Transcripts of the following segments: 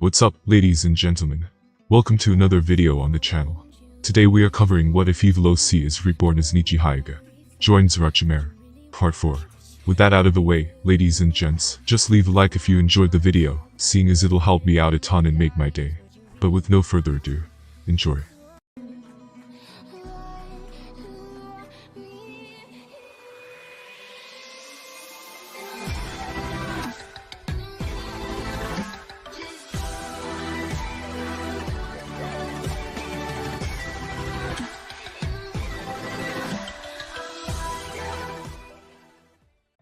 What's up, ladies and gentlemen? Welcome to another video on the channel. Today we are covering what if Evil OC is reborn as Neji Hyuga joins OROCHIMARU, Part 4. With that out of the way, ladies and gents, just leave a like if you enjoyed the video, seeing as it'll help me out a ton and make my day. But with no further ado, enjoy.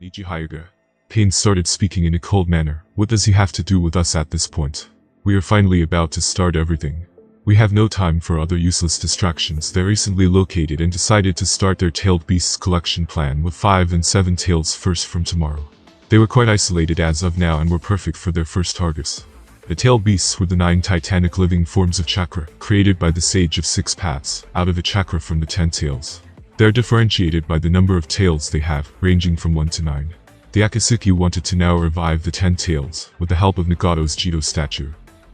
Neji Hyuga. Pain started speaking in a cold manner. What does he have to do with us at this point? We are finally about to start everything. We have no time for other useless distractions. They recently located and decided to start their tailed beasts collection plan with 5 and 7 tails first from tomorrow. They were quite isolated as of now and were perfect for their first targets. The tailed beasts were the 9 titanic living forms of chakra, created by the Sage of 6 Paths, out of a chakra from the 10 tails. They are differentiated by the number of tails they have, ranging from 1 to 9. The Akatsuki wanted to now revive the 10 tails, with the help of Nagato's Jito statue.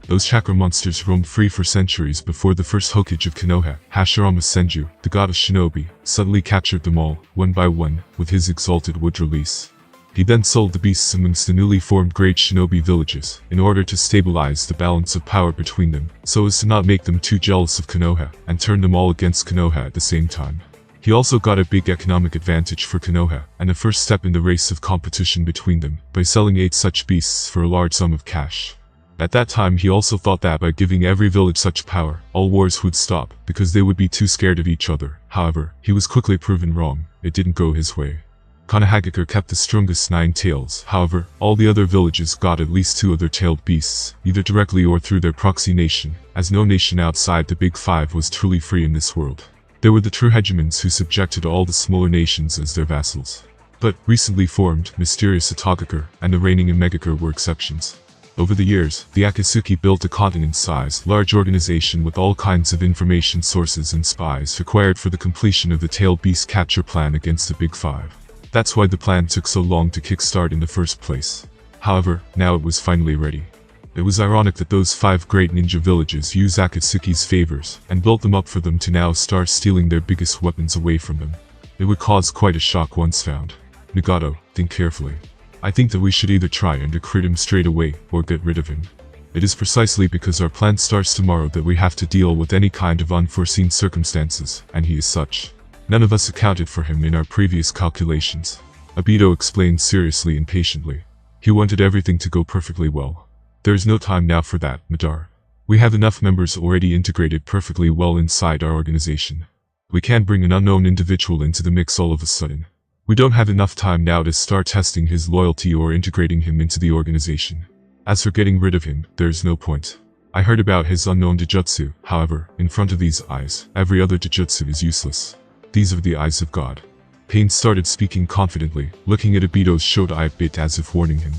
Those chakra monsters roamed free for centuries before the first Hokage of Konoha, Hashirama Senju, the god of shinobi, suddenly captured them all, one by one, with his exalted wood release. He then sold the beasts amongst the newly formed great shinobi villages, in order to stabilize the balance of power between them, so as to not make them too jealous of Konoha, and turn them all against Konoha at the same time. He also got a big economic advantage for Konoha, and a first step in the race of competition between them, by selling 8 such beasts for a large sum of cash. At that time he also thought that by giving every village such power, all wars would stop, because they would be too scared of each other. However, he was quickly proven wrong. It didn't go his way. Konohagakure kept the strongest 9 tails. However, all the other villages got at least 2 other tailed beasts, either directly or through their proxy nation, as no nation outside the Big Five was truly free in this world. They were the true hegemons who subjected all the smaller nations as their vassals. But, recently formed, Mysterious Atagakure and the reigning Imegakure were exceptions. Over the years, the Akatsuki built a continent-sized, large organization with all kinds of information sources and spies required for the completion of the tailed beast capture plan against the Big Five. That's why the plan took so long to kickstart in the first place. However, now it was finally ready. It was ironic that those 5 great ninja villages used Akatsuki's favors, and built them up for them to now start stealing their biggest weapons away from them. It would cause quite a shock once found. Nagato, think carefully. I think that we should either try and recruit him straight away, or get rid of him. It is precisely because our plan starts tomorrow that we have to deal with any kind of unforeseen circumstances, and he is such. None of us accounted for him in our previous calculations. Obito explained seriously and patiently. He wanted everything to go perfectly well. There is no time now for that, Madara. We have enough members already integrated perfectly well inside our organization. We can't bring an unknown individual into the mix all of a sudden. We don't have enough time now to start testing his loyalty or integrating him into the organization. As for getting rid of him, there is no point. I heard about his unknown Jujutsu. However, in front of these eyes, every other Jujutsu is useless. These are the eyes of God. Pain started speaking confidently, looking at Obito's showed eye a bit as if warning him.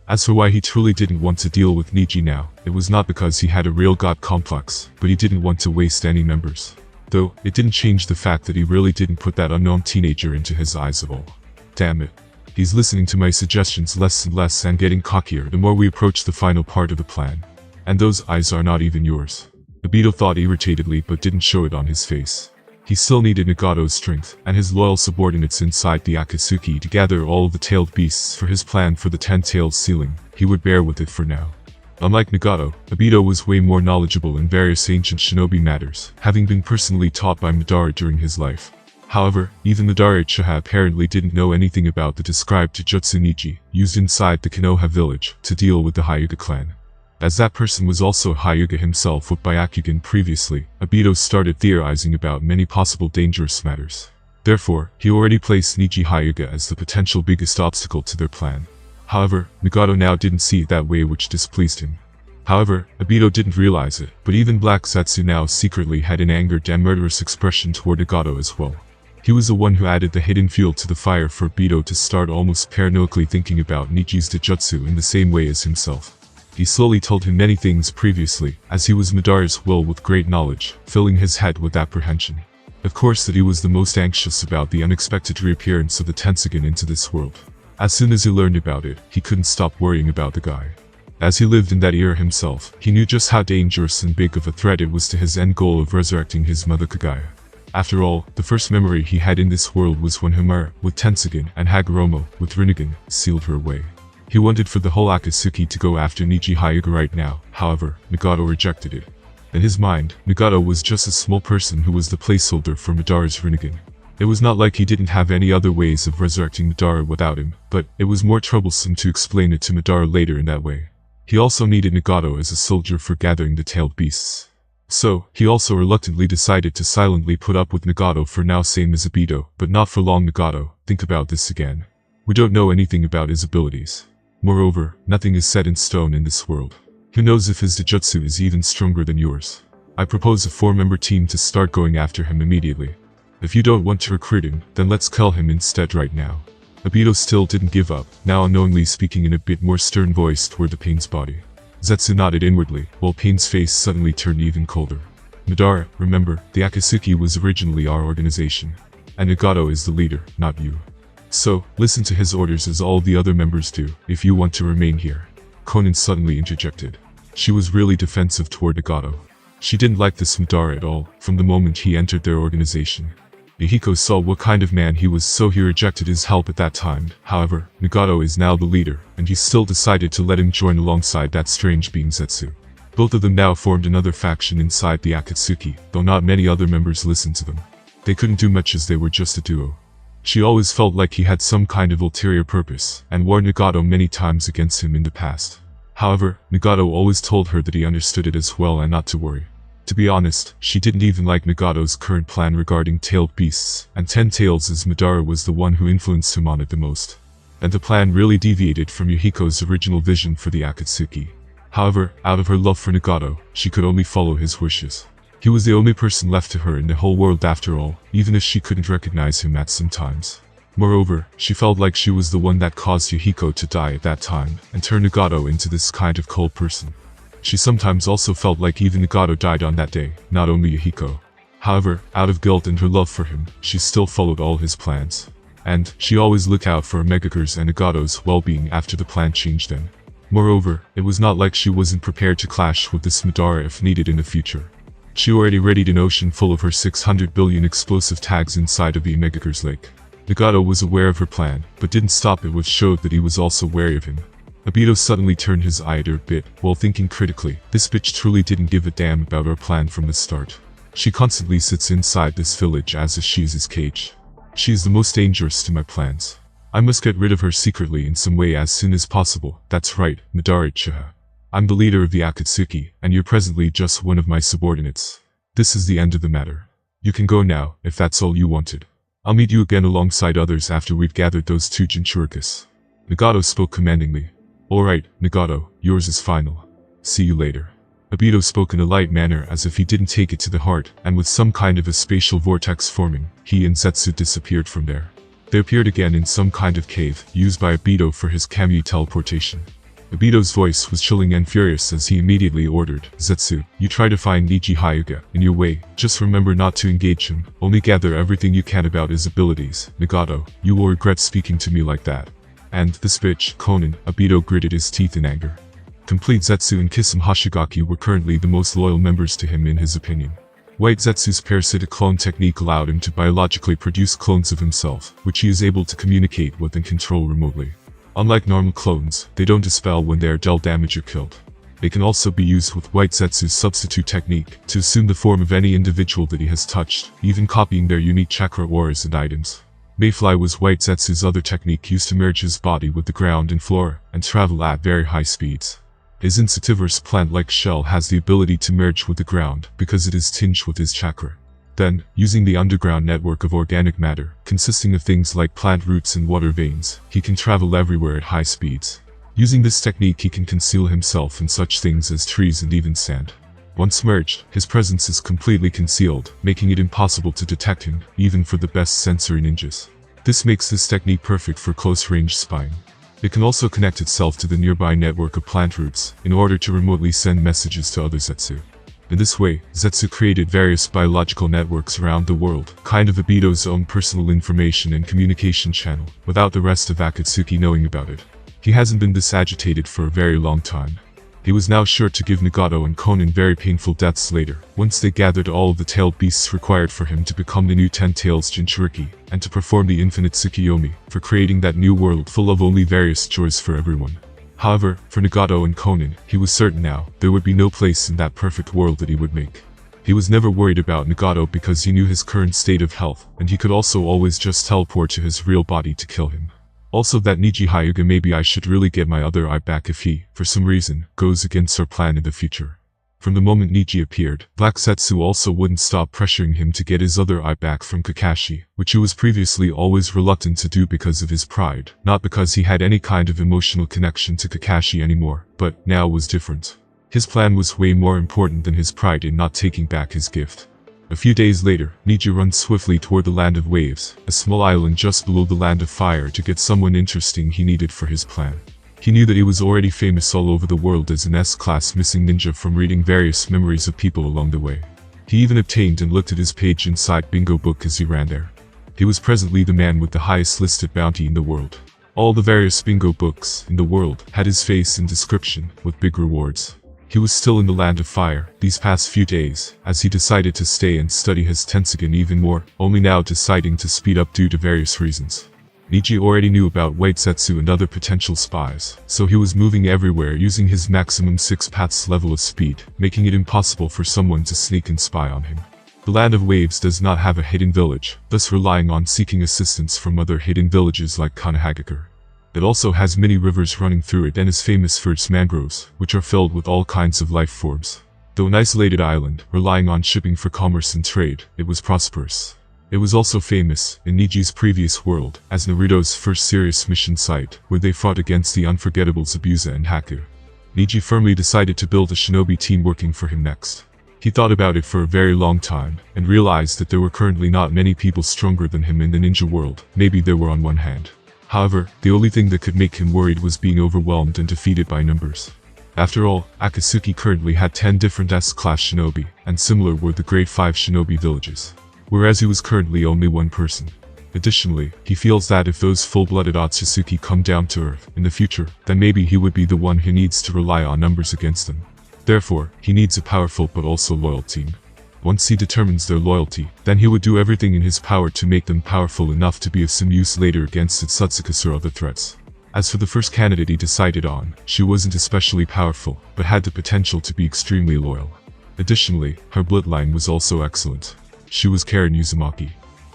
As for why he truly didn't want to deal with Neji now, it was not because he had a real god complex, but he didn't want to waste any members. Though, it didn't change the fact that he really didn't put that unknown teenager into his eyes at all. Damn it. He's listening to my suggestions less and less and getting cockier the more we approach the final part of the plan. And those eyes are not even yours. Obito thought irritatedly but didn't show it on his face. He still needed Nagato's strength, and his loyal subordinates inside the Akatsuki to gather all of the tailed beasts for his plan for the 10 tails ceiling. He would bear with it for now. Unlike Nagato, Obito was way more knowledgeable in various ancient shinobi matters, having been personally taught by Madara during his life. However, even Madara Uchiha apparently didn't know anything about the described Jujutsu Neji, used inside the Konoha village, to deal with the Hyuga clan. As that person was also Hyuga himself with Byakugan previously, Obito started theorizing about many possible dangerous matters. Therefore, he already placed Neji Hyuga as the potential biggest obstacle to their plan. However, Nagato now didn't see it that way, which displeased him. However, Obito didn't realize it, but even Black Zetsu now secretly had an angered and murderous expression toward Nagato as well. He was the one who added the hidden fuel to the fire for Obito to start almost paranoidally thinking about Neji's Jujutsu in the same way as himself. He slowly told him many things previously, as he was Madara's will with great knowledge, filling his head with apprehension. Of course that he was the most anxious about the unexpected reappearance of the Tensogen into this world. As soon as he learned about it, he couldn't stop worrying about the guy. As he lived in that era himself, he knew just how dangerous and big of a threat it was to his end goal of resurrecting his mother Kagaya. After all, the first memory he had in this world was when Hamura, with Tensugen, and Hagoromo, with Rinnegan, sealed her away. He wanted for the whole Akatsuki to go after Neji Hyuga right now, however, Nagato rejected it. In his mind, Nagato was just a small person who was the placeholder for Madara's Rinnegan. It was not like he didn't have any other ways of resurrecting Madara without him, but it was more troublesome to explain it to Madara later in that way. He also needed Nagato as a soldier for gathering the tailed beasts. So, he also reluctantly decided to silently put up with Nagato for now, same as Obito, but not for long. Nagato, think about this again. We don't know anything about his abilities. Moreover, nothing is set in stone in this world. Who knows if his Jujutsu is even stronger than yours? I propose a 4-member team to start going after him immediately. If you don't want to recruit him, then let's kill him instead right now. Obito still didn't give up, now unknowingly speaking in a bit more stern voice toward the Pain's body. Zetsu nodded inwardly, while Pain's face suddenly turned even colder. Madara, remember, the Akatsuki was originally our organization. And Nagato is the leader, not you. So, listen to his orders as all the other members do, if you want to remain here. Konan suddenly interjected. She was really defensive toward Nagato. She didn't like this Madara at all, from the moment he entered their organization. Yahiko saw what kind of man he was, so he rejected his help at that time. However, Nagato is now the leader, and he still decided to let him join alongside that strange being Zetsu. Both of them now formed another faction inside the Akatsuki, though not many other members listened to them. They couldn't do much as they were just a duo. She always felt like he had some kind of ulterior purpose, and warned Nagato many times against him in the past. However, Nagato always told her that he understood it as well and not to worry. To be honest, she didn't even like Nagato's current plan regarding tailed beasts, and 10 tails, as Madara was the one who influenced him on it the most. And the plan really deviated from Yahiko's original vision for the Akatsuki. However, out of her love for Nagato, she could only follow his wishes. He was the only person left to her in the whole world after all, even if she couldn't recognize him at some times. Moreover, she felt like she was the one that caused Yahiko to die at that time, and turned Nagato into this kind of cold person. She sometimes also felt like even Nagato died on that day, not only Yahiko. However, out of guilt and her love for him, she still followed all his plans. And, she always looked out for Omegakur's and Nagato's well-being after the plan changed them. Moreover, it was not like she wasn't prepared to clash with this Madara if needed in the future. She already readied an ocean full of her 600 billion explosive tags inside of the Omegakur's lake. Nagato was aware of her plan, but didn't stop it, which showed that he was also wary of him. Obito suddenly turned his eye at her a bit, while thinking critically, this bitch truly didn't give a damn about our plan from the start. She constantly sits inside this village as if she is his cage. She is the most dangerous to my plans. I must get rid of her secretly in some way as soon as possible. That's right, Madara-Uchiha. I'm the leader of the Akatsuki, and you're presently just one of my subordinates. This is the end of the matter. You can go now, if that's all you wanted. I'll meet you again alongside others after we've gathered those 2 Jinchuricas. Nagato spoke commandingly. Alright, Nagato, yours is final. See you later. Obito spoke in a light manner as if he didn't take it to the heart, and with some kind of a spatial vortex forming, he and Zetsu disappeared from there. They appeared again in some kind of cave, used by Obito for his Kamui teleportation. Obito's voice was chilling and furious as he immediately ordered, Zetsu, you try to find Neji Hyuga. In your way, just remember not to engage him, only gather everything you can about his abilities. Nagato, you will regret speaking to me like that. And, this bitch, Konan, Obito gritted his teeth in anger. Complete Zetsu and Kisame Hoshigaki were currently the most loyal members to him in his opinion. White Zetsu's parasitic clone technique allowed him to biologically produce clones of himself, which he is able to communicate with and control remotely. Unlike normal clones, they don't dispel when they are dealt damage or killed. They can also be used with White Zetsu's substitute technique, to assume the form of any individual that he has touched, even copying their unique chakra auras and items. Mayfly was White Zetsu's other technique used to merge his body with the ground and flora, and travel at very high speeds. His insectivorous plant-like shell has the ability to merge with the ground, because it is tinged with his chakra. Then, using the underground network of organic matter, consisting of things like plant roots and water veins, he can travel everywhere at high speeds. Using this technique he can conceal himself in such things as trees and even sand. Once merged, his presence is completely concealed, making it impossible to detect him, even for the best sensory ninjas. This makes this technique perfect for close-range spying. It can also connect itself to the nearby network of plant roots, in order to remotely send messages to other Zetsu. In this way, Zetsu created various biological networks around the world, kind of Obito's own personal information and communication channel, without the rest of Akatsuki knowing about it. He hasn't been this agitated for a very long time. He was now sure to give Nagato and Konan very painful deaths later, once they gathered all of the tailed beasts required for him to become the new 10 Tails Jinchuriki, and to perform the infinite Tsukiyomi, for creating that new world full of only various joys for everyone. However, for Nagato and Konan, he was certain now, there would be no place in that perfect world that he would make. He was never worried about Nagato because he knew his current state of health, and he could also always just teleport to his real body to kill him. Also that Neji Hyuga, maybe I should really get my other eye back if he, for some reason, goes against our plan in the future. From the moment Neji appeared, Black Setsu also wouldn't stop pressuring him to get his other eye back from Kakashi, which he was previously always reluctant to do because of his pride, not because he had any kind of emotional connection to Kakashi anymore, but now was different. His plan was way more important than his pride in not taking back his gift. A few days later, Neji runs swiftly toward the Land of Waves, a small island just below the Land of Fire, to get someone interesting he needed for his plan. He knew that he was already famous all over the world as an S-class missing ninja from reading various memories of people along the way. He even obtained and looked at his page inside Bingo Book as he ran there. He was presently the man with the highest listed bounty in the world. All the various bingo books in the world had his face and description, with big rewards. He was still in the Land of Fire these past few days, as he decided to stay and study his Tensugen even more, only now deciding to speed up due to various reasons. Neji already knew about White Setsu and other potential spies, so he was moving everywhere using his maximum 6 paths level of speed, making it impossible for someone to sneak and spy on him. The Land of Waves does not have a hidden village, thus relying on seeking assistance from other hidden villages like Konoha. It also has many rivers running through it and is famous for its mangroves, which are filled with all kinds of life forms. Though an isolated island, relying on shipping for commerce and trade, it was prosperous. It was also famous, in Neji's previous world, as Naruto's first serious mission site, where they fought against the unforgettable Zabuza and Haku. Neji firmly decided to build a shinobi team working for him next. He thought about it for a very long time, and realized that there were currently not many people stronger than him in the ninja world. Maybe there were on one hand. However, the only thing that could make him worried was being overwhelmed and defeated by numbers. After all, Akatsuki currently had 10 different S-class shinobi, and similar were the grade 5 shinobi villages. Whereas he was currently only one person. Additionally, he feels that if those full-blooded Otsutsuki come down to earth in the future, then maybe he would be the one who needs to rely on numbers against them. Therefore, he needs a powerful but also loyal team. Once he determines their loyalty, then he would do everything in his power to make them powerful enough to be of some use later against Satsukas or other threats. As for the first candidate he decided on, she wasn't especially powerful, but had the potential to be extremely loyal. Additionally, her bloodline was also excellent. She was Karen Uzumaki.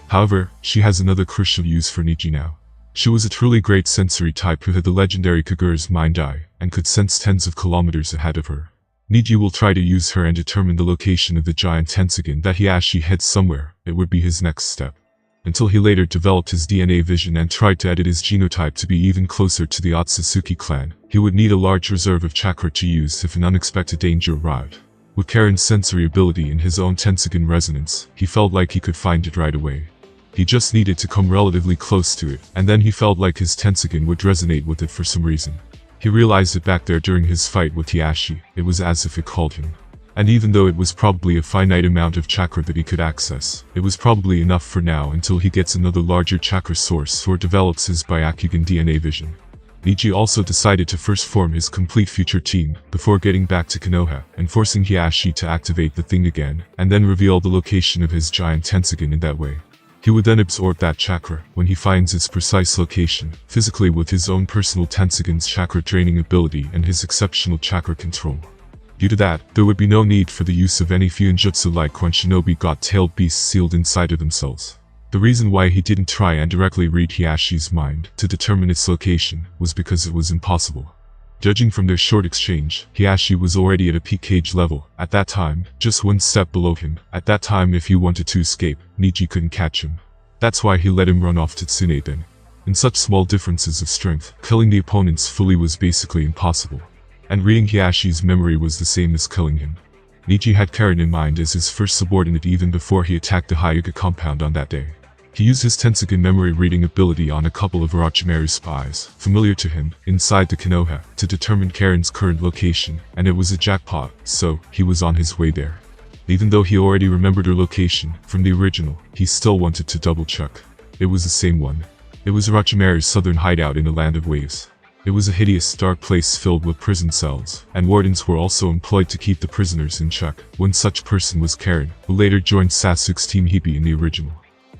However, she has another crucial use for Neji now. She was a truly great sensory type who had the legendary Kagura's mind eye, and could sense tens of kilometers ahead of her. Neji will try to use her and determine the location of the giant Tensugen that he as she heads somewhere. It would be his next step. Until he later developed his DNA vision and tried to edit his genotype to be even closer to the Otsutsuki clan, he would need a large reserve of chakra to use if an unexpected danger arrived. With Karen's sensory ability in his own Tensugen resonance, he felt like he could find it right away. He just needed to come relatively close to it, and then he felt like his Tensugen would resonate with it for some reason. He realized it back there during his fight with Hiashi. It was as if it called him. And even though it was probably a finite amount of chakra that he could access, it was probably enough for now until he gets another larger chakra source or develops his Byakugan DNA vision. Neji also decided to first form his complete future team before getting back to Konoha and forcing Hiashi to activate the thing again, and then reveal the location of his giant Tensugen in that way. He would then absorb that chakra when he finds its precise location, physically with his own personal Tensugen's chakra draining ability and his exceptional chakra control. Due to that, there would be no need for the use of any Fuinjutsu like when shinobi got tailed beasts sealed inside of themselves. The reason why he didn't try and directly read Hiashi's mind to determine its location was because it was impossible. Judging from their short exchange, Hiashi was already at a peak cage level, at that time, just one step below him. At that time if he wanted to escape, Neji couldn't catch him. That's why he let him run off to Tsunade. In such small differences of strength, killing the opponents fully was basically impossible. And reading Hiashi's memory was the same as killing him. Neji had Karen in mind as his first subordinate even before he attacked the Hyuga compound on that day. He used his Tensugen memory reading ability on a couple of Orochimaru spies, familiar to him, inside the Konoha, to determine Karen's current location, and it was a jackpot, so he was on his way there. Even though he already remembered her location from the original, he still wanted to double check. It was the same one. It was Orochimaru's southern hideout in the Land of Waves. It was a hideous, dark place filled with prison cells, and wardens were also employed to keep the prisoners in check. One such person was Karen, who later joined Sasuke's Team Hippie in the original.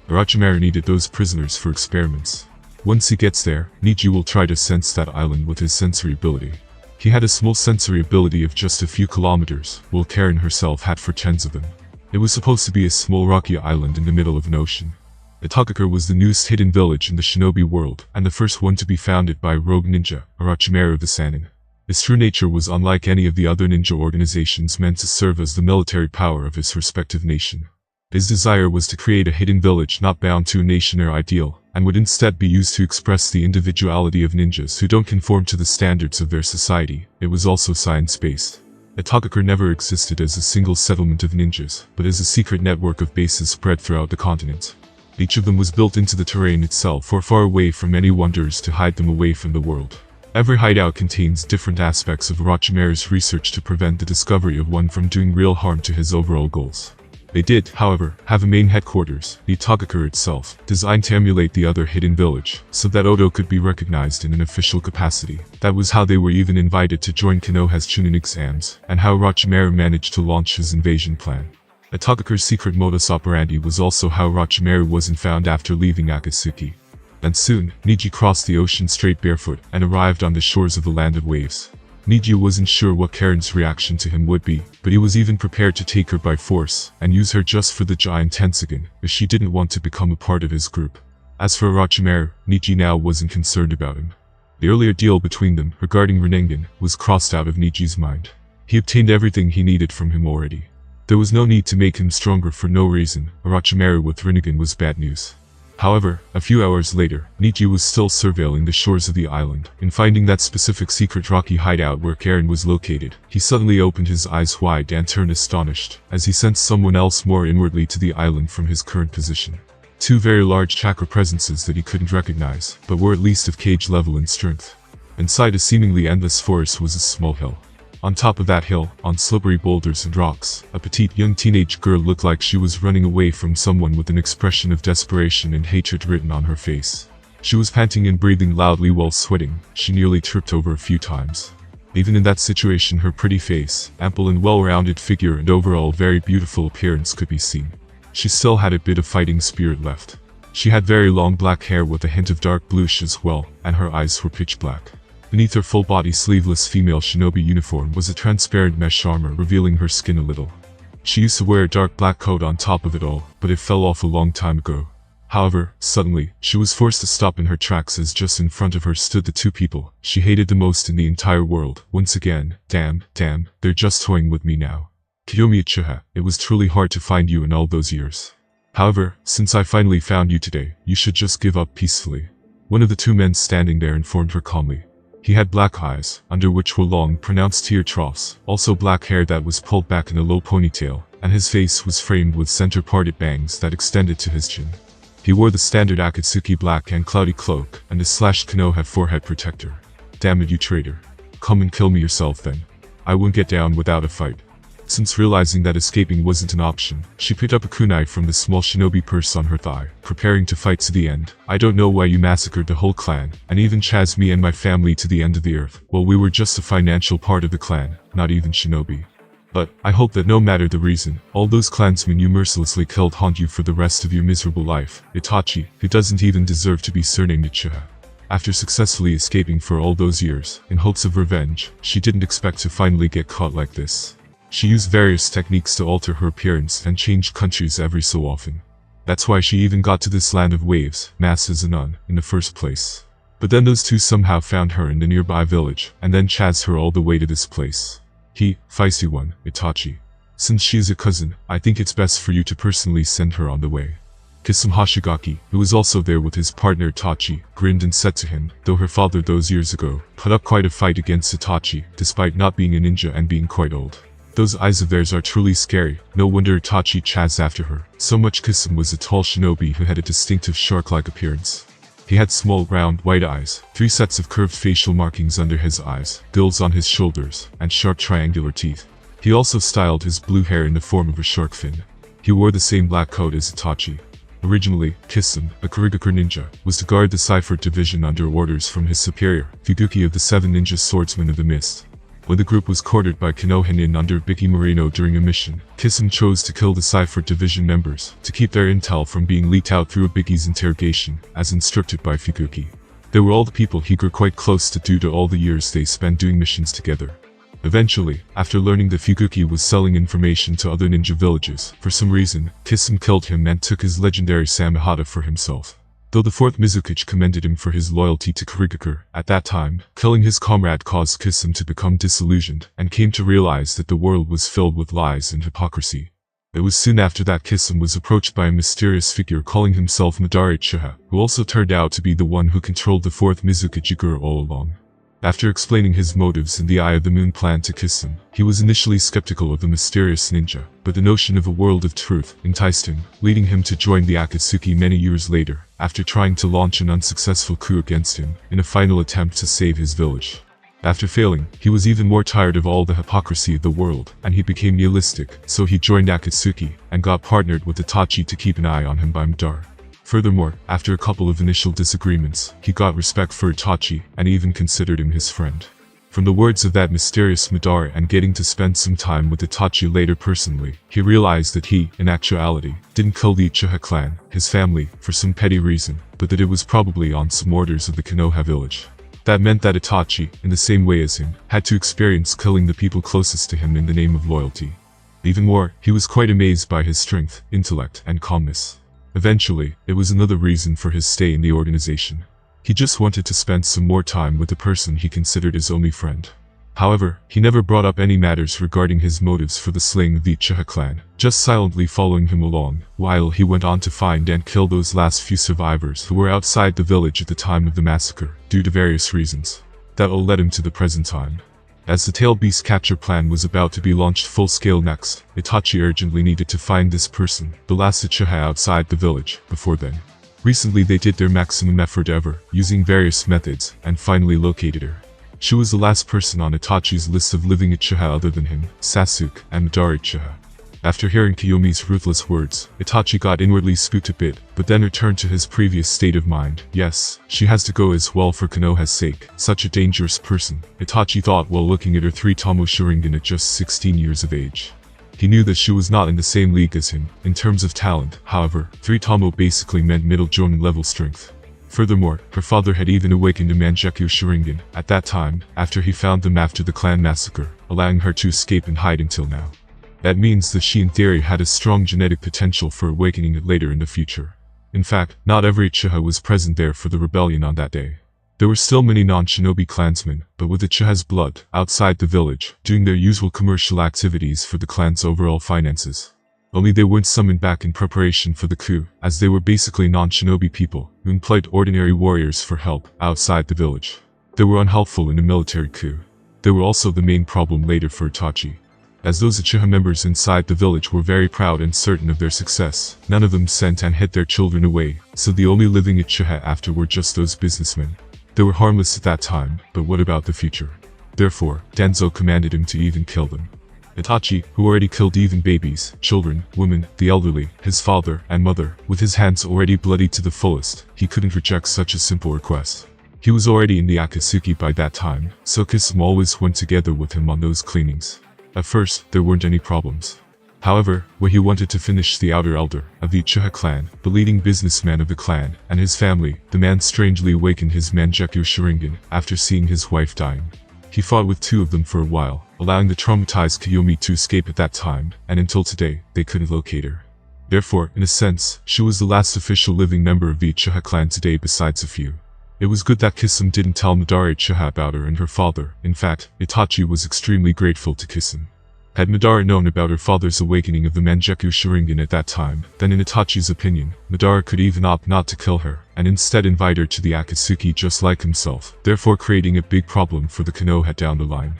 Orochimaru needed those prisoners for experiments. Once he gets there, Neji will try to sense that island with his sensory ability. He had a small sensory ability of just a few kilometers, while Karen herself had for tens of them. It was supposed to be a small rocky island in the middle of an ocean. Itagakure was the newest hidden village in the shinobi world, and the first one to be founded by a rogue ninja, Orochimaru the Sannin. His true nature was unlike any of the other ninja organizations meant to serve as the military power of his respective nation. His desire was to create a hidden village not bound to a nation or ideal, and would instead be used to express the individuality of ninjas who don't conform to the standards of their society. It was also science-based. Itagakure never existed as a single settlement of ninjas, but as a secret network of bases spread throughout the continent. Each of them was built into the terrain itself or far away from any wonders to hide them away from the world. Every hideout contains different aspects of Orochimaru's research to prevent the discovery of one from doing real harm to his overall goals. They did, however, have a main headquarters, the Itagakure itself, designed to emulate the other hidden village, so that Odo could be recognized in an official capacity. That was how they were even invited to join Konoha's Chunin exams, and how Orochimaru managed to launch his invasion plan. Itagakure's secret modus operandi was also how Orochimaru wasn't found after leaving Akatsuki. And soon, Neji crossed the ocean straight barefoot and arrived on the shores of the Land of Waves. Neji wasn't sure what Karen's reaction to him would be, but he was even prepared to take her by force and use her just for the giant Tensogun, if she didn't want to become a part of his group. As for Orochimaru, Neji now wasn't concerned about him. The earlier deal between them regarding Rinnegan was crossed out of Neji's mind. He obtained everything he needed from him already. There was no need to make him stronger for no reason. Orochimaru with Rinnegan was bad news. However, a few hours later, Neji was still surveilling the shores of the island, and finding that specific secret rocky hideout where Karen was located, he suddenly opened his eyes wide and turned astonished, as he sensed someone else more inwardly to the island from his current position. Two very large chakra presences that he couldn't recognize, but were at least of cage level in strength. Inside a seemingly endless forest was a small hill. On top of that hill, on slippery boulders and rocks, a petite young teenage girl looked like she was running away from someone with an expression of desperation and hatred written on her face. She was panting and breathing loudly while sweating. She nearly tripped over a few times. Even in that situation, her pretty face, ample and well-rounded figure and overall very beautiful appearance could be seen. She still had a bit of fighting spirit left. She had very long black hair with a hint of dark bluish as well, and her eyes were pitch black. Beneath her full-body sleeveless female shinobi uniform was a transparent mesh armor revealing her skin a little. She used to wear a dark black coat on top of it all, but it fell off a long time ago. However, suddenly, she was forced to stop in her tracks as just in front of her stood the two people she hated the most in the entire world. Once again, damn, they're just toying with me now. Kiyomi Uchiha, it was truly hard to find you in all those years. However, since I finally found you today, you should just give up peacefully. One of the two men standing there informed her calmly. He had black eyes, under which were long, pronounced tear troughs, also black hair that was pulled back in a low ponytail, and his face was framed with center-parted bangs that extended to his chin. He wore the standard Akatsuki black and cloudy cloak, and a slashed Konoha forehead protector. Damn it, you traitor. Come and kill me yourself then. I won't get down without a fight. Since realizing that escaping wasn't an option, she picked up a kunai from the small shinobi purse on her thigh, preparing to fight to the end. I don't know why you massacred the whole clan, and even chased me and my family to the end of the earth. Well, we were just a financial part of the clan, not even shinobi. But, I hope that no matter the reason, all those clansmen you mercilessly killed haunt you for the rest of your miserable life. Itachi, who doesn't even deserve to be surnamed Uchiha. After successfully escaping for all those years, in hopes of revenge, she didn't expect to finally get caught like this. She used various techniques to alter her appearance and changed countries every so often. That's why she even got to this land of waves, masked as a nun, in the first place. But then those two somehow found her in the nearby village, and then chased her all the way to this place. He, feisty one, Itachi. Since she is a cousin, I think it's best for you to personally send her on the way. Kisame Hoshigaki, who was also there with his partner Itachi, grinned and said to him, though her father those years ago put up quite a fight against Itachi, despite not being a ninja and being quite old. Those eyes of theirs are truly scary. No wonder Itachi chased after her. So much Kisame was a tall shinobi who had a distinctive shark-like appearance. He had small, round, white eyes, 3 sets of curved facial markings under his eyes, gills on his shoulders, and sharp triangular teeth. He also styled his blue hair in the form of a shark fin. He wore the same black coat as Itachi. Originally, Kisum, a Kurigakure ninja, was to guard the Cipher Division under orders from his superior, Fuguki of the Seven Ninja Swordsmen of the Mist. When the group was quartered by Konoha Nin under Biki Moreno during a mission, Kisum chose to kill the Cipher Division members, to keep their intel from being leaked out through Biki's interrogation, as instructed by Fuguki. They were all the people he grew quite close to due to all the years they spent doing missions together. Eventually, after learning that Fuguki was selling information to other ninja villages, for some reason, Kisum killed him and took his legendary Samehada for himself. Though the 4th Mizukichi commended him for his loyalty to Kurigakure, at that time, killing his comrade caused Kisum to become disillusioned, and came to realize that the world was filled with lies and hypocrisy. It was soon after that Kisum was approached by a mysterious figure calling himself Madara Uchiha, who also turned out to be the one who controlled the 4th Mizukichi Guru all along. After explaining his motives in the Eye of the Moon plan to Kisum, he was initially skeptical of the mysterious ninja, but the notion of a world of truth enticed him, leading him to join the Akatsuki many years later, after trying to launch an unsuccessful coup against him, in a final attempt to save his village. After failing, he was even more tired of all the hypocrisy of the world, and he became nihilistic, so he joined Akatsuki, and got partnered with Itachi to keep an eye on him by Madara. Furthermore, after a couple of initial disagreements, he got respect for Itachi, and even considered him his friend. From the words of that mysterious Madara and getting to spend some time with Itachi later personally, he realized that he, in actuality, didn't kill the Uchiha clan, his family, for some petty reason, but that it was probably on some orders of the Konoha village. That meant that Itachi, in the same way as him, had to experience killing the people closest to him in the name of loyalty. Even more, he was quite amazed by his strength, intellect, and calmness. Eventually, it was another reason for his stay in the organization. He just wanted to spend some more time with the person he considered his only friend. However, he never brought up any matters regarding his motives for the slaying of the Uchiha clan, just silently following him along, while he went on to find and kill those last few survivors who were outside the village at the time of the massacre, due to various reasons. That all led him to the present time. As the Tail Beast capture plan was about to be launched full-scale next, Itachi urgently needed to find this person, the last Uchiha outside the village, before then. Recently they did their maximum effort ever, using various methods, and finally located her. She was the last person on Itachi's list of living Uchiha other than him, Sasuke, and Madara Uchiha. After hearing Kiyomi's ruthless words, Itachi got inwardly spooked a bit, but then returned to his previous state of mind. Yes, she has to go as well for Konoha's sake, such a dangerous person, Itachi thought while looking at her 3-Tomo Sharingan at just 16 years of age. He knew that she was not in the same league as him, in terms of talent, however, 3-Tomo basically meant middle Jonin level strength. Furthermore, her father had even awakened a Mangekyou Sharingan, at that time, after he found them after the clan massacre, allowing her to escape and hide until now. That means that she in theory had a strong genetic potential for awakening it later in the future. In fact, not every Uchiha was present there for the rebellion on that day. There were still many non-shinobi clansmen, but with Uchiha's blood, outside the village, doing their usual commercial activities for the clan's overall finances. Only they weren't summoned back in preparation for the coup, as they were basically non-shinobi people, who employed ordinary warriors for help, outside the village. They were unhelpful in a military coup. They were also the main problem later for Itachi. As those Uchiha members inside the village were very proud and certain of their success, none of them sent and hid their children away, so the only living Uchiha after were just those businessmen. They were harmless at that time, but what about the future? Therefore, Danzo commanded him to even kill them. Itachi, who already killed even babies, children, women, the elderly, his father and mother, with his hands already bloodied to the fullest, he couldn't reject such a simple request. He was already in the Akatsuki by that time, so Kisum always went together with him on those cleanings. At first, there weren't any problems. However, when he wanted to finish the outer elder of the Uchiha clan, the leading businessman of the clan, and his family, the man strangely awakened his Mangekyou Sharingan after seeing his wife dying. He fought with 2 of them for a while, allowing the traumatized Kiyomi to escape at that time, and until today, they couldn't locate her. Therefore, in a sense, she was the last official living member of the Uchiha clan today besides a few. It was good that Kisum didn't tell Madara Uchiha about her and her father. In fact, Itachi was extremely grateful to Kisum. Had Madara known about her father's awakening of the Mangekyou Sharingan at that time, then in Itachi's opinion, Madara could even opt not to kill her, and instead invite her to the Akatsuki just like himself, therefore creating a big problem for the Konoha down the line.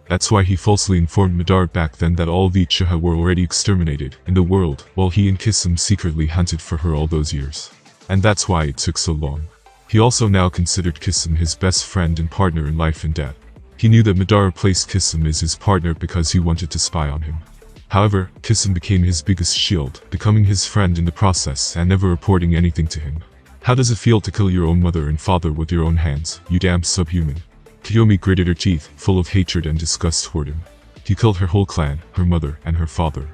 That's why he falsely informed Madara back then that all the Uchiha were already exterminated in the world, while he and Kisum secretly hunted for her all those years. And that's why it took so long. He also now considered Kisum his best friend and partner in life and death. He knew that Madara placed Kisum as his partner because he wanted to spy on him. However, Kisum became his biggest shield, becoming his friend in the process and never reporting anything to him. How does it feel to kill your own mother and father with your own hands, you damn subhuman? Kiyomi gritted her teeth, full of hatred and disgust toward him. He killed her whole clan, her mother, and her father.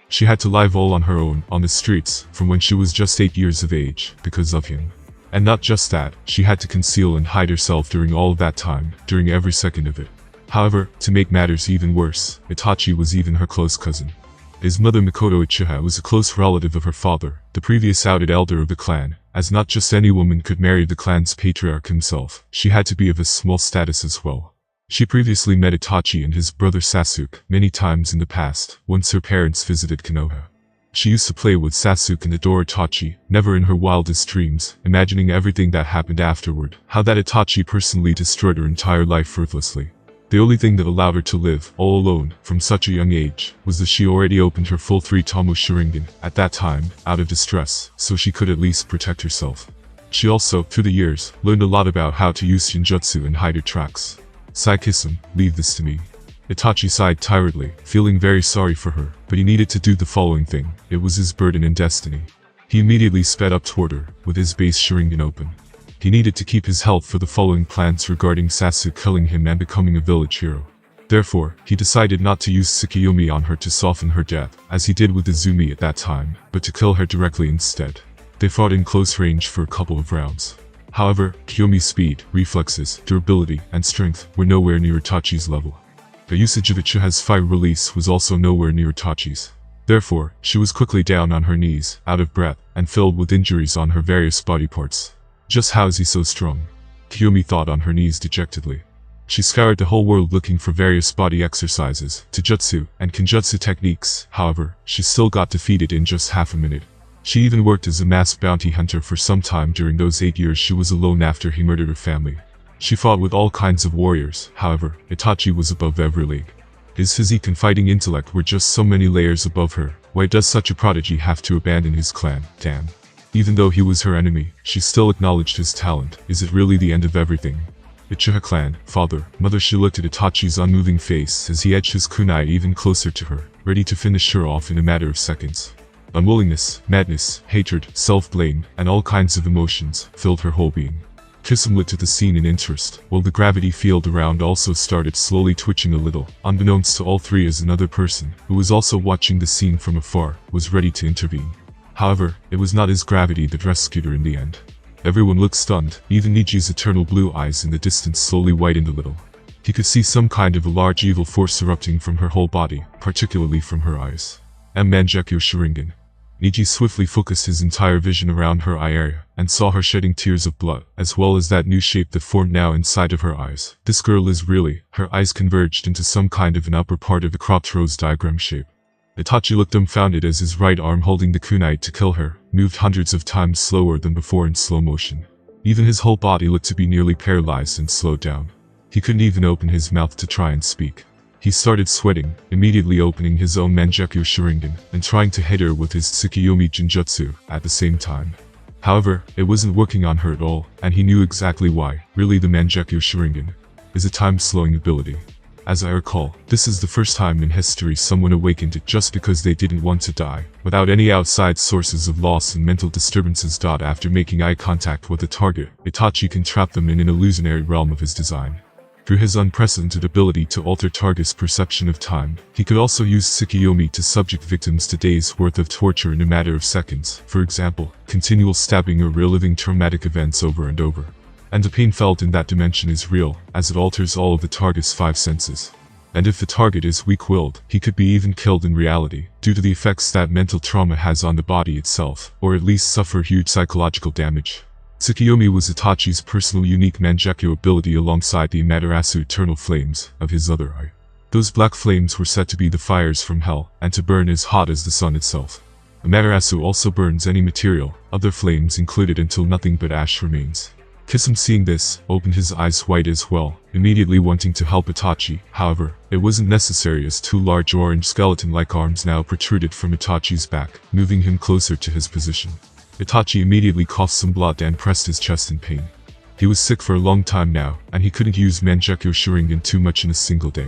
She had to live all on her own, on the streets, from when she was just 8 years of age, because of him. And not just that, she had to conceal and hide herself during all of that time, during every second of it. However, to make matters even worse, Itachi was even her close cousin. His mother Mikoto Uchiha was a close relative of her father, the previous outed elder of the clan, as not just any woman could marry the clan's patriarch himself, she had to be of a small status as well. She previously met Itachi and his brother Sasuke many times in the past, once her parents visited Konoha. She used to play with Sasuke and adore Itachi, never in her wildest dreams, imagining everything that happened afterward, how that Itachi personally destroyed her entire life ruthlessly. The only thing that allowed her to live, all alone, from such a young age, was that she already opened her full 3-Tomo Sharingan, at that time, out of distress, so she could at least protect herself. She also, through the years, learned a lot about how to use Shinjutsu and hide her tracks. Kisum, leave this to me. Itachi sighed tiredly, feeling very sorry for her, but he needed to do the following thing. It was his burden and destiny. He immediately sped up toward her, with his base Sharingan open. He needed to keep his health for the following plans regarding Sasuke killing him and becoming a village hero. Therefore, he decided not to use Tsukiyomi on her to soften her death, as he did with Izumi at that time, but to kill her directly instead. They fought in close range for a couple of rounds. However, Kiyomi's speed, reflexes, durability, and strength were nowhere near Itachi's level. The usage of Uchiha's fire release was also nowhere near Itachi's. Therefore, she was quickly down on her knees, out of breath, and filled with injuries on her various body parts. Just how is he so strong? Kiyomi thought on her knees dejectedly. She scoured the whole world looking for various body exercises, taijutsu, and kenjutsu techniques, however, she still got defeated in just half a minute. She even worked as a masked bounty hunter for some time during those 8 years she was alone after he murdered her family. She fought with all kinds of warriors, however, Itachi was above every league. His physique and fighting intellect were just so many layers above her. Why does such a prodigy have to abandon his clan? Damn. Even though he was her enemy, she still acknowledged his talent. Is it really the end of everything? Uchiha clan, father, mother. She looked at Itachi's unmoving face as he edged his kunai even closer to her, ready to finish her off in a matter of seconds. Unwillingness, madness, hatred, self-blame, and all kinds of emotions filled her whole being. Kisum looked at the scene in interest, while the gravity field around also started slowly twitching a little, unbeknownst to all three, as another person, who was also watching the scene from afar, was ready to intervene. However, it was not his gravity that rescued her in the end. Everyone looked stunned, even Neji's eternal blue eyes in the distance slowly widened a little. He could see some kind of a large evil force erupting from her whole body, particularly from her eyes. Mangekyou Sharingan. Neji swiftly focused his entire vision around her eye area, and saw her shedding tears of blood, as well as that new shape that formed now inside of her eyes. This girl is really, her eyes converged into some kind of an upper part of a cropped rose diagram shape. Itachi looked dumbfounded as his right arm holding the kunai to kill her, moved hundreds of times slower than before in slow motion. Even his whole body looked to be nearly paralyzed and slowed down. He couldn't even open his mouth to try and speak. He started sweating, immediately opening his own Mangekyou Sharingan, and trying to hit her with his Tsukiyomi Jinjutsu at the same time. However, it wasn't working on her at all, and he knew exactly why. Really, the Mangekyou Sharingan is a time-slowing ability. As I recall, this is the first time in history someone awakened it just because they didn't want to die, without any outside sources of loss and mental disturbances. After making eye contact with the target, Itachi can trap them in an illusionary realm of his design. Through his unprecedented ability to alter target's perception of time, he could also use Tsukiyomi to subject victims to days' worth of torture in a matter of seconds, for example, continual stabbing or reliving traumatic events over and over. And the pain felt in that dimension is real, as it alters all of the target's 5 senses. And if the target is weak-willed, he could be even killed in reality, due to the effects that mental trauma has on the body itself, or at least suffer huge psychological damage. Tsukiyomi was Itachi's personal unique Mangekyou ability alongside the Amaterasu eternal flames of his other eye. Those black flames were said to be the fires from hell, and to burn as hot as the sun itself. Amaterasu also burns any material, other flames included, until nothing but ash remains. Kisum, seeing this, opened his eyes wide as well, immediately wanting to help Itachi. However, it wasn't necessary, as 2 large orange skeleton-like arms now protruded from Itachi's back, moving him closer to his position. Itachi immediately coughed some blood and pressed his chest in pain. He was sick for a long time now, and he couldn't use Mangekyou Sharingan too much in a single day.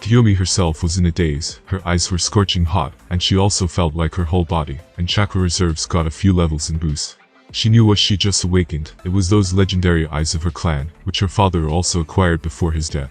Kiyomi herself was in a daze, her eyes were scorching hot, and she also felt like her whole body and chakra reserves got a few levels in boost. She knew what she just awakened, it was those legendary eyes of her clan, which her father also acquired before his death.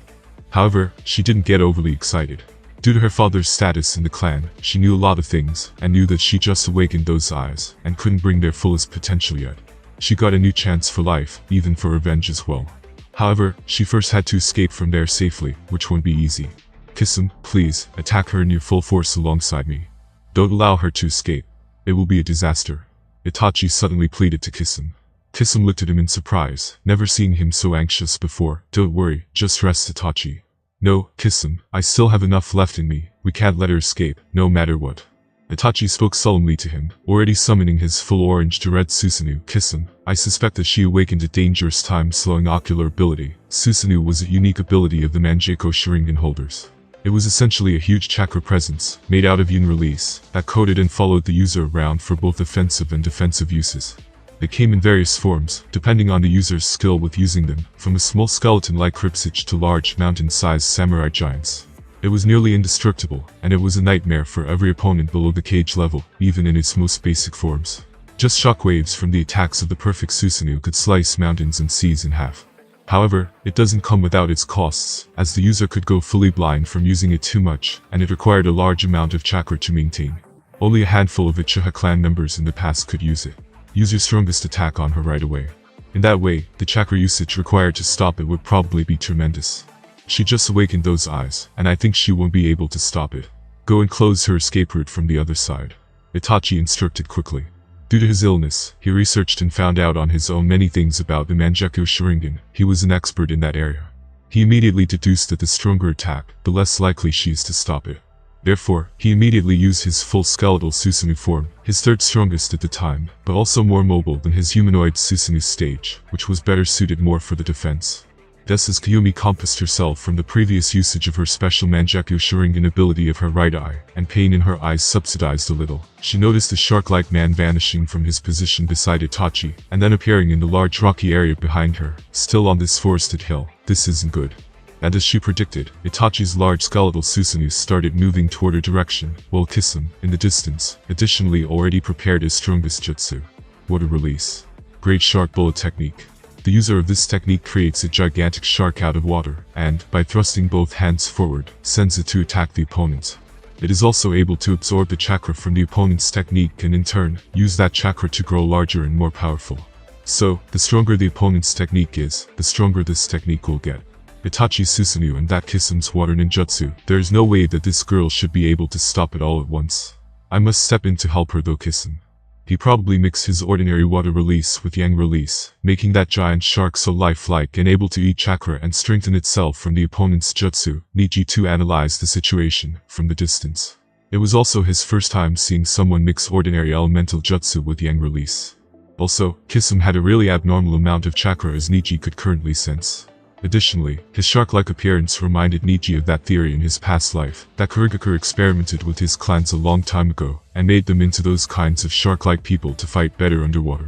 However, she didn't get overly excited. Due to her father's status in the clan, she knew a lot of things, and knew that she just awakened those eyes, and couldn't bring their fullest potential yet. She got a new chance for life, even for revenge as well. However, she first had to escape from there safely, which won't be easy. Kisum, please, attack her in your full force alongside me. Don't allow her to escape. It will be a disaster. Itachi suddenly pleaded to Kisum. Kisum looked at him in surprise, never seeing him so anxious before. Don't worry, just rest, Itachi. No, Kisum, I still have enough left in me, we can't let her escape, no matter what. Itachi spoke solemnly to him, already summoning his full orange to red Susanoo. Kisum, I suspect that she awakened a dangerous time-slowing ocular ability. Susanoo was a unique ability of the Mangekyou Sharingan holders. It was essentially a huge chakra presence, made out of yin release, that coated and followed the user around for both offensive and defensive uses. They came in various forms, depending on the user's skill with using them, from a small skeleton-like Kripsich to large mountain-sized samurai giants. It was nearly indestructible, and it was a nightmare for every opponent below the cage level, even in its most basic forms. Just shockwaves from the attacks of the perfect Susanoo could slice mountains and seas in half. However, it doesn't come without its costs, as the user could go fully blind from using it too much, and it required a large amount of chakra to maintain. Only a handful of Uchiha clan members in the past could use it. Use your strongest attack on her right away. In that way, the chakra usage required to stop it would probably be tremendous. She just awakened those eyes, and I think she won't be able to stop it. Go and close her escape route from the other side. Itachi instructed quickly. Due to his illness, he researched and found out on his own many things about the Mangekyou Sharingan. He was an expert in that area. He immediately deduced that the stronger attack, the less likely she is to stop it. Therefore, he immediately used his full skeletal Susanoo form, his third strongest at the time, but also more mobile than his humanoid Susanoo stage, which was better suited more for the defense. Thus as Kiyomi compassed herself from the previous usage of her special Mangekyou Sharingan ability of her right eye, and pain in her eyes subsidized a little, she noticed a shark-like man vanishing from his position beside Itachi, and then appearing in the large rocky area behind her, still on this forested hill. This isn't good. And as she predicted, Itachi's large skeletal Susanoo started moving toward her direction, while Kisum, in the distance, additionally already prepared his strongest jutsu. Water release. Great shark bullet technique. The user of this technique creates a gigantic shark out of water, and, by thrusting both hands forward, sends it to attack the opponent. It is also able to absorb the chakra from the opponent's technique and in turn, use that chakra to grow larger and more powerful. So, the stronger the opponent's technique is, the stronger this technique will get. Itachi's Susanoo and that Kisum's water ninjutsu, there is no way that this girl should be able to stop it all at once. I must step in to help her though. Kisum. He probably mixed his ordinary water release with yang release, making that giant shark so lifelike and able to eat chakra and strengthen itself from the opponent's jutsu. Neji too analyzed the situation from the distance. It was also his first time seeing someone mix ordinary elemental jutsu with yang release. Also, Kisum had a really abnormal amount of chakra as Neji could currently sense. Additionally, his shark-like appearance reminded Neji of that theory in his past life, that Kurigakure experimented with his clans a long time ago, and made them into those kinds of shark-like people to fight better underwater.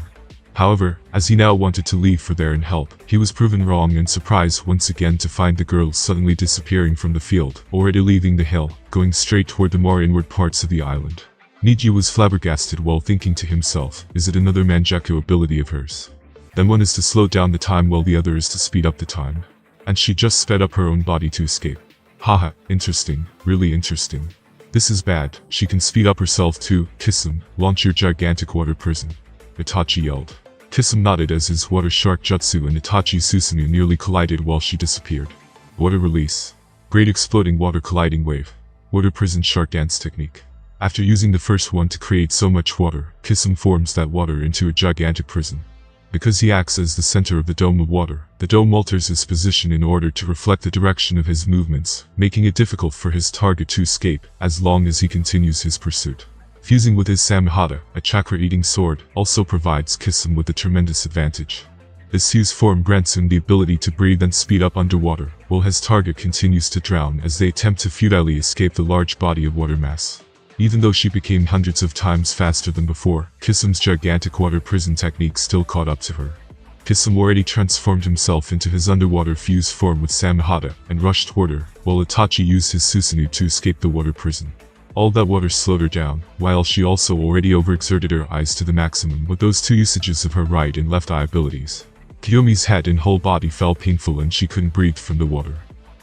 However, as he now wanted to leave for there and help, he was proven wrong and surprised once again to find the girl suddenly disappearing from the field, already leaving the hill, going straight toward the more inward parts of the island. Neji was flabbergasted while thinking to himself, is it another Mangekyou ability of hers? Then one is to slow down the time while the other is to speed up the time. And she just sped up her own body to escape. Haha, interesting, really interesting. This is bad, she can speed up herself too. Kisum, launch your gigantic water prison. Itachi yelled. Kisum nodded as his water shark jutsu and Itachi's Susanoo nearly collided while she disappeared. Water release. Great exploding water colliding wave. Water prison shark dance technique. After using the first one to create so much water, Kisum forms that water into a gigantic prison. Because he acts as the center of the dome of water, the dome alters his position in order to reflect the direction of his movements, making it difficult for his target to escape, as long as he continues his pursuit. Fusing with his Samihata, a chakra-eating sword, also provides Kisum with a tremendous advantage. This fused form grants him the ability to breathe and speed up underwater, while his target continues to drown as they attempt to futilely escape the large body of water mass. Even though she became hundreds of times faster than before, Kisum's gigantic water prison technique still caught up to her. Kisame already transformed himself into his underwater fused form with Samehada and rushed toward her, while Itachi used his Susanoo to escape the water prison. All that water slowed her down, while she also already overexerted her eyes to the maximum with those two usages of her right and left eye abilities. Kiyomi's head and whole body felt painful and she couldn't breathe from the water.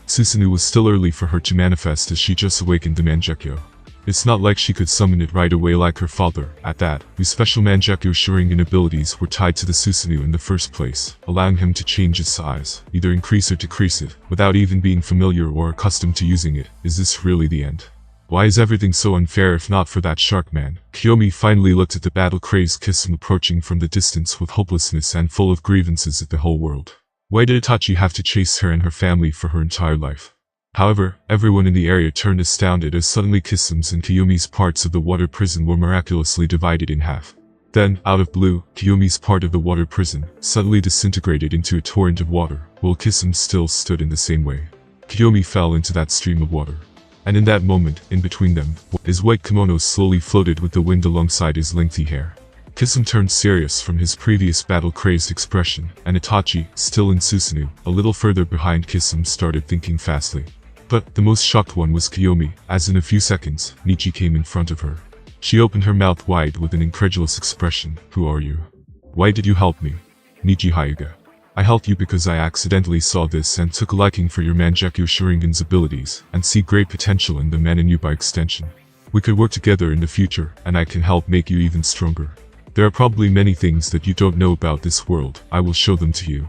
Susanoo was still early for her to manifest as she just awakened the Mangekyo. It's not like she could summon it right away like her father, at that, whose special Mangekyo Sharingan abilities were tied to the Susanoo in the first place, allowing him to change its size, either increase or decrease it, without even being familiar or accustomed to using it. Is this really the end? Why is everything so unfair if not for that shark man? Kiyomi finally looked at the battle-crazed Kisame approaching from the distance with hopelessness and full of grievances at the whole world. Why did Itachi have to chase her and her family for her entire life? However, everyone in the area turned astounded as suddenly Kisame's and Kiyomi's parts of the water prison were miraculously divided in half. Then, out of blue, Kiyomi's part of the water prison suddenly disintegrated into a torrent of water, while Kisame still stood in the same way. Kiyomi fell into that stream of water. And in that moment, in between them, his white kimono slowly floated with the wind alongside his lengthy hair. Kisame turned serious from his previous battle-crazed expression, and Itachi, still in Susanoo, a little further behind Kisame, started thinking fastly. But the most shocked one was Kiyomi, as in a few seconds, Neji came in front of her. She opened her mouth wide with an incredulous expression. Who are you? Why did you help me? Neji Hyuga. I helped you because I accidentally saw this and took a liking for your Mangekyo Sharingan's abilities, and see great potential in the man and you by extension. We could work together in the future, and I can help make you even stronger. There are probably many things that you don't know about this world. I will show them to you.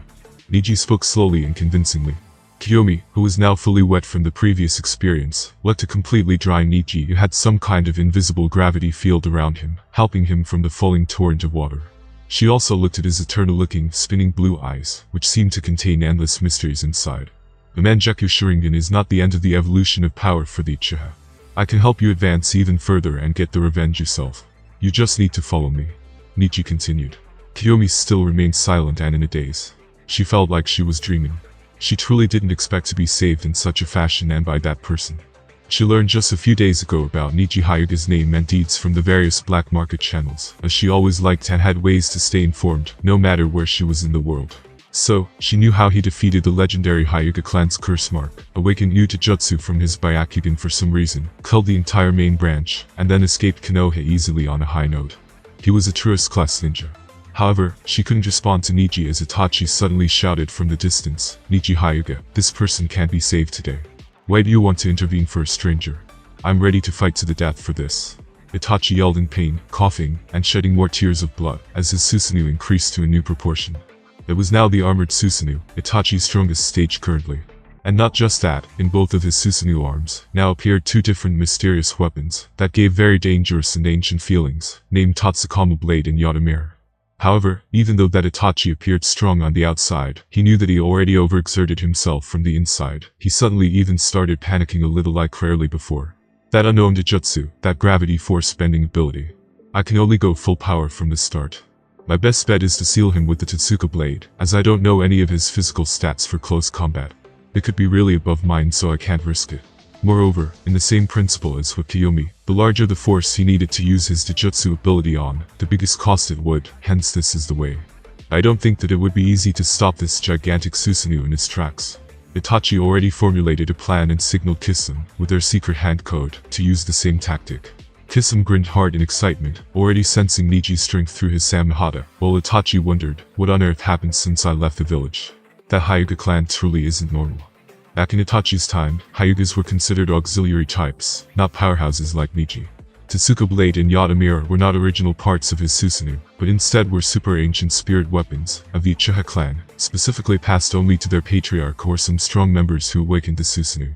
Neji spoke slowly and convincingly. Kiyomi, who was now fully wet from the previous experience, looked at completely dry Neji who had some kind of invisible gravity field around him, helping him from the falling torrent of water. She also looked at his eternal-looking, spinning blue eyes, which seemed to contain endless mysteries inside. The Mangekyo Sharingan is not the end of the evolution of power for the Uchiha. I can help you advance even further and get the revenge yourself. You just need to follow me. Neji continued. Kiyomi still remained silent and in a daze. She felt like she was dreaming. She truly didn't expect to be saved in such a fashion and by that person. She learned just a few days ago about Neji Hyuga's name and deeds from the various black market channels, as she always liked and had ways to stay informed, no matter where she was in the world. So, she knew how he defeated the legendary Hyuga clan's curse mark, awakened new Taijutsu from his Byakugan for some reason, killed the entire main branch, and then escaped Konoha easily on a high note. He was a truest class ninja. However, she couldn't respond to Neji as Itachi suddenly shouted from the distance, Neji Hyuga, this person can't be saved today. Why do you want to intervene for a stranger? I'm ready to fight to the death for this. Itachi yelled in pain, coughing, and shedding more tears of blood, as his Susanoo increased to a new proportion. It was now the armored Susanoo, Itachi's strongest stage currently. And not just that, in both of his Susanoo arms, now appeared two different mysterious weapons, that gave very dangerous and ancient feelings, named Tatsukama Blade and Yatamir. However, even though that Itachi appeared strong on the outside, he knew that he already overexerted himself from the inside. He suddenly even started panicking a little like rarely before. That unknown Taijutsu, that gravity force bending ability. I can only go full power from the start. My best bet is to seal him with the Tatsukama Blade, as I don't know any of his physical stats for close combat. It could be really above mine, so I can't risk it. Moreover, in the same principle as with Kiyomi, the larger the force he needed to use his Taijutsu ability on, the biggest cost it would, hence this is the way. I don't think that it would be easy to stop this gigantic Susanoo in its tracks. Itachi already formulated a plan and signaled Kisame, with their secret hand code, to use the same tactic. Kisame grinned hard in excitement, already sensing Neji's strength through his Samehada, while Itachi wondered, what on earth happened since I left the village? That Hyuga clan truly isn't normal. Back in Itachi's time, Hyugas were considered auxiliary types, not powerhouses like Neji. Tatsukama Blade and Yatamir were not original parts of his Susanoo, but instead were super ancient spirit weapons of the Uchiha clan, specifically passed only to their patriarch or some strong members who awakened the Susanoo.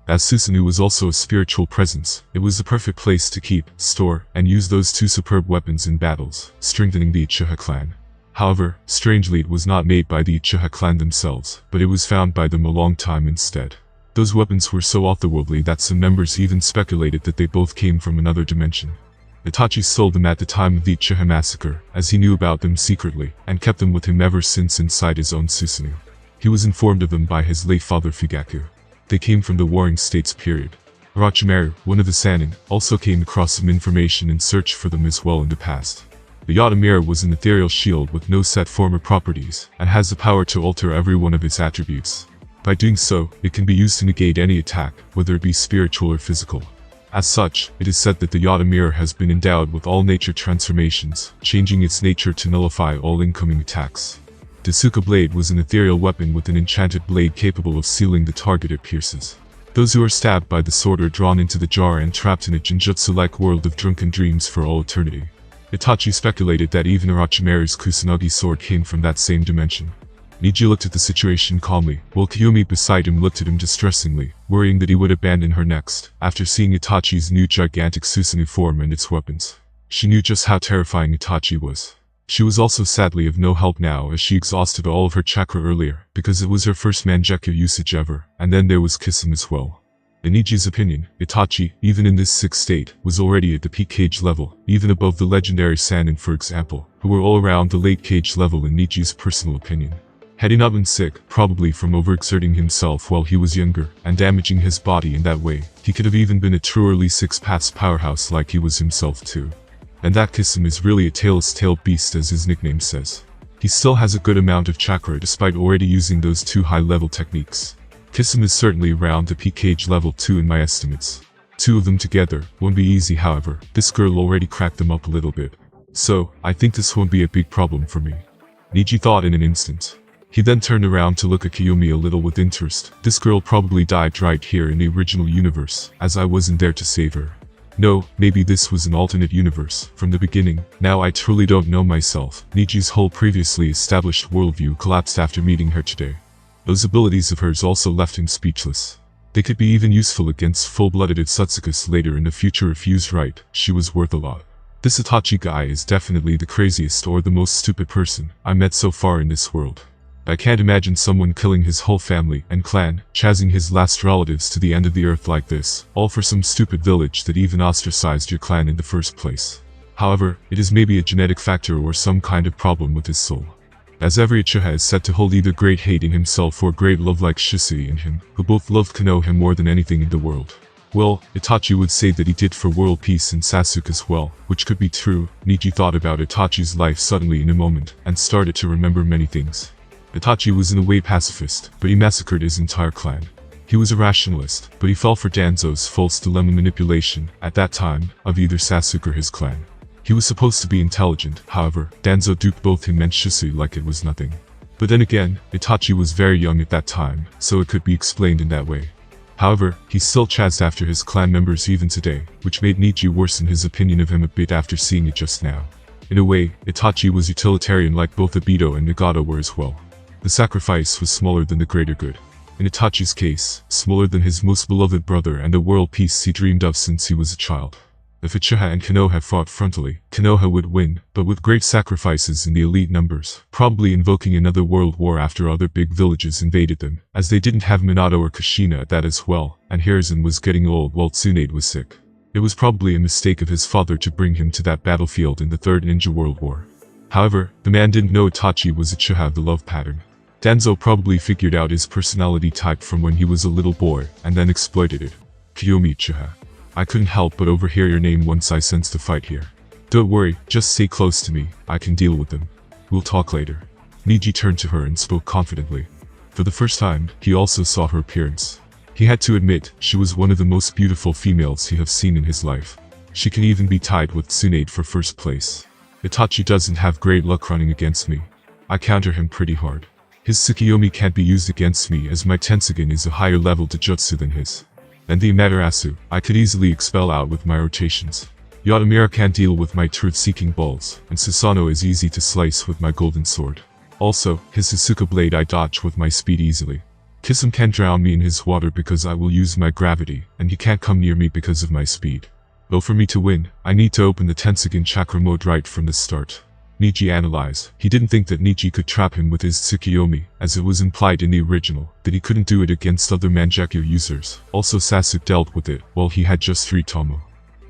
As Susanoo was also a spiritual presence, it was the perfect place to keep, store, and use those two superb weapons in battles, strengthening the Uchiha clan. However, strangely it was not made by the Uchiha clan themselves, but it was found by them a long time instead. Those weapons were so otherworldly that some members even speculated that they both came from another dimension. Itachi sold them at the time of the Uchiha massacre, as he knew about them secretly, and kept them with him ever since inside his own Susanoo. He was informed of them by his late father Fugaku. They came from the Warring States period. Orochimaru, one of the Sannin, also came across some information and searched for them as well in the past. The Yata Mirror was an ethereal shield with no set form or properties, and has the power to alter every one of its attributes. By doing so, it can be used to negate any attack, whether it be spiritual or physical. As such, it is said that the Yata Mirror has been endowed with all nature transformations, changing its nature to nullify all incoming attacks. The Suka Blade was an ethereal weapon with an enchanted blade capable of sealing the target it pierces. Those who are stabbed by the sword are drawn into the jar and trapped in a Jinjutsu-like world of drunken dreams for all eternity. Itachi speculated that even Orochimaru's Kusanagi sword came from that same dimension. Neji looked at the situation calmly, while Kiyomi beside him looked at him distressingly, worrying that he would abandon her next, after seeing Itachi's new gigantic Susanoo form and its weapons. She knew just how terrifying Itachi was. She was also sadly of no help now as she exhausted all of her chakra earlier, because it was her first Mangekyo usage ever, and then there was Kisame as well. In Neji's opinion, Itachi, even in this sick state, was already at the peak cage level, even above the legendary Sannin for example, who were all around the late cage level in Neji's personal opinion. Had he not been sick, probably from overexerting himself while he was younger, and damaging his body in that way, he could have even been a true early 6-pass powerhouse like he was himself too. And that Kisame is really a tailless tailed beast as his nickname says. He still has a good amount of chakra despite already using those 2 high-level techniques. Kisame is certainly around the peak cage level 2 in my estimates. 2 of them together won't be easy however, this girl already cracked them up a little bit. So, I think this won't be a big problem for me. Neji thought in an instant. He then turned around to look at Kiyomi a little with interest. This girl probably died right here in the original universe, as I wasn't there to save her. No, maybe this was an alternate universe, from the beginning. Now I truly don't know myself. Neji's whole previously established worldview collapsed after meeting her today. Those abilities of hers also left him speechless. They could be even useful against full-blooded Otsutsuki later in the future if used right. She was worth a lot. This Itachi guy is definitely the craziest or the most stupid person I met so far in this world. I can't imagine someone killing his whole family and clan, chasing his last relatives to the end of the earth like this, all for some stupid village that even ostracized your clan in the first place. However, it is maybe a genetic factor or some kind of problem with his soul. As every Uchiha is said to hold either great hate in himself or great love like Shisui in him, who both loved Konoha more than anything in the world. Well, Itachi would say that he did for world peace and Sasuke as well, which could be true. Neji thought about Itachi's life suddenly in a moment, and started to remember many things. Itachi was in a way pacifist, but he massacred his entire clan. He was a rationalist, but he fell for Danzo's false dilemma manipulation, at that time, of either Sasuke or his clan. He was supposed to be intelligent, however, Danzo duped both him and Shisui like it was nothing. But then again, Itachi was very young at that time, so it could be explained in that way. However, he still chased after his clan members even today, which made Neji worsen his opinion of him a bit after seeing it just now. In a way, Itachi was utilitarian like both Obito and Nagato were as well. The sacrifice was smaller than the greater good. In Itachi's case, smaller than his most beloved brother and the world peace he dreamed of since he was a child. If Uchiha and Konoha fought frontally, Konoha would win, but with great sacrifices in the elite numbers, probably invoking another world war after other big villages invaded them, as they didn't have Minato or Kushina at that as well, and Hiruzen was getting old while Tsunade was sick. It was probably a mistake of his father to bring him to that battlefield in the Third Ninja World War. However, the man didn't know Itachi was Uchiha of the love pattern. Danzo probably figured out his personality type from when he was a little boy, and then exploited it. Kiyomi Uchiha. I couldn't help but overhear your name once I sensed a fight here. Don't worry, just stay close to me, I can deal with them. We'll talk later. Neji turned to her and spoke confidently. For the first time, he also saw her appearance. He had to admit, she was one of the most beautiful females he have seen in his life. She can even be tied with Tsunade for first place. Itachi doesn't have great luck running against me. I counter him pretty hard. His Tsukiyomi can't be used against me as my Tenseigen is a higher level Jujutsu than his. And the Amaterasu, I could easily expel out with my rotations. Yatamira can't deal with my truth-seeking balls, and Susanoo is easy to slice with my golden sword. Also, his Asuka blade I dodge with my speed easily. Kisame can't drown me in his water because I will use my gravity, and he can't come near me because of my speed. Though for me to win, I need to open the Tenseigen chakra mode right from the start. Neji analyzed. He didn't think that Neji could trap him with his Tsukiyomi, as it was implied in the original, that he couldn't do it against other Mangekyo users. Also Sasuke dealt with it, while he had just 3 Tomo.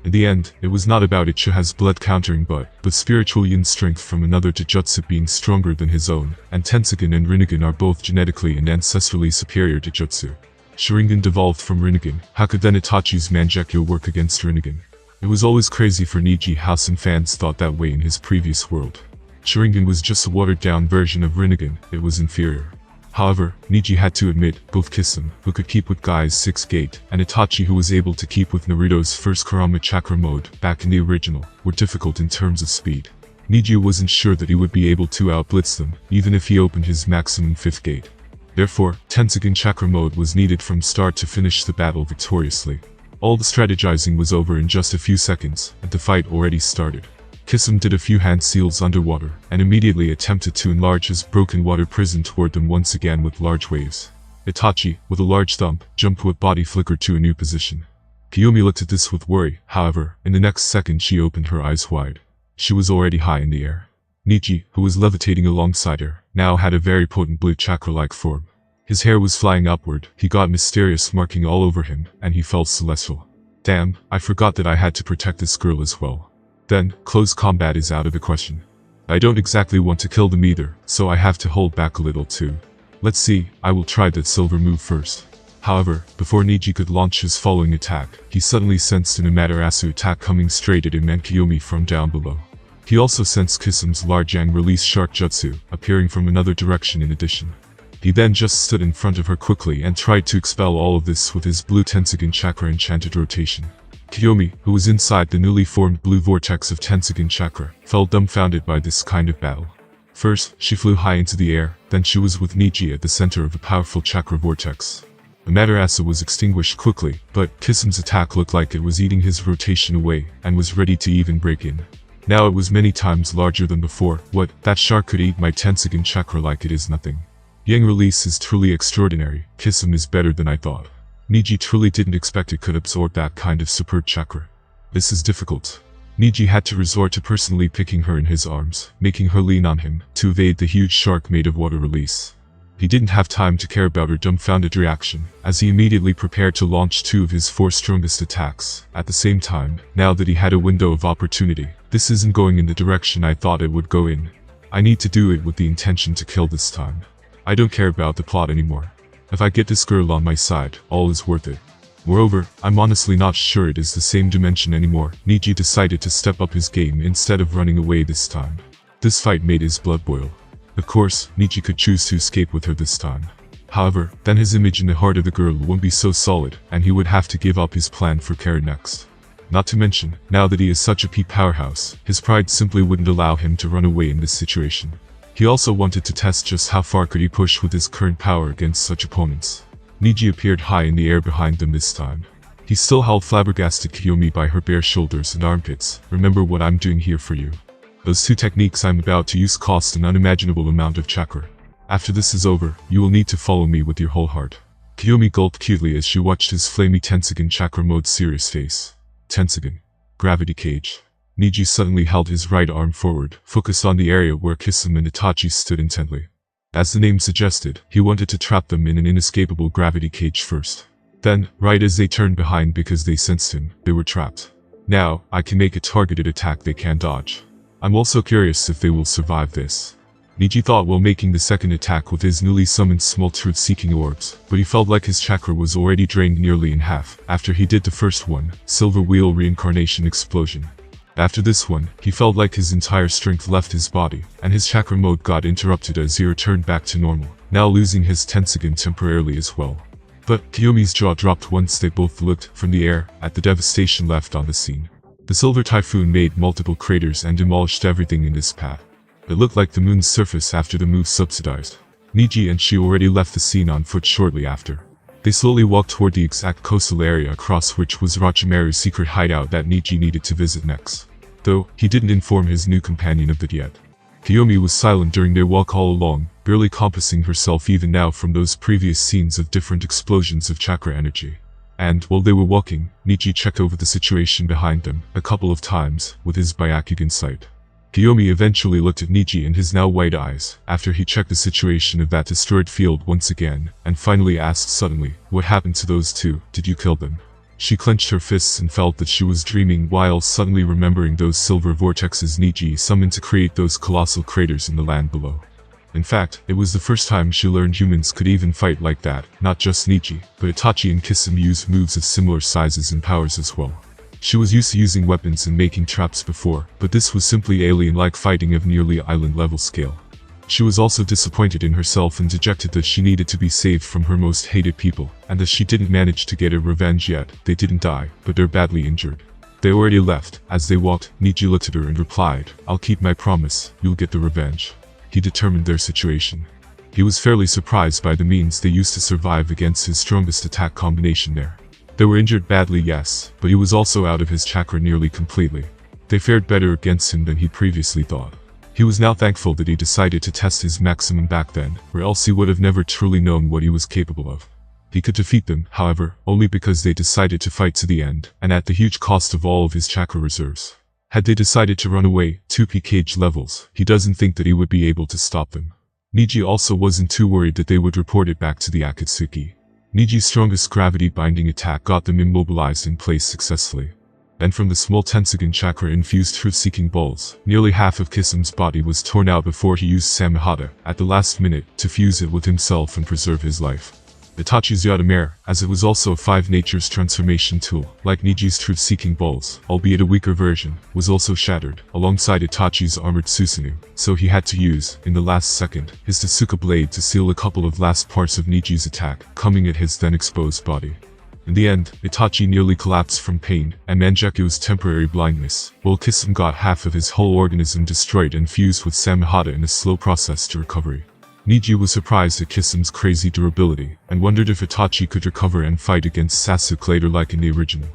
In the end, it was not about Uchiha's blood countering but spiritual yin strength from another Jujutsu being stronger than his own, and Tenseigen and Rinnegan are both genetically and ancestrally superior to Jutsu. Sharingan devolved from Rinnegan, how could then Itachi's Mangekyo work against Rinnegan? It was always crazy for Neji how some fans thought that way in his previous world. Sharingan was just a watered-down version of Rinnegan, it was inferior. However, Neji had to admit, both Kisame, who could keep with Guy's 6th gate, and Itachi, who was able to keep with Naruto's first Kurama Chakra mode back in the original, were difficult in terms of speed. Neji wasn't sure that he would be able to outblitz them, even if he opened his maximum 5th gate. Therefore, Tensogen Chakra mode was needed from start to finish the battle victoriously. All the strategizing was over in just a few seconds, and the fight already started. Kisame did a few hand seals underwater, and immediately attempted to enlarge his broken water prison toward them once again with large waves. Itachi, with a large thump, jumped with body flicker to a new position. Kiyomi looked at this with worry, however, in the next second she opened her eyes wide. She was already high in the air. Neji, who was levitating alongside her, now had a very potent blue chakra-like form. His hair was flying upward, he got mysterious marking all over him, and he felt celestial. Damn, I forgot that I had to protect this girl as well. Then, close combat is out of the question. I don't exactly want to kill them either, so I have to hold back a little too. Let's see, I will try that silver move first. However, before Neji could launch his following attack, he suddenly sensed an Amaterasu attack coming straight at him and Kiyomi from down below. He also sensed Kisame's large and release shark jutsu, appearing from another direction in addition. He then just stood in front of her quickly and tried to expel all of this with his blue Tensogen Chakra enchanted rotation. Kiyomi, who was inside the newly formed blue vortex of Tensogen Chakra, felt dumbfounded by this kind of battle. First, she flew high into the air, then she was with Neji at the center of a powerful chakra vortex. Amaterasu was extinguished quickly, but Kisame's attack looked like it was eating his rotation away, and was ready to even break in. Now it was many times larger than before. What, that shark could eat my Tensogen Chakra like it is nothing. Yang release is truly extraordinary, Kisame is better than I thought. Neji truly didn't expect it could absorb that kind of superb chakra. This is difficult. Neji had to resort to personally picking her in his arms, making her lean on him, to evade the huge shark made of water release. He didn't have time to care about her dumbfounded reaction, as he immediately prepared to launch 2 of his 4 strongest attacks. At the same time, now that he had a window of opportunity, this isn't going in the direction I thought it would go in. I need to do it with the intention to kill this time. I don't care about the plot anymore. If I get this girl on my side, all is worth it. Moreover, I'm honestly not sure it is the same dimension anymore. Neji decided to step up his game instead of running away this time. This fight made his blood boil. Of course, Neji could choose to escape with her this time. However, then his image in the heart of the girl won't be so solid, and he would have to give up his plan for Karen next. Not to mention, now that he is such a peak powerhouse, his pride simply wouldn't allow him to run away in this situation. He also wanted to test just how far could he push with his current power against such opponents. Neji appeared high in the air behind them this time. He still held flabbergasted Kiyomi by her bare shoulders and armpits. Remember what I'm doing here for you. Those 2 techniques I'm about to use cost an unimaginable amount of chakra. After this is over, you will need to follow me with your whole heart. Kiyomi gulped cutely as she watched his flamey Tensogen Chakra mode serious face. Tensogen. Gravity cage. Neji suddenly held his right arm forward, focused on the area where Kisame and Itachi stood intently. As the name suggested, he wanted to trap them in an inescapable gravity cage first. Then, right as they turned behind because they sensed him, they were trapped. Now, I can make a targeted attack they can't dodge. I'm also curious if they will survive this. Neji thought while making the second attack with his newly summoned small truth-seeking orbs, but he felt like his chakra was already drained nearly in half, after he did the first one, Silver Wheel Reincarnation Explosion. After this one, he felt like his entire strength left his body, and his chakra mode got interrupted as he returned back to normal, now losing his Tensogen temporarily as well. But Kiyomi's jaw dropped once they both looked from the air at the devastation left on the scene. The silver typhoon made multiple craters and demolished everything in its path. It looked like the moon's surface after the move subsidized. Neji and she already left the scene on foot shortly after. They slowly walked toward the exact coastal area across which was Orochimaru's secret hideout that Neji needed to visit next. Though, he didn't inform his new companion of it yet. Kiyomi was silent during their walk all along, barely compassing herself even now from those previous scenes of different explosions of chakra energy. And, while they were walking, Neji checked over the situation behind them, a couple of times, with his Byakugan sight. Kiyomi eventually looked at Neji in his now white eyes, after he checked the situation of that destroyed field once again, and finally asked suddenly, what happened to those 2, did you kill them? She clenched her fists and felt that she was dreaming while suddenly remembering those silver vortexes Neji summoned to create those colossal craters in the land below. In fact, it was the first time she learned humans could even fight like that, not just Neji, but Itachi and Kisame used moves of similar sizes and powers as well. She was used to using weapons and making traps before, but this was simply alien-like fighting of nearly island-level scale. She was also disappointed in herself and dejected that she needed to be saved from her most hated people, and that she didn't manage to get her revenge yet. They didn't die, but they're badly injured. They already left. As they walked, Neji looked at her and replied, "I'll keep my promise, you'll get the revenge." He determined their situation. He was fairly surprised by the means they used to survive against his strongest attack combination there. They were injured badly, yes, but he was also out of his chakra nearly completely. They fared better against him than he previously thought. He was now thankful that he decided to test his maximum back then, or else he would have never truly known what he was capable of. He could defeat them, however, only because they decided to fight to the end, and at the huge cost of all of his chakra reserves. Had they decided to run away, 2P cage levels, he doesn't think that he would be able to stop them. Neji also wasn't too worried that they would report it back to the Akatsuki. Neji's strongest gravity-binding attack got them immobilized in place successfully. And from the small Tensogen chakra-infused truth-seeking balls, nearly half of Kisum's body was torn out before he used Samehada, at the last minute, to fuse it with himself and preserve his life. Itachi's Yodamare, as it was also a 5 Nature's transformation tool, like Neji's truth-seeking balls, albeit a weaker version, was also shattered, alongside Itachi's armored Susanoo, so he had to use, in the last second, his Tasuka blade to seal a couple of last parts of Neji's attack, coming at his then exposed body. In the end, Itachi nearly collapsed from pain and Mangekyo's temporary blindness, while Kisum got half of his whole organism destroyed and fused with Samehada in a slow process to recovery. Neji was surprised at Kisum's crazy durability, and wondered if Itachi could recover and fight against Sasuke later like in the original.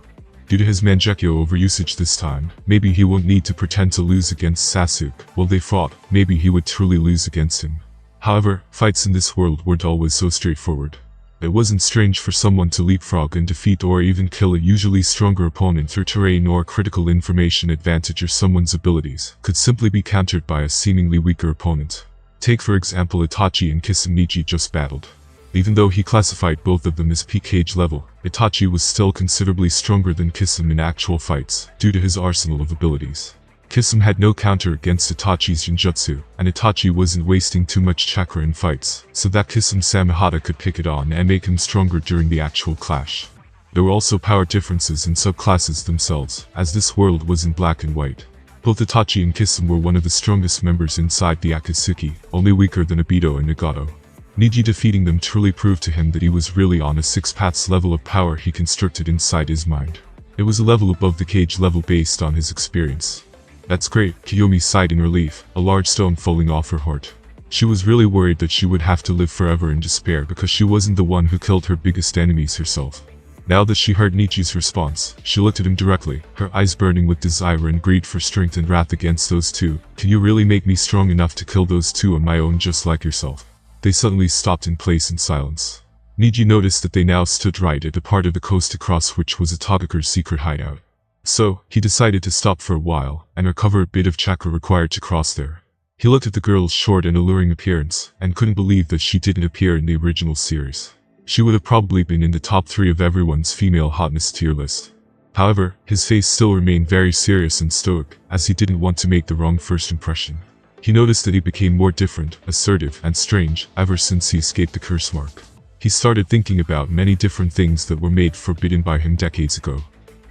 Due to his Mangekyo overusage this time, maybe he won't need to pretend to lose against Sasuke. While they fought, maybe he would truly lose against him. However, fights in this world weren't always so straightforward. It wasn't strange for someone to leapfrog and defeat or even kill a usually stronger opponent through terrain or critical information advantage, or someone's abilities could simply be countered by a seemingly weaker opponent. Take for example Itachi and Kisum. Neji just battled. Even though he classified both of them as peak cage level, Itachi was still considerably stronger than Kisum in actual fights, due to his arsenal of abilities. Kisum had no counter against Itachi's Genjutsu, and Itachi wasn't wasting too much chakra in fights, so that Kisum Samehada could pick it on and make him stronger during the actual clash. There were also power differences in subclasses themselves, as this world wasn't black and white. Both Itachi and Kisum were one of the strongest members inside the Akatsuki, only weaker than Obito and Nagato. Neji defeating them truly proved to him that he was really on a 6 paths level of power he constructed inside his mind. It was a level above the cage level based on his experience. "That's great," Kiyomi sighed in relief, a large stone falling off her heart. She was really worried that she would have to live forever in despair because she wasn't the one who killed her biggest enemies herself. Now that she heard Neji's response, she looked at him directly, her eyes burning with desire and greed for strength and wrath against those two. "Can you really make me strong enough to kill those two on my own just like yourself?" They suddenly stopped in place in silence. Neji noticed that they now stood right at the part of the coast across which was Itagaku's secret hideout. So, he decided to stop for a while, and recover a bit of chakra required to cross there. He looked at the girl's short and alluring appearance, and couldn't believe that she didn't appear in the original series. She would have probably been in the top 3 of everyone's female hotness tier list. However, his face still remained very serious and stoic, as he didn't want to make the wrong first impression. He noticed that he became more different, assertive, and strange, ever since he escaped the curse mark. He started thinking about many different things that were made forbidden by him decades ago.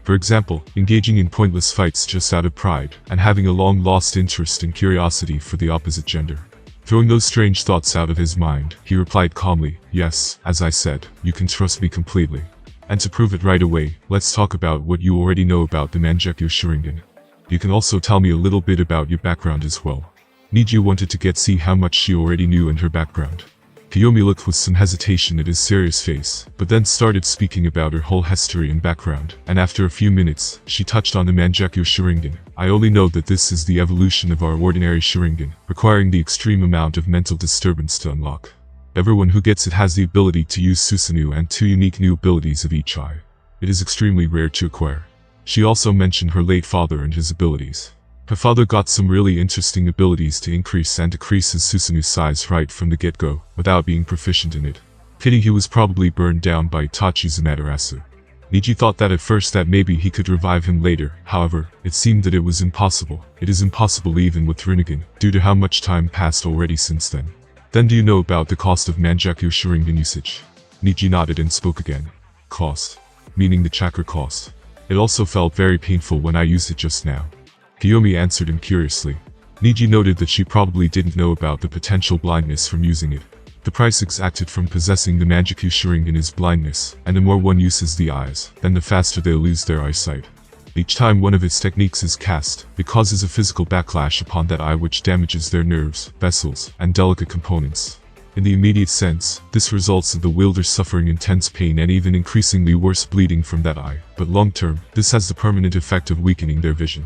For example, engaging in pointless fights just out of pride, and having a long-lost interest and curiosity for the opposite gender. Throwing those strange thoughts out of his mind, he replied calmly, "Yes, as I said, you can trust me completely. And to prove it right away, let's talk about what you already know about the Mangekyo Sharingan. You can also tell me a little bit about your background as well." Neji wanted to see how much she already knew and her background. Kiyomi looked with some hesitation at his serious face, but then started speaking about her whole history and background, and after a few minutes, she touched on the Mangekyo Sharingan. "I only know that this is the evolution of our ordinary Sharingan, requiring the extreme amount of mental disturbance to unlock. Everyone who gets it has the ability to use Susanoo and 2 unique new abilities of each eye. It is extremely rare to acquire." She also mentioned her late father and his abilities. Her father got some really interesting abilities to increase and decrease his Susanoo size right from the get-go, without being proficient in it. Pity he was probably burned down by Itachi's Amaterasu. Neji thought that at first that maybe he could revive him later, however, it seemed that it was impossible. It is impossible even with Rinnegan, due to how much time passed already since then. "Then do you know about the cost of Mangekyo Sharingan usage?" Neji nodded and spoke again. "Cost? Meaning the chakra cost?" It also felt very painful when I used it just now. Kiyomi answered him curiously. Neji noted that she probably didn't know about the potential blindness from using it. The price exacted from possessing the Manjikyu Sharingan is blindness, and the more one uses the eyes, then the faster they'll lose their eyesight. Each time one of its techniques is cast, it causes a physical backlash upon that eye which damages their nerves, vessels, and delicate components. In the immediate sense, this results in the wielder suffering intense pain and even increasingly worse bleeding from that eye, but long term, this has the permanent effect of weakening their vision.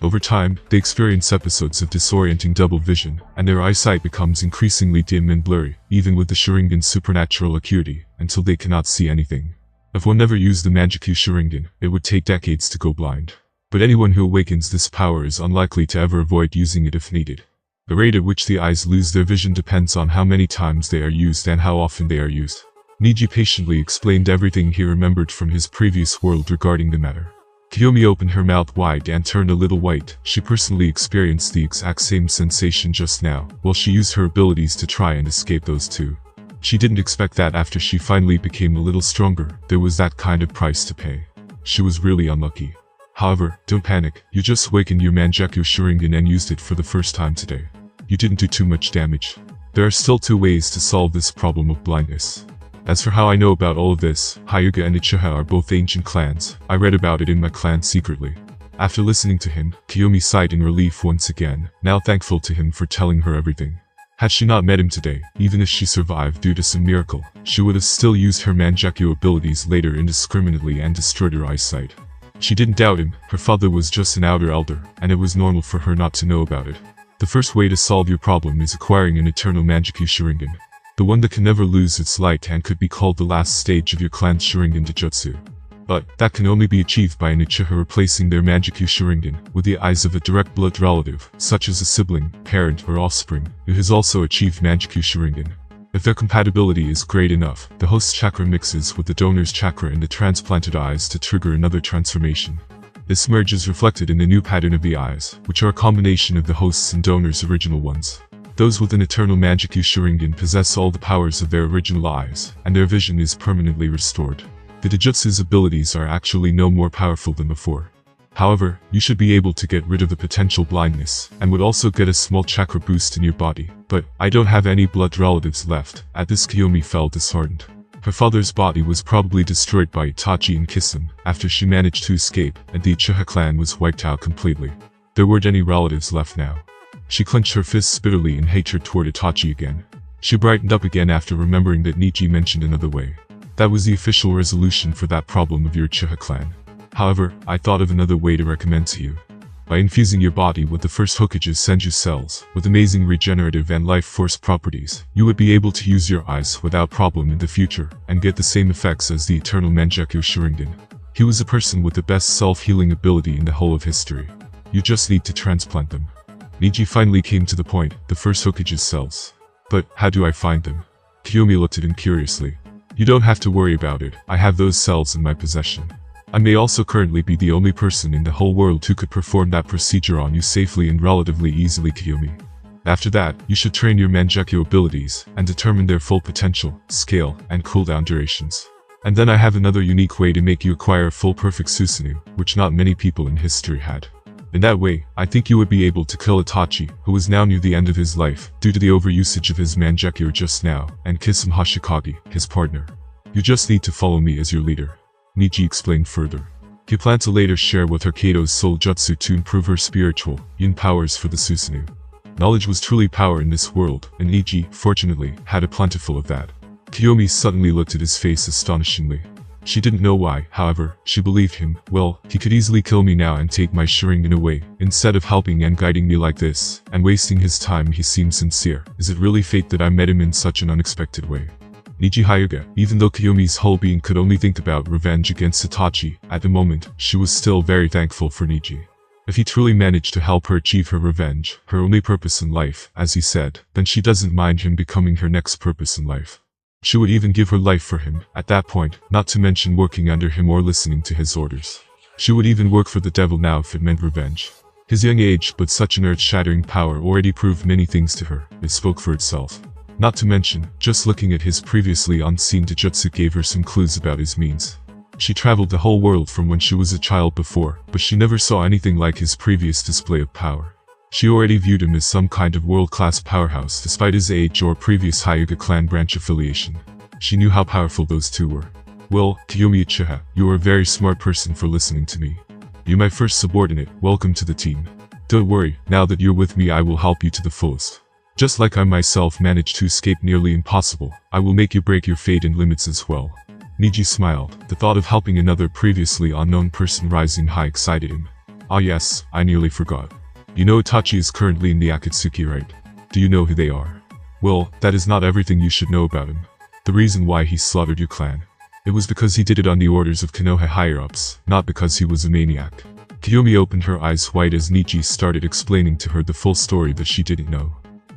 Over time, they experience episodes of disorienting double vision, and their eyesight becomes increasingly dim and blurry, even with the Sharingan's supernatural acuity, until they cannot see anything. If one never used the Manjikyu Sharingan, it would take decades to go blind. But anyone who awakens this power is unlikely to ever avoid using it if needed. The rate at which the eyes lose their vision depends on how many times they are used and how often they are used. Neji patiently explained everything he remembered from his previous world regarding the matter. Kiyomi opened her mouth wide and turned a little white. She personally experienced the exact same sensation just now, while she used her abilities to try and escape those two. She didn't expect that after she finally became a little stronger, there was that kind of price to pay. She was really unlucky. However, don't panic, you just awakened your Manjikyu Sharingan and used it for the first time today. You didn't do too much damage. There are still two ways to solve this problem of blindness. As for how I know about all of this, Hyuga and Uchiha are both ancient clans. I read about it in my clan secretly. After listening to him, Kiyomi sighed in relief once again, now thankful to him for telling her everything. Had she not met him today, even if she survived due to some miracle, she would have still used her Manjikyu abilities later indiscriminately and destroyed her eyesight. She didn't doubt him, her father was just an outer elder, and it was normal for her not to know about it. The first way to solve your problem is acquiring an eternal Manjikyu Sharingan. The one that can never lose its light and could be called the last stage of your clan's Sharingan Taijutsu. But that can only be achieved by an Uchiha replacing their Manjikyu Sharingan with the eyes of a direct blood relative, such as a sibling, parent, or offspring, who has also achieved Manjikyu Sharingan. If their compatibility is great enough, the host's chakra mixes with the donor's chakra in the transplanted eyes to trigger another transformation. This merge is reflected in the new pattern of the eyes, which are a combination of the host's and donor's original ones. Those with an eternal Manjikyu Sharingan possess all the powers of their original eyes, and their vision is permanently restored. The Taijutsu's abilities are actually no more powerful than before. However, you should be able to get rid of the potential blindness, and would also get a small chakra boost in your body. But, I don't have any blood relatives left. At this, Kiyomi felt disheartened. Her father's body was probably destroyed by Itachi and Kisame, after she managed to escape, and the Uchiha clan was wiped out completely. There weren't any relatives left now. She clenched her fists bitterly in hatred toward Itachi again. She brightened up again after remembering that Neji mentioned another way. That was the official resolution for that problem of your Uchiha clan. However, I thought of another way to recommend to you. By infusing your body with the first Hokage's Senju cells, with amazing regenerative and life force properties, you would be able to use your eyes without problem in the future, and get the same effects as the eternal Manjikyu Sharingan. He was a person with the best self-healing ability in the whole of history. You just need to transplant them. Neji finally came to the point, the first Hokage's cells. But, how do I find them? Kiyomi looked at him curiously. You don't have to worry about it, I have those cells in my possession. I may also currently be the only person in the whole world who could perform that procedure on you safely and relatively easily, Kiyomi. After that, you should train your Manjikyu abilities, and determine their full potential, scale, and cooldown durations. And then I have another unique way to make you acquire a full perfect Susanoo, which not many people in history had. In that way, I think you would be able to kill Itachi, who was now near the end of his life, due to the overusage of his Manjikyu just now, and Kisame Hashikage, his partner. You just need to follow me as your leader. Neji explained further. He planned to later share with her Kato's soul jutsu to improve her spiritual, yin powers for the Susanoo. Knowledge was truly power in this world, and Neji, fortunately, had a plentiful of that. Kiyomi suddenly looked at his face astonishingly. She didn't know why, however, she believed him. Well, he could easily kill me now and take my Sharingan away, instead of helping and guiding me like this, and wasting his time. He seemed sincere. Is it really fate that I met him in such an unexpected way? Neji Hyuga, even though Kiyomi's whole being could only think about revenge against Itachi, at the moment, she was still very thankful for Neji. If he truly managed to help her achieve her revenge, her only purpose in life, as he said, then she doesn't mind him becoming her next purpose in life. She would even give her life for him, at that point, not to mention working under him or listening to his orders. She would even work for the devil now if it meant revenge. His young age but such an earth-shattering power already proved many things to her. It spoke for itself. Not to mention, just looking at his previously unseen taijutsu gave her some clues about his means. She traveled the whole world from when she was a child before, but she never saw anything like his previous display of power. She already viewed him as some kind of world-class powerhouse despite his age or previous Hyuga clan branch affiliation. She knew how powerful those two were. Well, Kiyomi Uchiha, you are a very smart person for listening to me. You my first subordinate, welcome to the team. Don't worry, now that you're with me I will help you to the fullest. Just like I myself managed to escape nearly impossible, I will make you break your fate and limits as well. Neji smiled. The thought of helping another previously unknown person rising high excited him. Ah yes, I nearly forgot. You know Itachi is currently in the Akatsuki, right? Do you know who they are? Well, that is not everything you should know about him. The reason why he slaughtered your clan. It was because he did it on the orders of Konoha higher-ups, not because he was a maniac. Kiyomi opened her eyes wide as Neji started explaining to her the full story that she didn't know.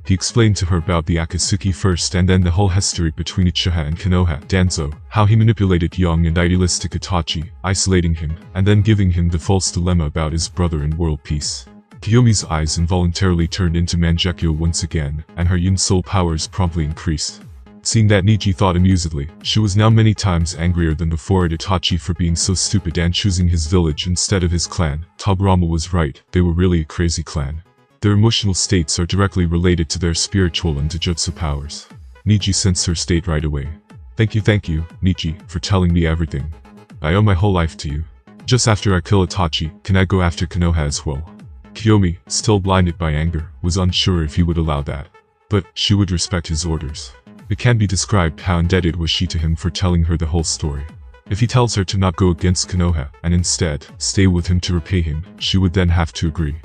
He explained to her about the Akatsuki first and then the whole history between Uchiha and Konoha, Danzo, how he manipulated young and idealistic Itachi, isolating him, and then giving him the false dilemma about his brother and world peace. Kiyomi's eyes involuntarily turned into Mangekyo once again, and her yin soul powers promptly increased. Seeing that, Neji thought amusedly. She was now many times angrier than before at Itachi for being so stupid and choosing his village instead of his clan. Togurama was right, they were really a crazy clan. Their emotional states are directly related to their spiritual and taijutsu powers. Neji sensed her state right away. Thank you, Neji, for telling me everything. I owe my whole life to you. Just after I kill Itachi, can I go after Konoha as well? Kiyomi, still blinded by anger, was unsure if he would allow that. But she would respect his orders. It can be described how indebted was she to him for telling her the whole story. If he tells her to not go against Konoha, and instead, stay with him to repay him, she would then have to agree.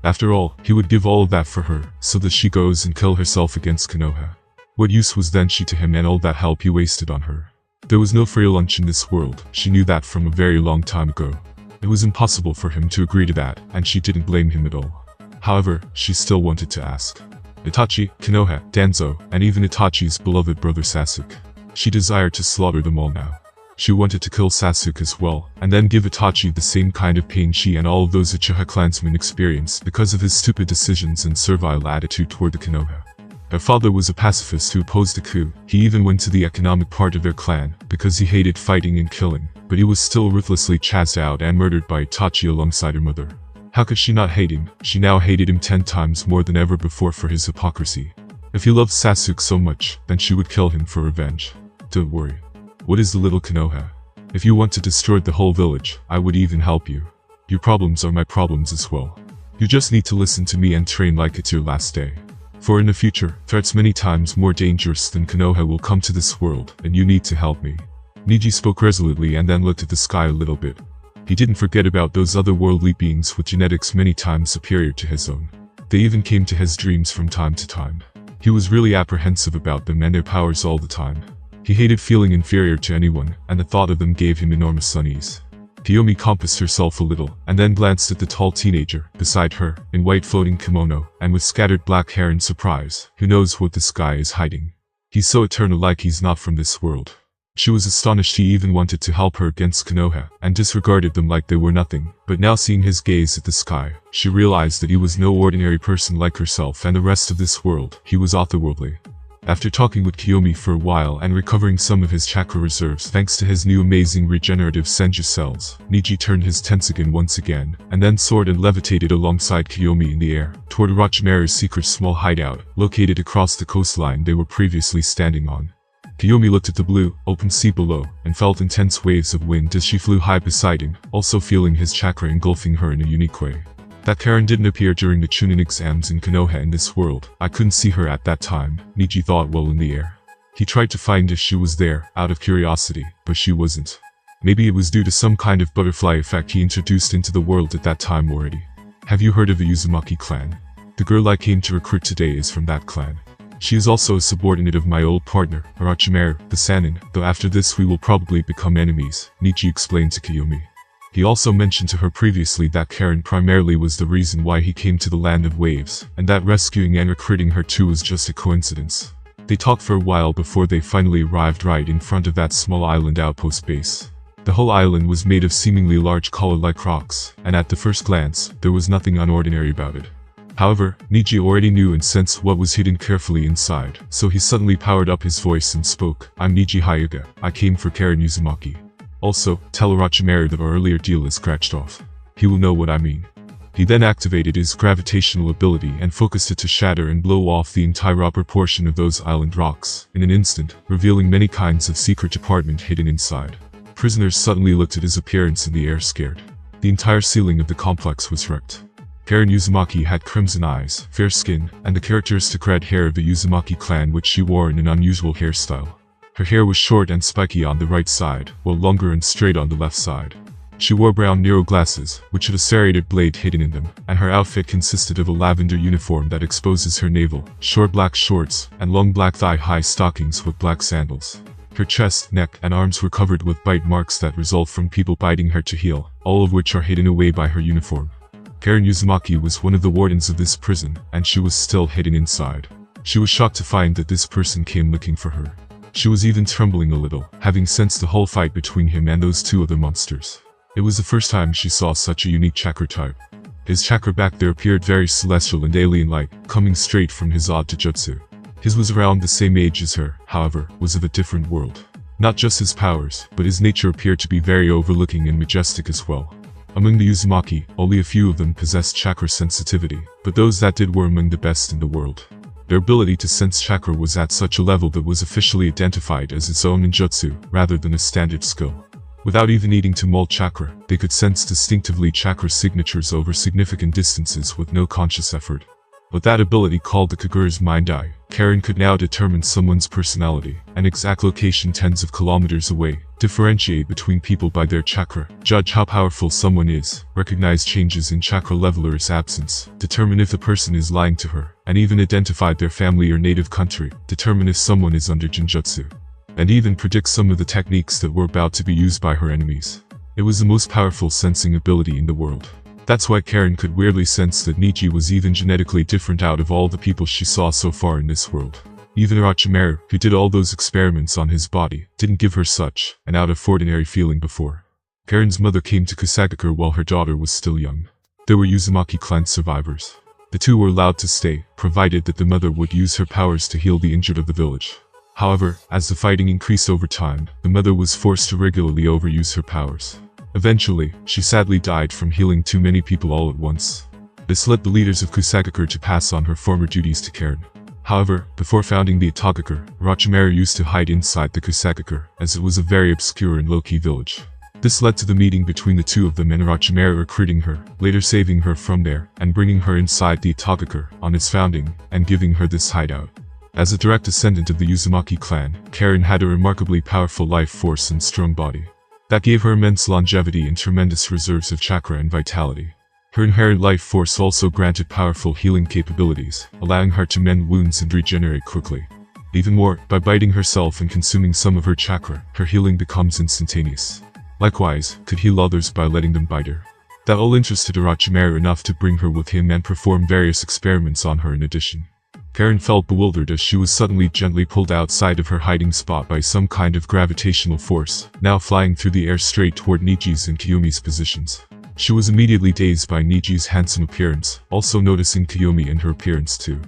After all, he would give all of that for her, so that she goes and kill herself against Konoha. What use was then she to him and all that help he wasted on her? There was no free lunch in this world, she knew that from a very long time ago. It was impossible for him to agree to that, and she didn't blame him at all. However, she still wanted to ask. Itachi, Konoha, Danzo, and even Itachi's beloved brother Sasuke. She desired to slaughter them all now. She wanted to kill Sasuke as well, and then give Itachi the same kind of pain she and all of those Uchiha clansmen experienced because of his stupid decisions and servile attitude toward the Konoha. Her father was a pacifist who opposed the coup. He even went to the economic part of their clan, because he hated fighting and killing, but he was still ruthlessly chased out and murdered by Itachi alongside her mother. How could she not hate him? She now hated him 10 times more than ever before for his hypocrisy. If he loved Sasuke so much, then she would kill him for revenge. Don't worry. What is the little Konoha? If you want to destroy the whole village, I would even help you. Your problems are my problems as well. You just need to listen to me and train like it's your last day. For in the future, threats many times more dangerous than Konoha will come to this world, and you need to help me. Neji spoke resolutely and then looked at the sky a little bit. He didn't forget about those otherworldly beings with genetics many times superior to his own. They even came to his dreams from time to time. He was really apprehensive about them and their powers all the time. He hated feeling inferior to anyone, and the thought of them gave him enormous unease. Kiyomi compassed herself a little, and then glanced at the tall teenager, beside her, in white floating kimono, and with scattered black hair in surprise. Who knows what this guy is hiding? He's so eternal like he's not from this world. She was astonished he even wanted to help her against Konoha, and disregarded them like they were nothing, but now seeing his gaze at the sky, she realized that he was no ordinary person like herself and the rest of this world. He was otherworldly. After talking with Kiyomi for a while and recovering some of his chakra reserves thanks to his new amazing regenerative senju cells, Neji turned his Tensogen once again, and then soared and levitated alongside Kiyomi in the air, toward Orochimaru's secret small hideout, located across the coastline they were previously standing on. Kiyomi looked at the blue, open sea below, and felt intense waves of wind as she flew high beside him, also feeling his chakra engulfing her in a unique way. That Karen didn't appear during the Chunin exams in Konoha in this world. I couldn't see her at that time, Neji thought while in the air. He tried to find if she was there, out of curiosity, but she wasn't. Maybe it was due to some kind of butterfly effect he introduced into the world at that time already. Have you heard of the Uzumaki clan? The girl I came to recruit today is from that clan. She is also a subordinate of my old partner, Orochimaru, the Sannin, though after this we will probably become enemies, Neji explained to Kiyomi. He also mentioned to her previously that Karen primarily was the reason why he came to the Land of Waves, and that rescuing and recruiting her too was just a coincidence. They talked for a while before they finally arrived right in front of that small island outpost base. The whole island was made of seemingly large collar-like rocks, and at the first glance, there was nothing unordinary about it. However, Neji already knew and sensed what was hidden carefully inside, so he suddenly powered up his voice and spoke. I'm Neji Hyuga. I came for Karen Uzumaki. Also, tell Orochimaru that our earlier deal is scratched off. He will know what I mean. He then activated his gravitational ability and focused it to shatter and blow off the entire upper portion of those island rocks in an instant, revealing many kinds of secret department hidden inside. Prisoners suddenly looked at his appearance in the air scared. The entire ceiling of the complex was wrecked. Karen Uzumaki had crimson eyes, fair skin, and the characteristic red hair of the Uzumaki clan, which she wore in an unusual hairstyle. Her hair was short and spiky on the right side, while longer and straight on the left side. She wore brown narrow glasses, which had a serrated blade hidden in them, and her outfit consisted of a lavender uniform that exposes her navel, short black shorts, and long black thigh-high stockings with black sandals. Her chest, neck, and arms were covered with bite marks that result from people biting her to heal, all of which are hidden away by her uniform. Karen Uzumaki was one of the wardens of this prison, and she was still hidden inside. She was shocked to find that this person came looking for her. She was even trembling a little, having sensed the whole fight between him and those two other monsters. It was the first time she saw such a unique chakra type. His chakra back there appeared very celestial and alien-like, coming straight from his odd taijutsu. His was around the same age as her, however, was of a different world. Not just his powers, but his nature appeared to be very overlooking and majestic as well. Among the Uzumaki, only a few of them possessed chakra sensitivity, but those that did were among the best in the world. Their ability to sense chakra was at such a level that was officially identified as its own ninjutsu, rather than a standard skill. Without even needing to mold chakra, they could sense distinctively chakra signatures over significant distances with no conscious effort. With that ability called the Kagura's Mind Eye, Karen could now determine someone's personality, an exact location tens of kilometers away, differentiate between people by their chakra, judge how powerful someone is, recognize changes in chakra level or its absence, determine if the person is lying to her, and even identify their family or native country, determine if someone is under genjutsu, and even predict some of the techniques that were about to be used by her enemies. It was the most powerful sensing ability in the world. That's why Karen could weirdly sense that Neji was even genetically different out of all the people she saw so far in this world. Even Orochimaru, who did all those experiments on his body, didn't give her such an out-of-ordinary feeling before. Karen's mother came to Kusagakure while her daughter was still young. They were Uzumaki clan survivors. The two were allowed to stay, provided that the mother would use her powers to heal the injured of the village. However, as the fighting increased over time, the mother was forced to regularly overuse her powers. Eventually, she sadly died from healing too many people all at once. This led the leaders of Kusagakure to pass on her former duties to Karen. However, before founding the Itagakure, Orochimaru used to hide inside the Kusagakure, as it was a very obscure and low-key village. This led to the meeting between the two of them and Orochimaru recruiting her, later saving her from there, and bringing her inside the Itagakure on its founding, and giving her this hideout. As a direct descendant of the Uzumaki clan, Karen had a remarkably powerful life force and strong body. That gave her immense longevity and tremendous reserves of chakra and vitality. Her inherent life force also granted powerful healing capabilities, allowing her to mend wounds and regenerate quickly. Even more, by biting herself and consuming some of her chakra, her healing becomes instantaneous. Likewise, could heal others by letting them bite her. That all interested Orochimaru enough to bring her with him and perform various experiments on her in addition. Karen felt bewildered as she was suddenly gently pulled outside of her hiding spot by some kind of gravitational force, now flying through the air straight toward Neji's and Kiyomi's positions. She was immediately dazed by Neji's handsome appearance, also noticing Kiyomi and her appearance too.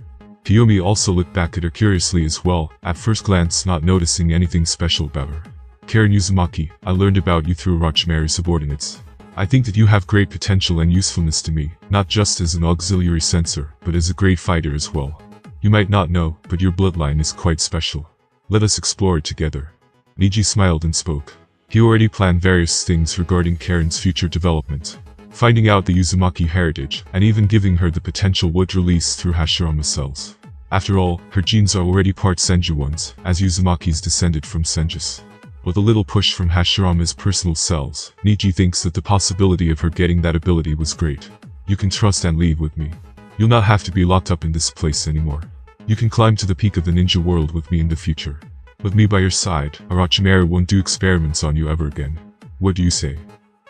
Kiyomi also looked back at her curiously as well, at first glance not noticing anything special about her. Karen Uzumaki, I learned about you through Orochimaru's subordinates. I think that you have great potential and usefulness to me, not just as an auxiliary censor, but as a great fighter as well. You might not know, but your bloodline is quite special. Let us explore it together. Neji smiled and spoke. He already planned various things regarding Karen's future development. Finding out the Uzumaki heritage, and even giving her the potential wood release through Hashirama cells. After all, her genes are already part Senju ones, as Uzumaki's descended from Senjus. With a little push from Hashirama's personal cells, Neji thinks that the possibility of her getting that ability was great. You can trust and leave with me. You'll not have to be locked up in this place anymore. You can climb to the peak of the ninja world with me in the future. With me by your side, Orochimaru won't do experiments on you ever again. What do you say?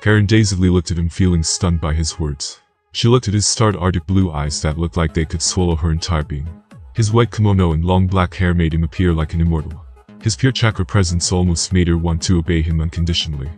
Karen dazedly looked at him, feeling stunned by his words. She looked at his starred Arctic blue eyes that looked like they could swallow her entire being. His white kimono and long black hair made him appear like an immortal. His pure chakra presence almost made her want to obey him unconditionally.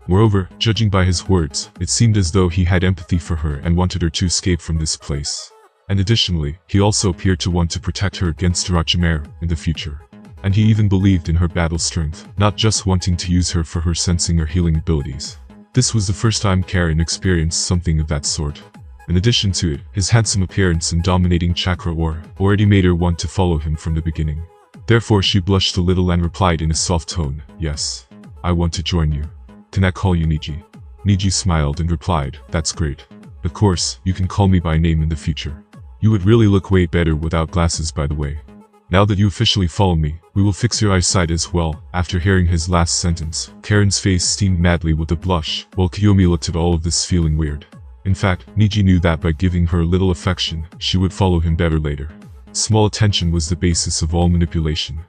Moreover, judging by his words, it seemed as though he had empathy for her and wanted her to escape from this place. And additionally, he also appeared to want to protect her against Orochimaru in the future. and he even believed in her battle strength, not just wanting to use her for her sensing or healing abilities. This was the first time Karen experienced something of that sort. In addition to it, his handsome appearance and dominating chakra aura already made her want to follow him from the beginning. Therefore she blushed a little and replied in a soft tone, "Yes. I want to join you. Can I call you Neji?" Neji smiled and replied, "That's great. Of course, you can call me by name in the future. You would really look way better without glasses, by the way. Now that you officially follow me, we will fix your eyesight as well." After hearing his last sentence, Karen's face steamed madly with a blush, while Kiyomi looked at all of this feeling weird. In fact, Neji knew that by giving her a little affection, she would follow him better later. Small attention was the basis of all manipulation.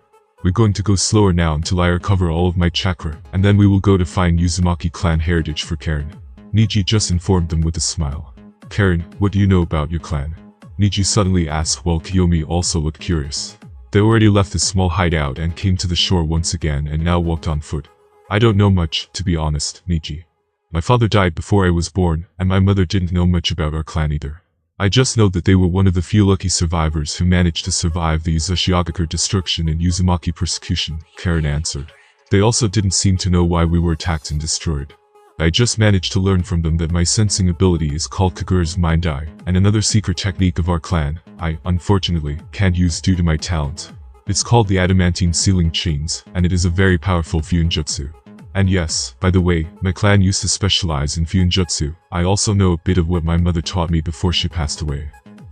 "We're going to go slower now until I recover all of my chakra, and then we will go to find Uzumaki clan heritage for Karen." Neji just informed them with a smile. "Karen, what do you know about your clan?" Neji suddenly asked while Kiyomi also looked curious. They already left the small hideout and came to the shore once again and now walked on foot. "I don't know much, to be honest, Neji. My father died before I was born, and my mother didn't know much about our clan either. I just know that they were one of the few lucky survivors who managed to survive the Uzumaki destruction and Uzumaki persecution," Karen answered. "They also didn't seem to know why we were attacked and destroyed. I just managed to learn from them that my sensing ability is called Kagura's Mind Eye, and another secret technique of our clan, I, unfortunately, can't use due to my talent. It's called the Adamantine Sealing Chains, and it is a very powerful Fuinjutsu. And yes, by the way, my clan used to specialize in Fuinjutsu. I also know a bit of what my mother taught me before she passed away."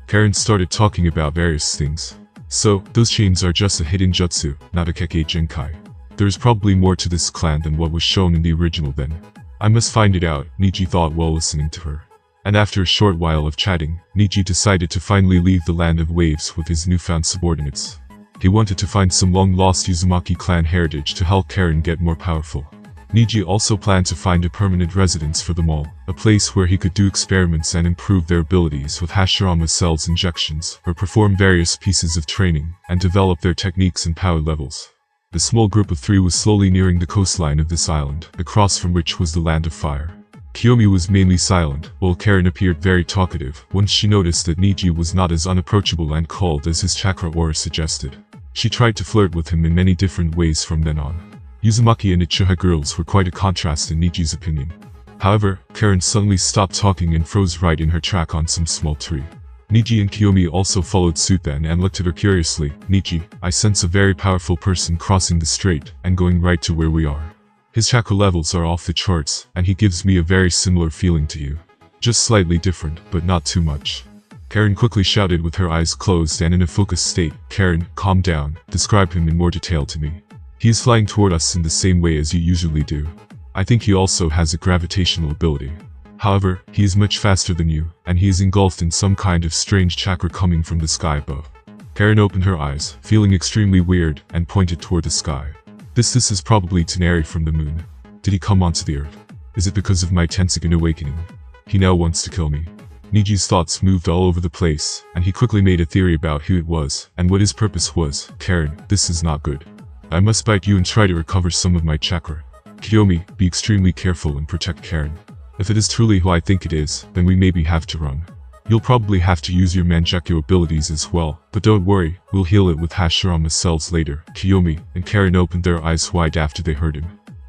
Karen started talking about various things. "So, those chains are just a hidden jutsu, not a Kekkei Genkai. There is probably more to this clan than what was shown in the original then. I must find it out," Neji thought while listening to her. And after a short while of chatting, Neji decided to finally leave the land of waves with his newfound subordinates. He wanted to find some long-lost Uzumaki clan heritage to help Karen get more powerful. Neji also planned to find a permanent residence for them all, a place where he could do experiments and improve their abilities with Hashirama cells injections, or perform various pieces of training, and develop their techniques and power levels. The small group of 3 was slowly nearing the coastline of this island, across from which was the land of fire. Kiyomi was mainly silent, while Karen appeared very talkative once she noticed that Neji was not as unapproachable and cold as his chakra aura suggested. She tried to flirt with him in many different ways from then on. Uzumaki and Uchiha girls were quite a contrast in Neji's opinion. However, Karen suddenly stopped talking and froze right in her track on some small tree. Neji and Kiyomi also followed suit then and looked at her curiously. "Neji, I sense a very powerful person crossing the strait and going right to where we are. His chakra levels are off the charts, and he gives me a very similar feeling to you. Just slightly different, but not too much." Karen quickly shouted with her eyes closed and in a focused state, "Karen, calm down, describe him in more detail to me. He is flying toward us in the same way as you usually do. I think he also has a gravitational ability. However, he is much faster than you, and he is engulfed in some kind of strange chakra coming from the sky above." Karen opened her eyes, feeling extremely weird, and pointed toward the sky. This is probably Tenari from the moon. Did he come onto the earth? Is it because of my Tensugen awakening? He now wants to kill me." Neji's thoughts moved all over the place, and he quickly made a theory about who it was, and what his purpose was. "Karen, this is not good. I must bite you and try to recover some of my chakra. Kiyomi, be extremely careful and protect Karen. If it is truly who I think it is, then we maybe have to run. You'll probably have to use your Mangekyou abilities as well, but don't worry, we'll heal it with Hashirama cells later." Kiyomi and Karen opened their eyes wide after they heard him.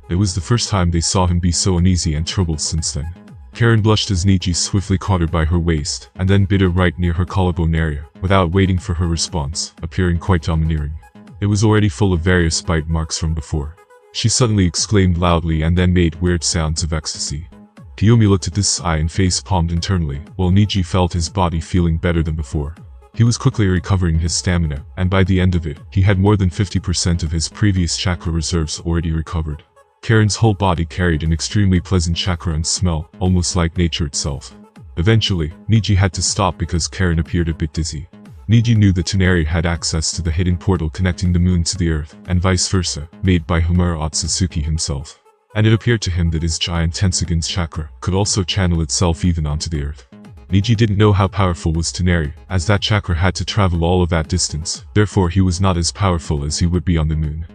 It was the first time they saw him be so uneasy and troubled since then. Karen blushed as Neji swiftly caught her by her waist, and then bit her right near her collarbone area, without waiting for her response, appearing quite domineering. It was already full of various bite marks from before. She suddenly exclaimed loudly and then made weird sounds of ecstasy. Kiyomi looked at this eye and face-palmed internally, while Neji felt his body feeling better than before. He was quickly recovering his stamina, and by the end of it, he had more than 50% of his previous chakra reserves already recovered. Karen's whole body carried an extremely pleasant chakra and smell, almost like nature itself. Eventually, Neji had to stop because Karen appeared a bit dizzy. Neji knew that Tenari had access to the hidden portal connecting the moon to the earth, and vice versa, made by Hamura Otsutsuki himself. And it appeared to him that his giant Tensugen's chakra could also channel itself even onto the earth. Neji didn't know how powerful was Tenari, as that chakra had to travel all of that distance, therefore he was not as powerful as he would be on the moon.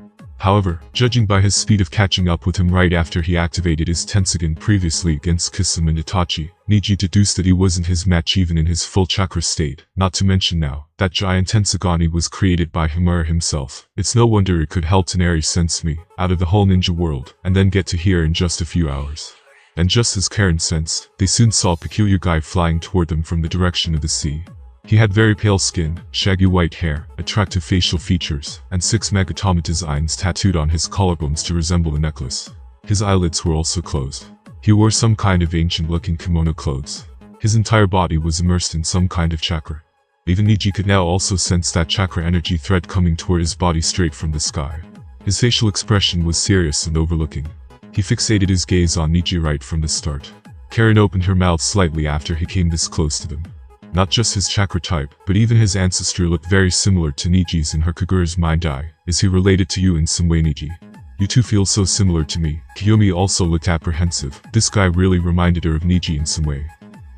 However, judging by his speed of catching up with him right after he activated his Tensugen previously against Kisame and Itachi, Neji deduced that he wasn't his match even in his full chakra state, not to mention now, that giant Tensugani was created by Hamura himself. It's no wonder it could help Toneri sense me, out of the whole ninja world, and then get to here in just a few hours. And just as Karen sensed, they soon saw a peculiar guy flying toward them from the direction of the sea. He had very pale skin, shaggy white hair, attractive facial features, and 6 Magatama designs tattooed on his collarbones to resemble a necklace. His eyelids were also closed. He wore some kind of ancient-looking kimono clothes. His entire body was immersed in some kind of chakra. Even Neji could now also sense that chakra energy thread coming toward his body straight from the sky. His facial expression was serious and overlooking. He fixated his gaze on Neji right from the start. Karen opened her mouth slightly after he came this close to them. Not just his chakra type, but even his ancestry looked very similar to Neji's in her Kagura's mind eye. Is he related to you in some way, Neji? You two feel so similar to me. Kiyomi also looked apprehensive. This guy really reminded her of Neji in some way.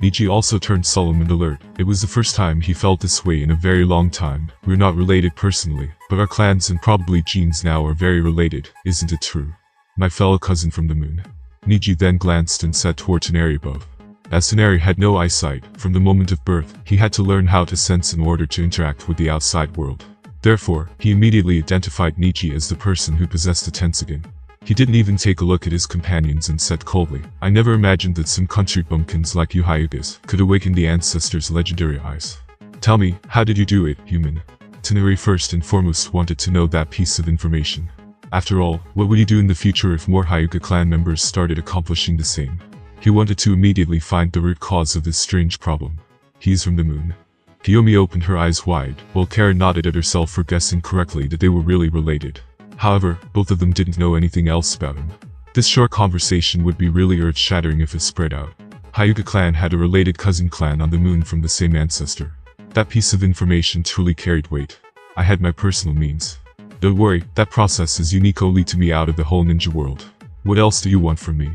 Neji also turned solemn and alert. It was the first time he felt this way in a very long time. We're not related personally, but our clans and probably genes now are very related, isn't it true? My fellow cousin from the moon. Neji then glanced and said toward Toneri above. As Toneri had no eyesight, from the moment of birth, he had to learn how to sense in order to interact with the outside world. Therefore, he immediately identified Neji as the person who possessed the Tensugen. He didn't even take a look at his companions and said coldly, I never imagined that some country bumpkins like you Hyugas could awaken the ancestors' legendary eyes. Tell me, how did you do it, human? Toneri first and foremost wanted to know that piece of information. After all, what would he do in the future if more Hyuga clan members started accomplishing the same? He wanted to immediately find the root cause of this strange problem. He's from the moon. Kiyomi opened her eyes wide, while Karen nodded at herself for guessing correctly that they were really related. However, both of them didn't know anything else about him. This short conversation would be really earth-shattering if it spread out. Hyuga clan had a related cousin clan on the moon from the same ancestor. That piece of information truly carried weight. I had my personal means. Don't worry, that process is unique only to me out of the whole ninja world. What else do you want from me?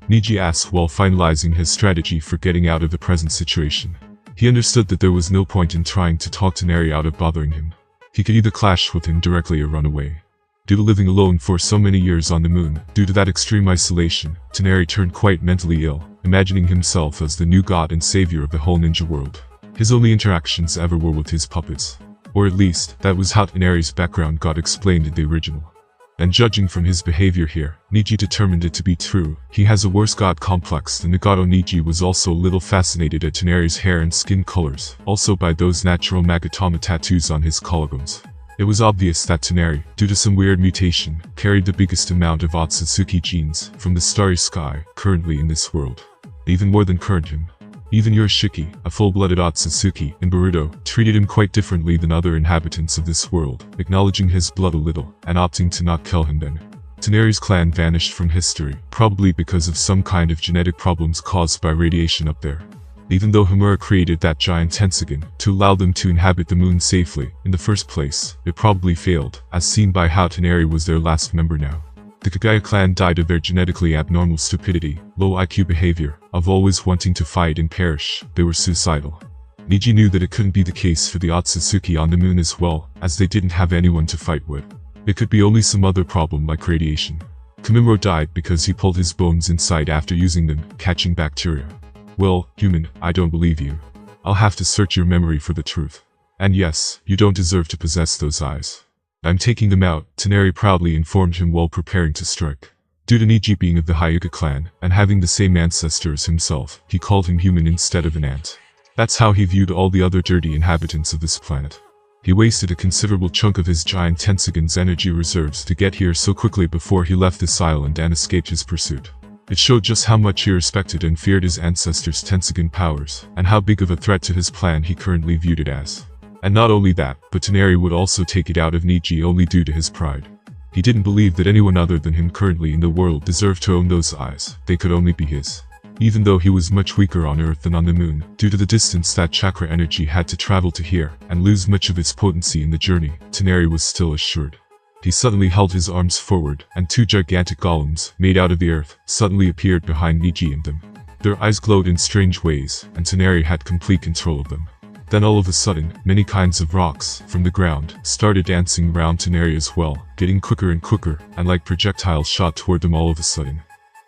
Neji asked while finalizing his strategy for getting out of the present situation. He understood that there was no point in trying to talk Toneri out of bothering him. He could either clash with him directly or run away. Due to living alone for so many years on the moon, due to that extreme isolation, Toneri turned quite mentally ill, imagining himself as the new god and savior of the whole ninja world. His only interactions ever were with his puppets. Or at least, that was how Toneri's background got explained in the original. And judging from his behavior here, Neji determined it to be true. He has a worse god complex than Nagato. Neji was also a little fascinated at Toneri's hair and skin colors, also by those natural Magatama tattoos on his collarbones. It was obvious that Toneri, due to some weird mutation, carried the biggest amount of Otsutsuki genes from the starry sky currently in this world. Even more than current him. Even Yoshiki, a full-blooded Otsutsuki in Boruto, treated him quite differently than other inhabitants of this world, acknowledging his blood a little, and opting to not kill him then. Toneri's clan vanished from history, probably because of some kind of genetic problems caused by radiation up there. Even though Hamura created that giant Tensugen to allow them to inhabit the moon safely, in the first place, it probably failed, as seen by how Toneri was their last member now. The Kagaya clan died of their genetically abnormal stupidity, low IQ behavior, of always wanting to fight and perish. They were suicidal. Neji knew that it couldn't be the case for the Otsutsuki on the moon as well, as they didn't have anyone to fight with. It could be only some other problem like radiation. Kamimuro died because he pulled his bones inside after using them, catching bacteria. Well, human, I don't believe you. I'll have to search your memory for the truth. And yes, you don't deserve to possess those eyes. I'm taking them out, Toneri proudly informed him while preparing to strike. Due to Neji being of the Hyuga clan, and having the same ancestor as himself, he called him human instead of an ant. That's how he viewed all the other dirty inhabitants of this planet. He wasted a considerable chunk of his giant Tensugen's energy reserves to get here so quickly before he left this island and escaped his pursuit. It showed just how much he respected and feared his ancestors' Tensugen powers, and how big of a threat to his plan he currently viewed it as. And not only that, but Toneri would also take it out of Neji only due to his pride. He didn't believe that anyone other than him currently in the world deserved to own those eyes. They could only be his. Even though he was much weaker on Earth than on the moon, due to the distance that chakra energy had to travel to here, and lose much of its potency in the journey, Toneri was still assured. He suddenly held his arms forward, and 2 gigantic golems, made out of the earth, suddenly appeared behind Neji and them. Their eyes glowed in strange ways, and Toneri had complete control of them. Then all of a sudden, many kinds of rocks, from the ground, started dancing around Tenari as well, getting quicker and quicker, and like projectiles shot toward them all of a sudden.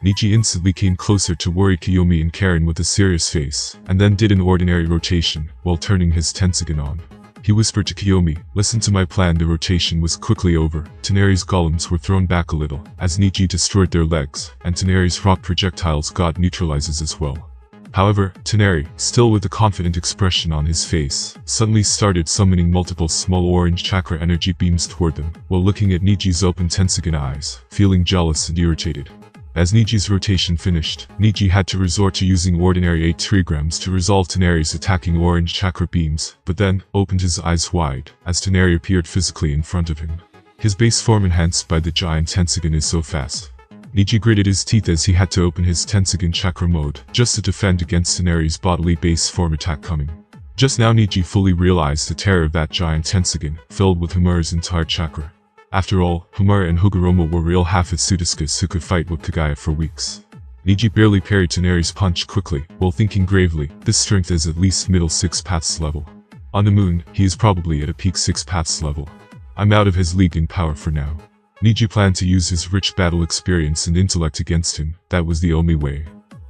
Neji instantly came closer to worry Kiyomi and Karen with a serious face, and then did an ordinary rotation, while turning his Tensugen on. He whispered to Kiyomi, "Listen to my plan." The rotation was quickly over. Tenari's golems were thrown back a little, as Neji destroyed their legs, and Tenari's rock projectiles got neutralizes as well. However, Tenari, still with a confident expression on his face, suddenly started summoning multiple small orange chakra energy beams toward them, while looking at Neji's open Tensugen eyes, feeling jealous and irritated. As Neji's rotation finished, Neji had to resort to using ordinary 8 trigrams to resolve Tenari's attacking orange chakra beams, but then, opened his eyes wide, as Tenari appeared physically in front of him. His base form enhanced by the giant Tensugen is so fast. Neji gritted his teeth as he had to open his Tensugen chakra mode, just to defend against Tenari's bodily base form attack coming. Just now Neji fully realized the terror of that giant Tensugen, filled with Hamura's entire chakra. After all, Hamura and Huguroma were real half-Otsutsukas who could fight with Kagaya for weeks. Neji barely parried Tenari's punch quickly, while thinking gravely, this strength is at least middle 6 paths level. On the moon, he is probably at a peak 6 paths level. I'm out of his league in power for now. Neji planned to use his rich battle experience and intellect against him. That was the only way.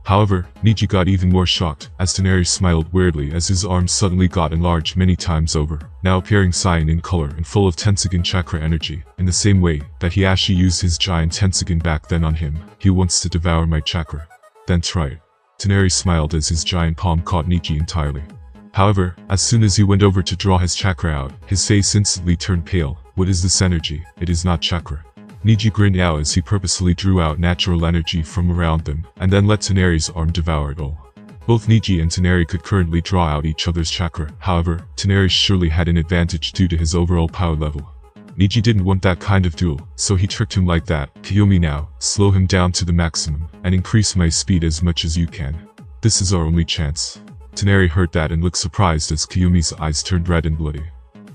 However, Neji got even more shocked, as Tenari smiled weirdly as his arms suddenly got enlarged many times over, now appearing cyan in color and full of Tensugen chakra energy, in the same way that he actually used his giant Tensugen back then on him. He wants to devour my chakra. Then try it. Tenari smiled as his giant palm caught Neji entirely. However, as soon as he went over to draw his chakra out, his face instantly turned pale. What is this energy? It is not chakra. Neji grinned out as he purposefully drew out natural energy from around them, and then let Tenari's arm devour it all. Both Neji and Tenari could currently draw out each other's chakra. However, Tenari surely had an advantage due to his overall power level. Neji didn't want that kind of duel, so he tricked him like that. Kiyomi now, slow him down to the maximum, and increase my speed as much as you can. This is our only chance. Tenari heard that and looked surprised as Kiyomi's eyes turned red and bloody.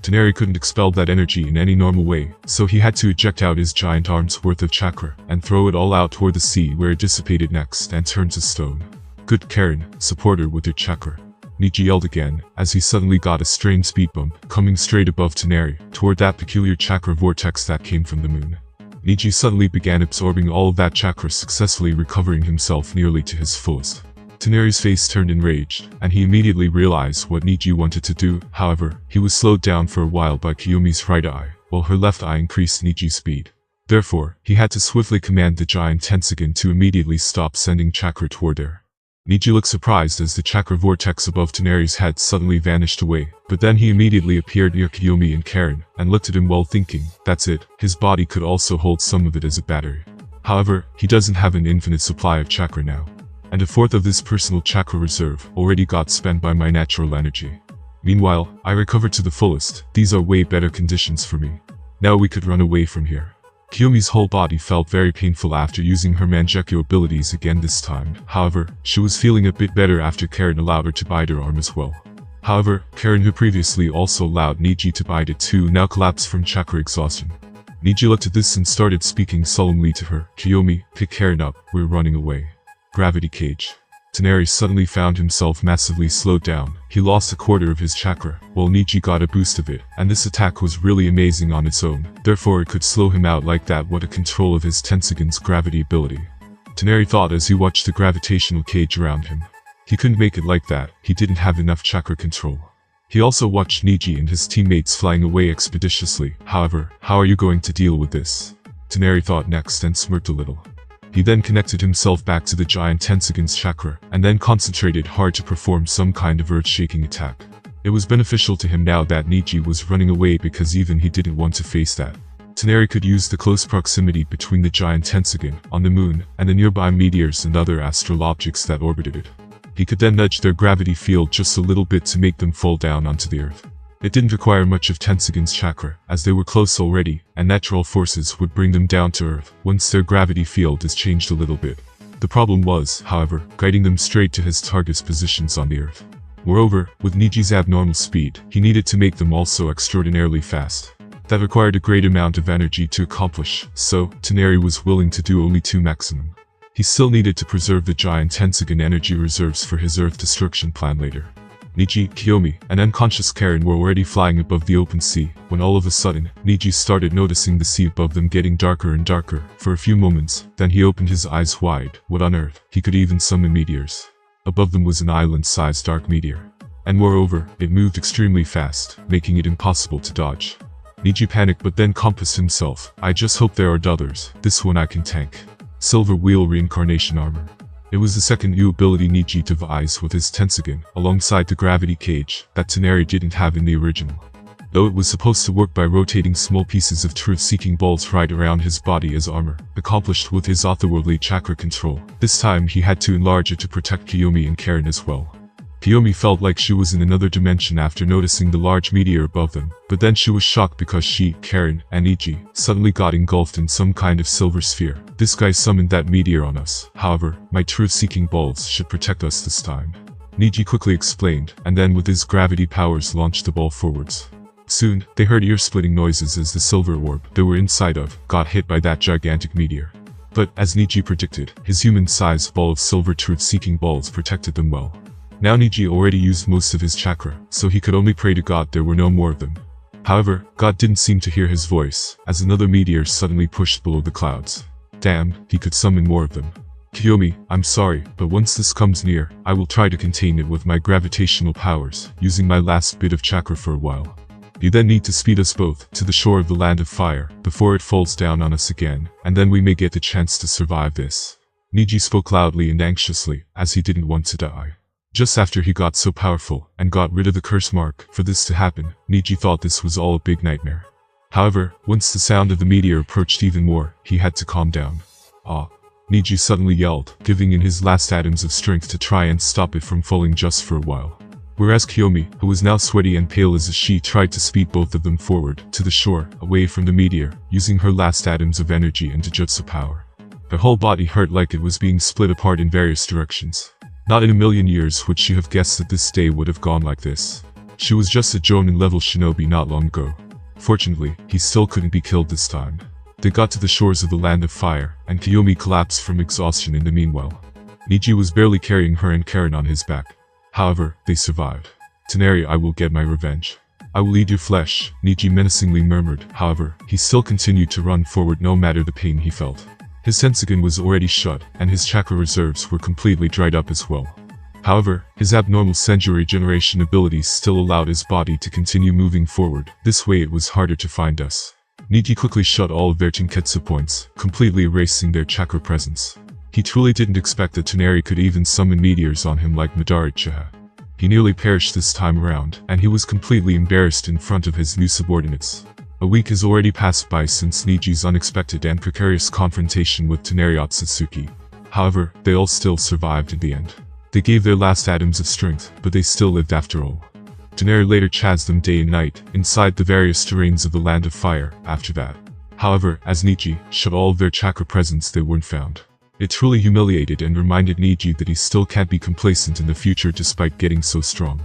Tenari couldn't expel that energy in any normal way, so he had to eject out his giant arm's worth of chakra, and throw it all out toward the sea where it dissipated next and turned to stone. Good Karen, support her with your chakra. Neji yelled again, as he suddenly got a strange speed bump, coming straight above Tenari, toward that peculiar chakra vortex that came from the moon. Neji suddenly began absorbing all of that chakra, successfully recovering himself nearly to his fullest. Tenari's face turned enraged, and he immediately realized what Neji wanted to do. However, he was slowed down for a while by Kiyomi's right eye, while her left eye increased Neji's speed. Therefore, he had to swiftly command the giant Tensugen to immediately stop sending chakra toward her. Neji looked surprised as the chakra vortex above Tenari's head suddenly vanished away, but then he immediately appeared near Kiyomi and Karen, and looked at him while thinking, that's it, his body could also hold some of it as a battery. However, he doesn't have an infinite supply of chakra now. And a fourth of this personal chakra reserve already got spent by my natural energy. Meanwhile, I recovered to the fullest. These are way better conditions for me. Now we could run away from here. Kiyomi's whole body felt very painful after using her Mangekyo abilities again this time. However, she was feeling a bit better after Karen allowed her to bite her arm as well. However, Karen, who previously also allowed Neji to bite it too, now collapsed from chakra exhaustion. Neji looked at this and started speaking solemnly to her. Kiyomi, pick Karen up, we're running away. Gravity cage. Tenari suddenly found himself massively slowed down. He lost a quarter of his chakra, while Neji got a boost of it, and this attack was really amazing on its own. Therefore it could slow him out like that. What a control of his Tensugen's gravity ability. Tenari thought as he watched the gravitational cage around him. He couldn't make it like that. He didn't have enough chakra control. He also watched Neji and his teammates flying away expeditiously. However, how are you going to deal with this? Tenari thought next and smirked a little. He then connected himself back to the giant Tensugen's chakra, and then concentrated hard to perform some kind of earth-shaking attack. It was beneficial to him now that Neji was running away because even he didn't want to face that. Tenari could use the close proximity between the giant Tensugen on the moon and the nearby meteors and other astral objects that orbited it. He could then nudge their gravity field just a little bit to make them fall down onto the earth. It didn't require much of Tensugen's chakra, as they were close already, and natural forces would bring them down to earth once their gravity field is changed a little bit. The problem was, however, guiding them straight to his target's positions on the earth. Moreover, with Neji's abnormal speed, he needed to make them also extraordinarily fast. That required a great amount of energy to accomplish, so Tenari was willing to do only 2 maximum. He still needed to preserve the giant Tensugen energy reserves for his earth destruction plan later. Neji, Kiyomi, and unconscious Karen were already flying above the open sea, when all of a sudden, Neji started noticing the sea above them getting darker and darker, for a few moments, then he opened his eyes wide. What on earth? He could even summon meteors. Above them was an island-sized dark meteor. And moreover, it moved extremely fast, making it impossible to dodge. Neji panicked but then composed himself. I just hope there are others. This one I can tank. Silver Wheel Reincarnation Armor. It was the second new ability Neji devised with his Tensugen, alongside the gravity cage, that Toneri didn't have in the original. Though it was supposed to work by rotating small pieces of truth-seeking balls right around his body as armor, accomplished with his otherworldly chakra control. This time he had to enlarge it to protect Kiyomi and Karen as well. Kiyomi felt like she was in another dimension after noticing the large meteor above them, but then she was shocked because she, Karen, and Neji suddenly got engulfed in some kind of silver sphere. This guy summoned that meteor on us. However, my truth-seeking balls should protect us this time. Neji quickly explained, and then with his gravity powers launched the ball forwards. Soon, they heard ear-splitting noises as the silver orb they were inside of got hit by that gigantic meteor. But, as Neji predicted, his human-sized ball of silver truth-seeking balls protected them well. Now Neji already used most of his chakra, so he could only pray to God there were no more of them. However, God didn't seem to hear his voice, as another meteor suddenly pushed below the clouds. Damn, he could summon more of them. Kiyomi, I'm sorry, but once this comes near, I will try to contain it with my gravitational powers, using my last bit of chakra for a while. You then need to speed us both to the shore of the land of fire, before it falls down on us again, and then we may get the chance to survive this. Neji spoke loudly and anxiously, as he didn't want to die. Just after he got so powerful, and got rid of the curse mark, for this to happen, Neji thought this was all a big nightmare. However, once the sound of the meteor approached even more, he had to calm down. Ah! Neji suddenly yelled, giving in his last atoms of strength to try and stop it from falling just for a while. Whereas Kiyomi, who was now sweaty and pale as she tried to speed both of them forward, to the shore, away from the meteor, using her last atoms of energy and Jujutsu power. Her whole body hurt like it was being split apart in various directions. Not in a million years would she have guessed that this day would have gone like this. She was just a Jonin-level shinobi not long ago. Fortunately, he still couldn't be killed this time. They got to the shores of the land of fire, and Kiyomi collapsed from exhaustion in the meanwhile. Neji was barely carrying her and Karen on his back. However, they survived. Toneri, I will get my revenge. I will eat your flesh, Neji menacingly murmured. However, he still continued to run forward no matter the pain he felt. His Tensugen was already shut, and his chakra reserves were completely dried up as well. However, his abnormal senju regeneration abilities still allowed his body to continue moving forward. This way it was harder to find us. Neji quickly shut all of their Tenketsu points, completely erasing their chakra presence. He truly didn't expect that Toneri could even summon meteors on him like Madara Uchiha. He nearly perished this time around, and he was completely embarrassed in front of his new subordinates. A week has already passed by since Neji's unexpected and precarious confrontation with Hamura Otsutsuki. However, they all still survived in the end. They gave their last atoms of strength, but they still lived after all. Toneri later chased them day and night, inside the various terrains of the Land of Fire, after that. However, as Neji shut all of their chakra presence, they weren't found. It truly humiliated and reminded Neji that he still can't be complacent in the future despite getting so strong.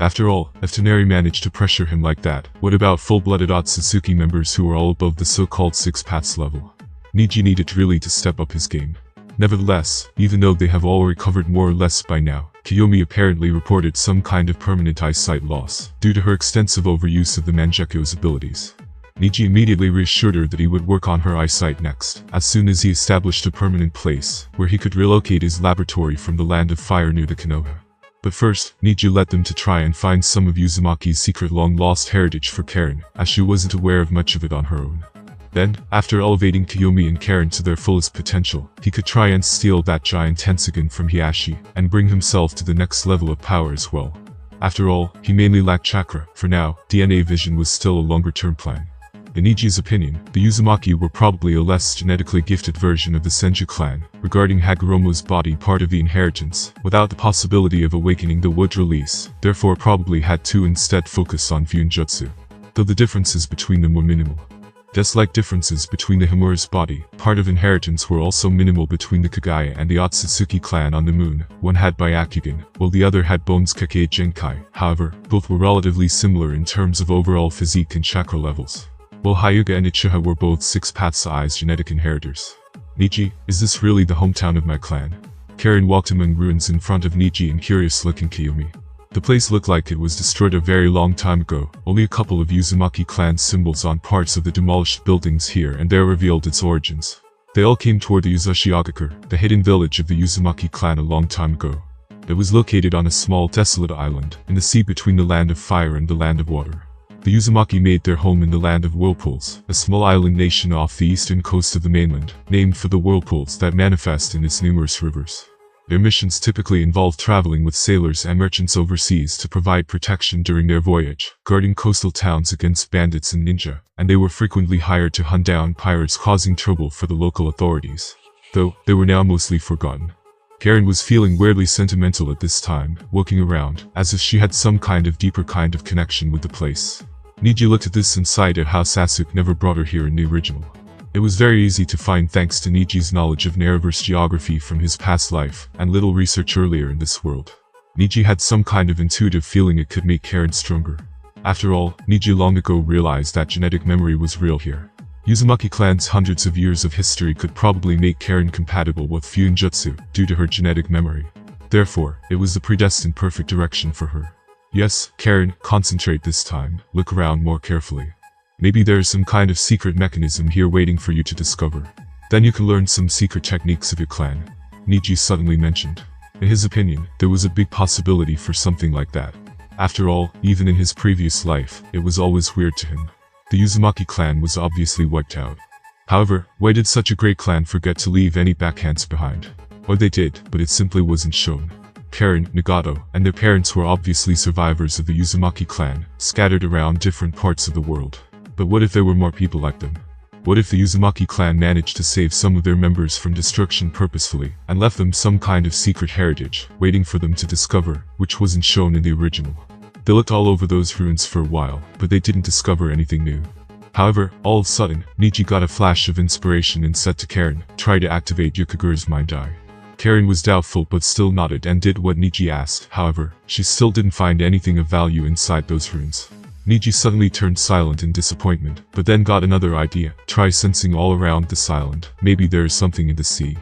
After all, if Toneri managed to pressure him like that, what about full-blooded Otsutsuki members who are all above the so-called Six Paths level? Neji needed really to step up his game. Nevertheless, even though they have all recovered more or less by now, Kiyomi apparently reported some kind of permanent eyesight loss, due to her extensive overuse of the Mangekyou's abilities. Neji immediately reassured her that he would work on her eyesight next, as soon as he established a permanent place, where he could relocate his laboratory from the Land of Fire near the Konoha. But first, Neji led them to try and find some of Uzumaki's secret long-lost heritage for Karen, as she wasn't aware of much of it on her own. Then, after elevating Kiyomi and Karen to their fullest potential, he could try and steal that giant Tensugen from Hiashi, and bring himself to the next level of power as well. After all, he mainly lacked chakra. For now, DNA vision was still a longer-term plan. In Neji's opinion, the Uzumaki were probably a less genetically gifted version of the Senju clan, regarding Hagoromo's body part of the inheritance, without the possibility of awakening the wood release, therefore probably had to instead focus on Fuinjutsu. Though the differences between them were minimal. Just like differences between the Hamura's body, part of inheritance were also minimal between the Kagaya and the Otsutsuki clan on the moon. One had Byakugan, while the other had Bones Kekkei Genkai. However, both were relatively similar in terms of overall physique and chakra levels. While Hyuga and Uchiha were both Six Paths Eyes genetic inheritors. Neji, is this really the hometown of my clan? Karen walked among ruins in front of Neji and curious-looking Kiyomi. The place looked like it was destroyed a very long time ago. Only a couple of Uzumaki clan symbols on parts of the demolished buildings here and there revealed its origins. They all came toward the Uzashigakure, the hidden village of the Uzumaki clan a long time ago. It was located on a small desolate island, in the sea between the land of fire and the land of water. The Uzumaki made their home in the land of whirlpools, a small island nation off the eastern coast of the mainland, named for the whirlpools that manifest in its numerous rivers. Their missions typically involve traveling with sailors and merchants overseas to provide protection during their voyage, guarding coastal towns against bandits and ninja, and they were frequently hired to hunt down pirates causing trouble for the local authorities. Though, they were now mostly forgotten. Karen was feeling weirdly sentimental at this time, looking around, as if she had some kind of deeper kind of connection with the place. Neji looked at this and sighed at how Sasuke never brought her here in the original. It was very easy to find thanks to Neji's knowledge of Nereverse geography from his past life, and little research earlier in this world. Neji had some kind of intuitive feeling it could make Karen stronger. After all, Neji long ago realized that genetic memory was real here. Uzumaki clan's hundreds of years of history could probably make Karen compatible with Fuinjutsu, due to her genetic memory. Therefore, it was the predestined perfect direction for her. Yes, Karen, concentrate this time, look around more carefully. Maybe there is some kind of secret mechanism here waiting for you to discover. Then you can learn some secret techniques of your clan, Neji suddenly mentioned. In his opinion, there was a big possibility for something like that. After all, even in his previous life, it was always weird to him. The Uzumaki clan was obviously wiped out. However, why did such a great clan forget to leave any backhands behind? Or they did, but it simply wasn't shown. Karen, Nagato, and their parents were obviously survivors of the Uzumaki clan, scattered around different parts of the world. But what if there were more people like them? What if the Uzumaki clan managed to save some of their members from destruction purposefully, and left them some kind of secret heritage, waiting for them to discover, which wasn't shown in the original? They looked all over those ruins for a while, but they didn't discover anything new. However, all of a sudden, Neji got a flash of inspiration and said to Karen, "Try to activate Yukagure's mind eye." Karen was doubtful but still nodded and did what Neji asked. However, she still didn't find anything of value inside those ruins. Neji suddenly turned silent in disappointment, but then got another idea. Try sensing all around this island. Maybe there is something in the sea.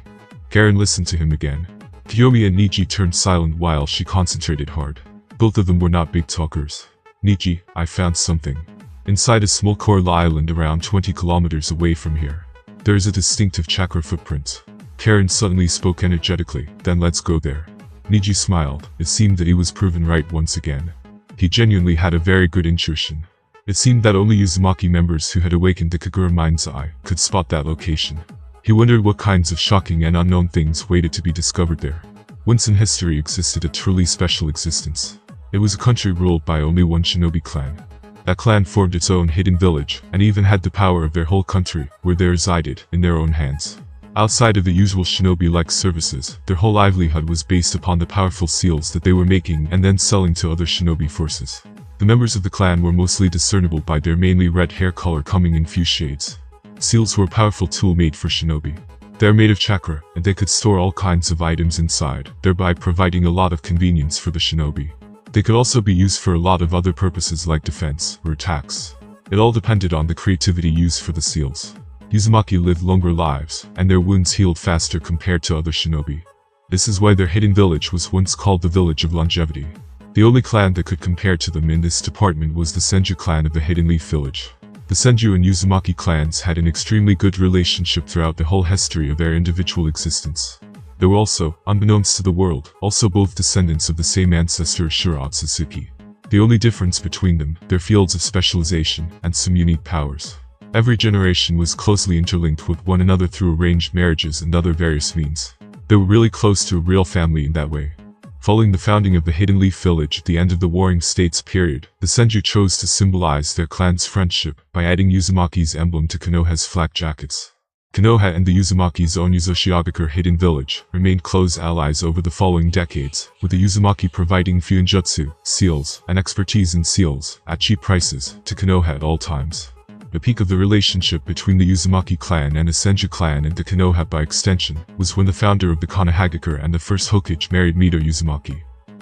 Karen listened to him again. Kiyomi and Neji turned silent while she concentrated hard. Both of them were not big talkers. "Neji, I found something. Inside a small coral island around 20 kilometers away from here. There is a distinctive chakra footprint." Karen suddenly spoke energetically. "Then let's go there." Neji smiled. It seemed that he was proven right once again. He genuinely had a very good intuition. It seemed that only Uzumaki members who had awakened the Kagura mind's eye could spot that location. He wondered what kinds of shocking and unknown things waited to be discovered there. Once in history existed a truly special existence. It was a country ruled by only one shinobi clan. That clan formed its own hidden village, and even had the power of their whole country, where they resided, in their own hands. Outside of the usual shinobi-like services, their whole livelihood was based upon the powerful seals that they were making and then selling to other shinobi forces. The members of the clan were mostly discernible by their mainly red hair color coming in few shades. Seals were a powerful tool made for shinobi. They are made of chakra, and they could store all kinds of items inside, thereby providing a lot of convenience for the shinobi. They could also be used for a lot of other purposes like defense or attacks. It all depended on the creativity used for the seals. Uzumaki lived longer lives, and their wounds healed faster compared to other shinobi. This is why their hidden village was once called the Village of Longevity. The only clan that could compare to them in this department was the Senju clan of the Hidden Leaf Village. The Senju and Uzumaki clans had an extremely good relationship throughout the whole history of their individual existence. They were also, unbeknownst to the world, also both descendants of the same ancestor Hamura Otsutsuki. The only difference between them, their fields of specialization, and some unique powers. Every generation was closely interlinked with one another through arranged marriages and other various means. They were really close to a real family in that way. Following the founding of the Hidden Leaf Village at the end of the Warring States period, the Senju chose to symbolize their clan's friendship by adding Uzumaki's emblem to Konoha's flak jackets. Konoha and the Uzumaki's own Uzashigakure hidden village remained close allies over the following decades, with the Uzumaki providing fuinjutsu, seals, and expertise in seals, at cheap prices, to Konoha at all times. The peak of the relationship between the Uzumaki clan and the Senju clan and the Konoha by extension, was when the founder of the Konohagakure and the first Hokage married Mito Uzumaki.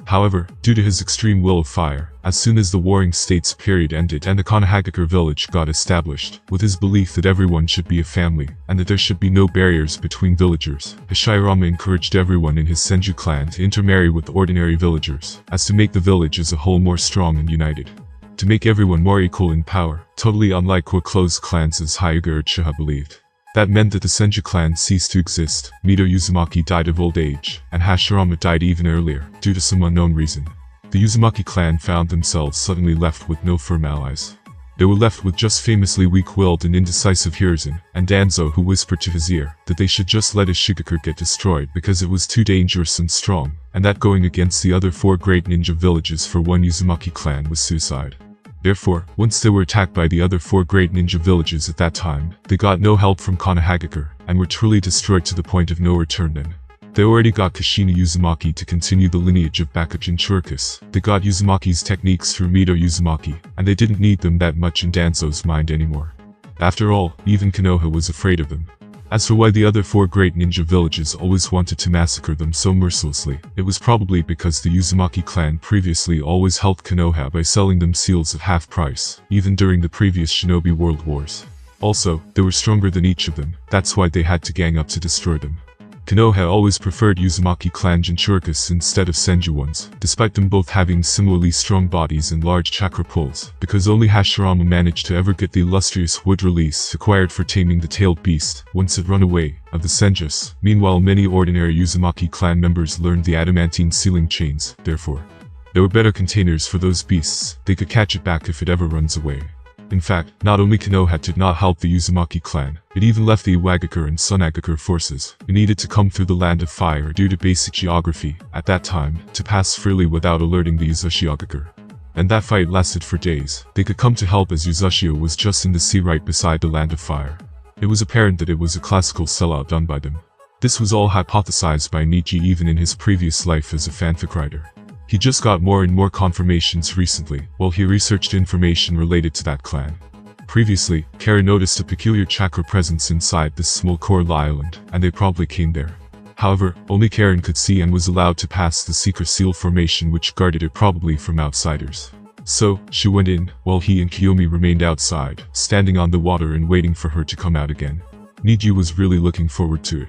However, due to his extreme will of fire, as soon as the Warring States period ended and the Konohagakure village got established, with his belief that everyone should be a family, and that there should be no barriers between villagers, Hashirama encouraged everyone in his Senju clan to intermarry with ordinary villagers, as to make the village as a whole more strong and united. To make everyone more equal in power, totally unlike what closed clans as Hyuga or Uchiha believed. That meant that the Senju clan ceased to exist, Mito Uzumaki died of old age, and Hashirama died even earlier, due to some unknown reason. The Uzumaki clan found themselves suddenly left with no firm allies. They were left with just famously weak-willed and indecisive Hiruzen, and Danzo who whispered to his ear that they should just let his Shigakure get destroyed because it was too dangerous and strong, and that going against the other 4 great ninja villages for one Uzumaki clan was suicide. Therefore, once they were attacked by the other 4 great ninja villages at that time, they got no help from Konohagakure, and were truly destroyed to the point of no return then. They already got Kushina Uzumaki to continue the lineage of backup Jinchurikis, they got Uzumaki's techniques through Mito Uzumaki, and they didn't need them that much in Danzo's mind anymore. After all, even Konoha was afraid of them. As for why the other 4 great ninja villages always wanted to massacre them so mercilessly, it was probably because the Uzumaki clan previously always helped Konoha by selling them seals at half price, even during the previous Shinobi World Wars. Also, they were stronger than each of them, that's why they had to gang up to destroy them. Konoha always preferred Uzumaki clan Jinchurikis instead of Senju ones, despite them both having similarly strong bodies and large chakra pulls, because only Hashirama managed to ever get the illustrious wood release acquired for taming the tailed beast, once it run away, of the Senjus. Meanwhile many ordinary Uzumaki clan members learned the adamantine sealing chains, therefore. There were better containers for those beasts, they could catch it back if it ever runs away. In fact, not only Konoha did not help the Uzumaki clan, it even left the Iwagakure and Sunagakure forces, who needed to come through the Land of Fire due to basic geography, at that time, to pass freely without alerting the Uzashigakure. And that fight lasted for days. They could come to help as Uzashio was just in the sea right beside the Land of Fire. It was apparent that it was a classical sellout done by them. This was all hypothesized by Neji even in his previous life as a fanfic writer. He just got more and more confirmations recently, while he researched information related to that clan. Previously, Kara noticed a peculiar chakra presence inside this small coral island, and they probably came there. However, only Karen could see and was allowed to pass the secret seal formation which guarded it probably from outsiders. So, she went in, while he and Kiyomi remained outside, standing on the water and waiting for her to come out again. Neji was really looking forward to it.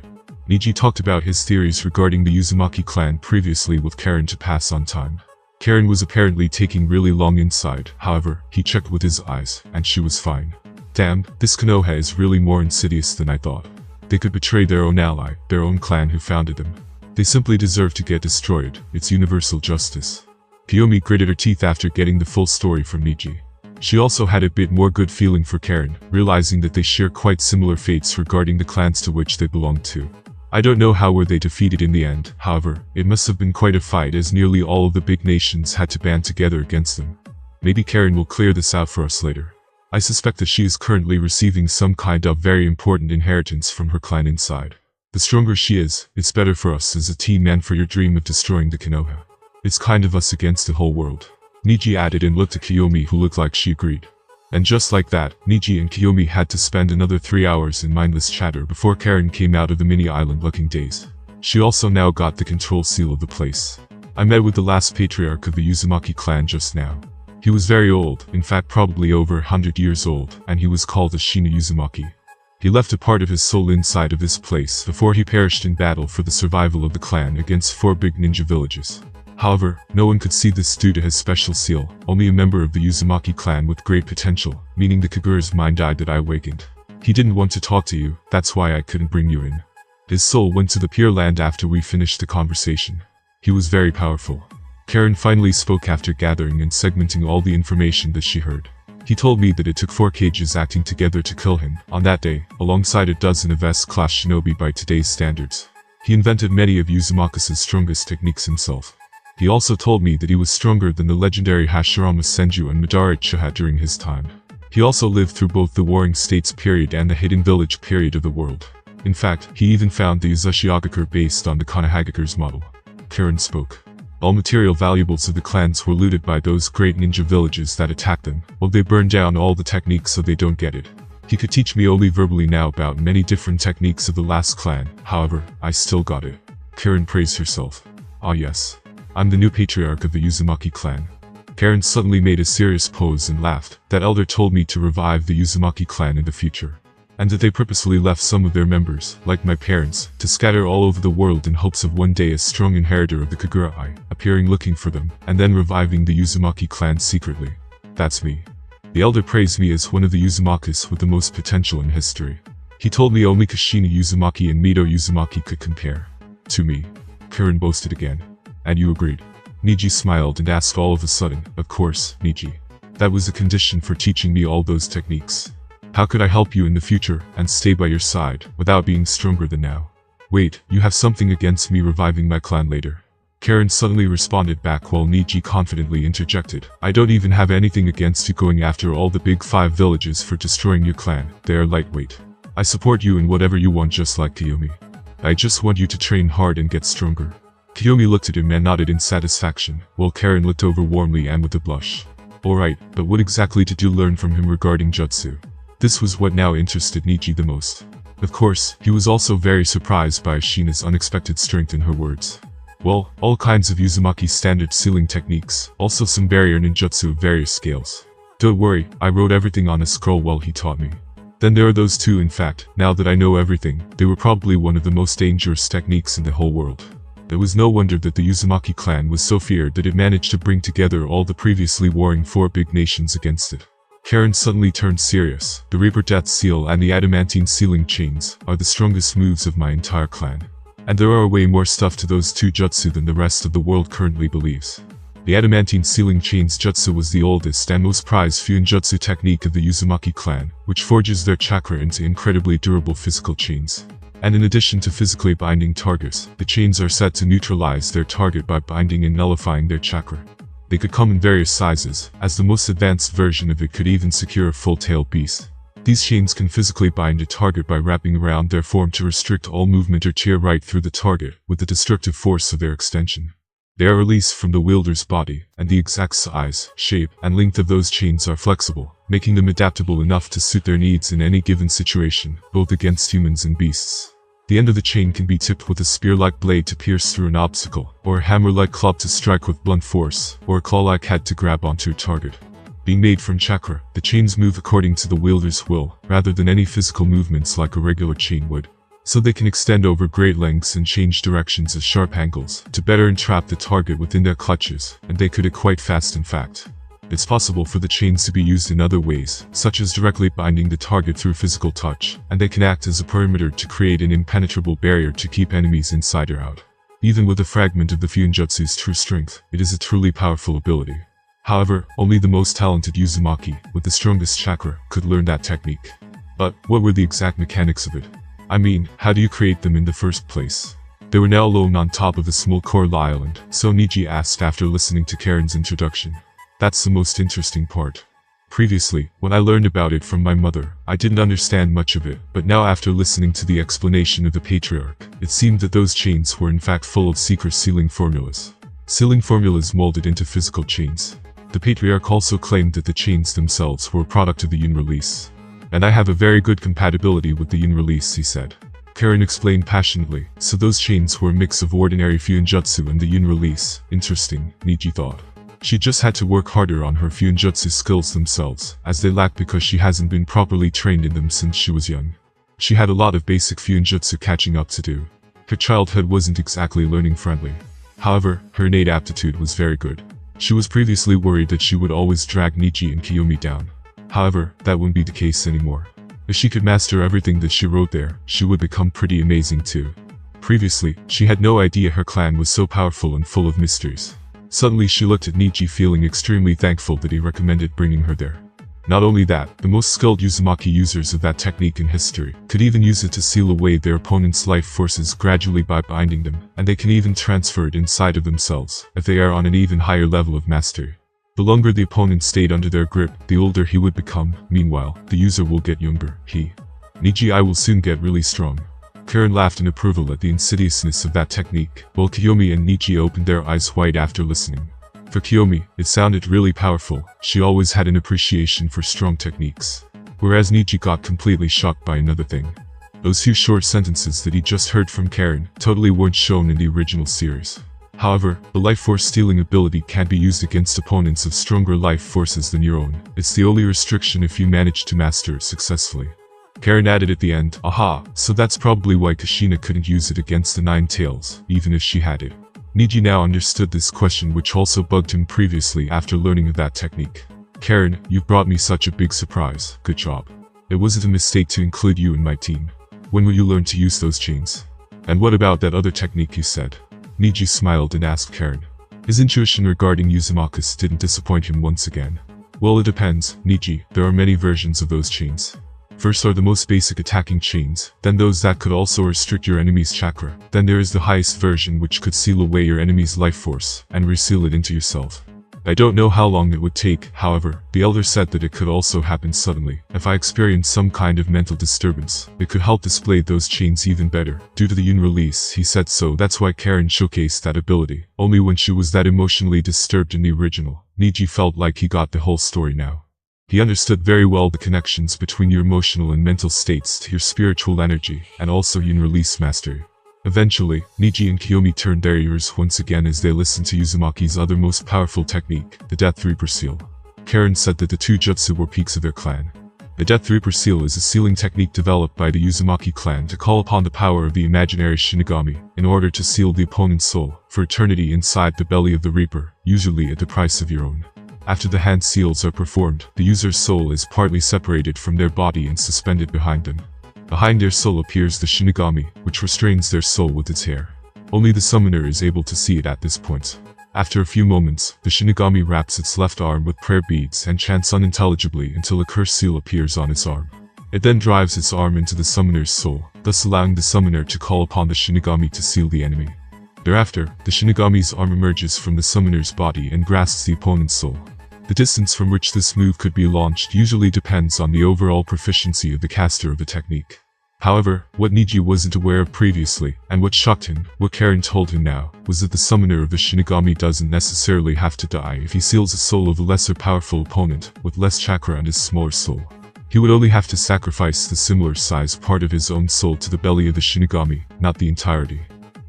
Neji talked about his theories regarding the Uzumaki clan previously with Karen to pass on time. Karen was apparently taking really long inside, however, he checked with his eyes, and she was fine. Damn, this Konoha is really more insidious than I thought. They could betray their own ally, their own clan who founded them. They simply deserve to get destroyed, it's universal justice. Kiyomi gritted her teeth after getting the full story from Neji. She also had a bit more good feeling for Karen, realizing that they share quite similar fates regarding the clans to which they belonged to. I don't know how were they defeated in the end, however, it must have been quite a fight as nearly all of the big nations had to band together against them. Maybe Karen will clear this out for us later. I suspect that she is currently receiving some kind of very important inheritance from her clan inside. The stronger she is, it's better for us as a team and for your dream of destroying the Konoha. It's kind of us against the whole world. Neji added and looked at Kiyomi who looked like she agreed. And just like that, Neji and Kiyomi had to spend another 3 hours in mindless chatter before Karen came out of the mini-island looking dazed. She also now got the control seal of the place. I met with the last patriarch of the Uzumaki clan just now. He was very old, in fact probably over 100 years old, and he was called Ashina Uzumaki. He left a part of his soul inside of this place before he perished in battle for the survival of the clan against 4 big ninja villages. However, no one could see this due to his special seal, only a member of the Uzumaki clan with great potential, meaning the Kaguru's mind died that I awakened. He didn't want to talk to you, that's why I couldn't bring you in. His soul went to the Pure Land after we finished the conversation. He was very powerful. Karen finally spoke after gathering and segmenting all the information that she heard. He told me that it took 4 cages acting together to kill him, on that day, alongside a dozen of S-class shinobi by today's standards. He invented many of Uzumaki's strongest techniques himself. He also told me that he was stronger than the legendary Hashirama Senju and Madara Uchiha during his time. He also lived through both the Warring States period and the Hidden Village period of the world. In fact, he even found the Uzashigakure based on the Konohagakure's model. Karen spoke. All material valuables of the clans were looted by those great ninja villages that attacked them, while they burned down all the techniques so they don't get it. He could teach me only verbally now about many different techniques of the last clan, however, I still got it. Karen praised herself. Ah yes. I'm the new patriarch of the Uzumaki clan. Karen suddenly made a serious pose and laughed. That elder told me to revive the Uzumaki clan in the future, and that they purposely left some of their members, like my parents, to scatter all over the world in hopes of one day a strong inheritor of the Kagura appearing looking for them, and then reviving the Uzumaki clan secretly. That's me. The elder praised me as one of the Uzumakis with the most potential in history. He told me only Kashina Uzumaki and Mito Uzumaki could compare to me. Karen boasted again. And you agreed? Neji smiled and asked all of a sudden, of course, Neji. That was a condition for teaching me all those techniques. How could I help you in the future and stay by your side without being stronger than now? Wait, you have something against me reviving my clan later? Karen suddenly responded back while Neji confidently interjected. I don't even have anything against you going after all the big 5 villages for destroying your clan. They are lightweight. I support you in whatever you want just like Kiyomi. I just want you to train hard and get stronger. Kiyomi looked at him and nodded in satisfaction, while Karen looked over warmly and with a blush. Alright, but what exactly did you learn from him regarding jutsu? This was what now interested Neji the most. Of course, he was also very surprised by Ashina's unexpected strength in her words. Well, all kinds of Uzumaki standard sealing techniques, also some barrier ninjutsu of various scales. Don't worry, I wrote everything on a scroll while he taught me. Then there are those two. In fact, now that I know everything, they were probably one of the most dangerous techniques in the whole world. It was no wonder that the Uzumaki clan was so feared that it managed to bring together all the previously warring 4 big nations against it. Karen suddenly turned serious. The Reaper Death Seal and the Adamantine Sealing Chains are the strongest moves of my entire clan. And there are way more stuff to those 2 jutsu than the rest of the world currently believes. The Adamantine Sealing Chains jutsu was the oldest and most prized Fuinjutsu technique of the Uzumaki clan, which forges their chakra into incredibly durable physical chains. And in addition to physically binding targets, the chains are said to neutralize their target by binding and nullifying their chakra. They could come in various sizes, as the most advanced version of it could even secure a full-tailed beast. These chains can physically bind a target by wrapping around their form to restrict all movement or tear right through the target, with the destructive force of their extension. They are released from the wielder's body, and the exact size, shape, and length of those chains are flexible, making them adaptable enough to suit their needs in any given situation, both against humans and beasts. The end of the chain can be tipped with a spear-like blade to pierce through an obstacle, or a hammer-like club to strike with blunt force, or a claw-like head to grab onto a target. Being made from chakra, the chains move according to the wielder's will, rather than any physical movements like a regular chain would. So they can extend over great lengths and change directions at sharp angles, to better entrap the target within their clutches, and they could it quite fast. In fact, it's possible for the chains to be used in other ways, such as directly binding the target through physical touch, and they can act as a perimeter to create an impenetrable barrier to keep enemies inside or out. Even with a fragment of the Fuinjutsu's true strength, it is a truly powerful ability. However, only the most talented Uzumaki, with the strongest chakra, could learn that technique. But, what were the exact mechanics of it? I mean, how do you create them in the first place? They were now alone on top of a small coral island, so Neji asked after listening to Karen's introduction. That's the most interesting part. Previously, when I learned about it from my mother, I didn't understand much of it, but now after listening to the explanation of the patriarch, it seemed that those chains were in fact full of secret sealing formulas. Sealing formulas molded into physical chains. The patriarch also claimed that the chains themselves were a product of the Yun release. And I have a very good compatibility with the Yun release, he said. Karen explained passionately, so those chains were a mix of ordinary Fuinjutsu and the Yun release. Interesting, Neji thought. She just had to work harder on her Fuinjutsu skills themselves, as they lack because she hasn't been properly trained in them since she was young. She had a lot of basic Fuinjutsu catching up to do. Her childhood wasn't exactly learning friendly. However, her innate aptitude was very good. She was previously worried that she would always drag Neji and Kiyomi down. However, that wouldn't be the case anymore. If she could master everything that she wrote there, she would become pretty amazing too. Previously, she had no idea her clan was so powerful and full of mysteries. Suddenly she looked at Neji feeling extremely thankful that he recommended bringing her there. Not only that, the most skilled Uzumaki users of that technique in history could even use it to seal away their opponent's life forces gradually by binding them, and they can even transfer it inside of themselves, if they are on an even higher level of mastery. The longer the opponent stayed under their grip, the older he would become. Meanwhile, the user will get younger. Neji, I will soon get really strong. Karen laughed in approval at the insidiousness of that technique, while Kiyomi and Neji opened their eyes wide after listening. For Kiyomi, it sounded really powerful. She always had an appreciation for strong techniques. Whereas Neji got completely shocked by another thing. Those few short sentences that he just heard from Karen totally weren't shown in the original series. However, the life force stealing ability can be used against opponents of stronger life forces than your own. It's the only restriction if you manage to master it successfully. Karen added at the end, aha, so that's probably why Kushina couldn't use it against the Nine Tails, even if she had it. Neji now understood this question, which also bugged him previously after learning of that technique. Karen, you've brought me such a big surprise, good job. It wasn't a mistake to include you in my team. When will you learn to use those chains? And what about that other technique you said? Neji smiled and asked Karen. His intuition regarding Uzumaki's didn't disappoint him once again. Well, it depends, Neji, there are many versions of those chains. First are the most basic attacking chains, then those that could also restrict your enemy's chakra. Then there is the highest version which could seal away your enemy's life force, and reseal it into yourself. I don't know how long it would take, however, the elder said that it could also happen suddenly. If I experience some kind of mental disturbance, it could help display those chains even better. Due to the Yun release, he said so. That's why Karen showcased that ability, only when she was that emotionally disturbed in the original. Neji felt like he got the whole story now. He understood very well the connections between your emotional and mental states to your spiritual energy, and also Yun release mastery. Eventually, Neji and Kiyomi turned their ears once again as they listened to Uzumaki's other most powerful technique, the Death Reaper Seal. Karen said that the two jutsu were peaks of their clan. The Death Reaper Seal is a sealing technique developed by the Uzumaki clan to call upon the power of the imaginary Shinigami in order to seal the opponent's soul for eternity inside the belly of the Reaper, usually at the price of your own. After the hand seals are performed, the user's soul is partly separated from their body and suspended behind them. Behind their soul appears the Shinigami, which restrains their soul with its hair. Only the summoner is able to see it at this point. After a few moments, the Shinigami wraps its left arm with prayer beads and chants unintelligibly until a curse seal appears on its arm. It then drives its arm into the summoner's soul, thus allowing the summoner to call upon the Shinigami to seal the enemy. Thereafter, the Shinigami's arm emerges from the summoner's body and grasps the opponent's soul. The distance from which this move could be launched usually depends on the overall proficiency of the caster of the technique. However, what Neji wasn't aware of previously, and what shocked him, what Karen told him now, was that the summoner of the Shinigami doesn't necessarily have to die if he seals the soul of a lesser powerful opponent with less chakra and his smaller soul. He would only have to sacrifice the similar size part of his own soul to the belly of the Shinigami, not the entirety.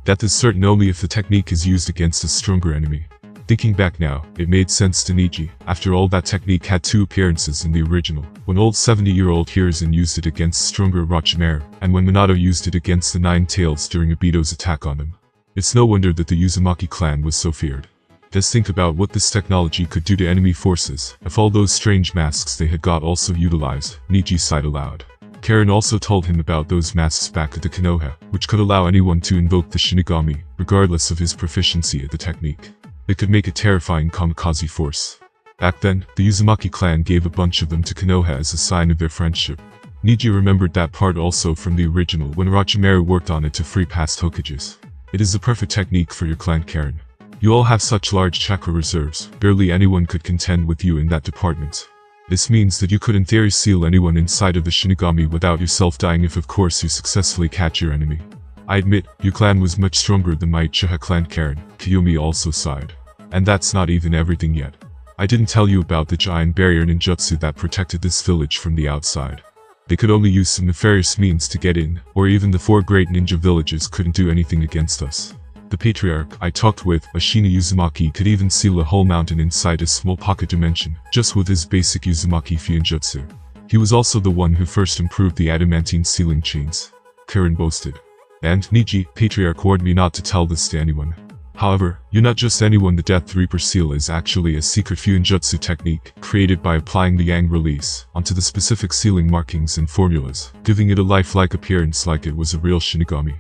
That is certain only if the technique is used against a stronger enemy. Thinking back now, it made sense to Neji. After all, that technique had two appearances in the original, when old 70-year-old Hiruzen used it against stronger Orochimaru, and when Minato used it against the Nine Tails during Obito's attack on him. It's no wonder that the Uzumaki clan was so feared. Just think about what this technology could do to enemy forces, if all those strange masks they had got also utilized, Neji sighed aloud. Karen also told him about those masks back at the Konoha, which could allow anyone to invoke the Shinigami, regardless of his proficiency at the technique. It could make a terrifying kamikaze force. Back then, the Uzumaki clan gave a bunch of them to Konoha as a sign of their friendship. Neji remembered that part also from the original when Orochimaru worked on it to free past Hokages. It is the perfect technique for your clan, Karen. You all have such large chakra reserves, barely anyone could contend with you in that department. This means that you could in theory seal anyone inside of the Shinigami without yourself dying if of course you successfully catch your enemy. I admit, your clan was much stronger than my Uchiha clan, Karen, Kiyomi also sighed. And that's not even everything yet. I didn't tell you about the giant barrier ninjutsu that protected this village from the outside. They could only use some nefarious means to get in, or even the 4 great ninja villages couldn't do anything against us. The patriarch I talked with, Ashina Uzumaki, could even seal a whole mountain inside a small pocket dimension, just with his basic Uzumaki Fuinjutsu. He was also the one who first improved the adamantine sealing chains. Karen boasted. And Neji, patriarch, warned me not to tell this to anyone. However, you're not just anyone. The Death Reaper Seal is actually a secret Fuinjutsu technique created by applying the Yang release onto the specific sealing markings and formulas, giving it a lifelike appearance like it was a real Shinigami.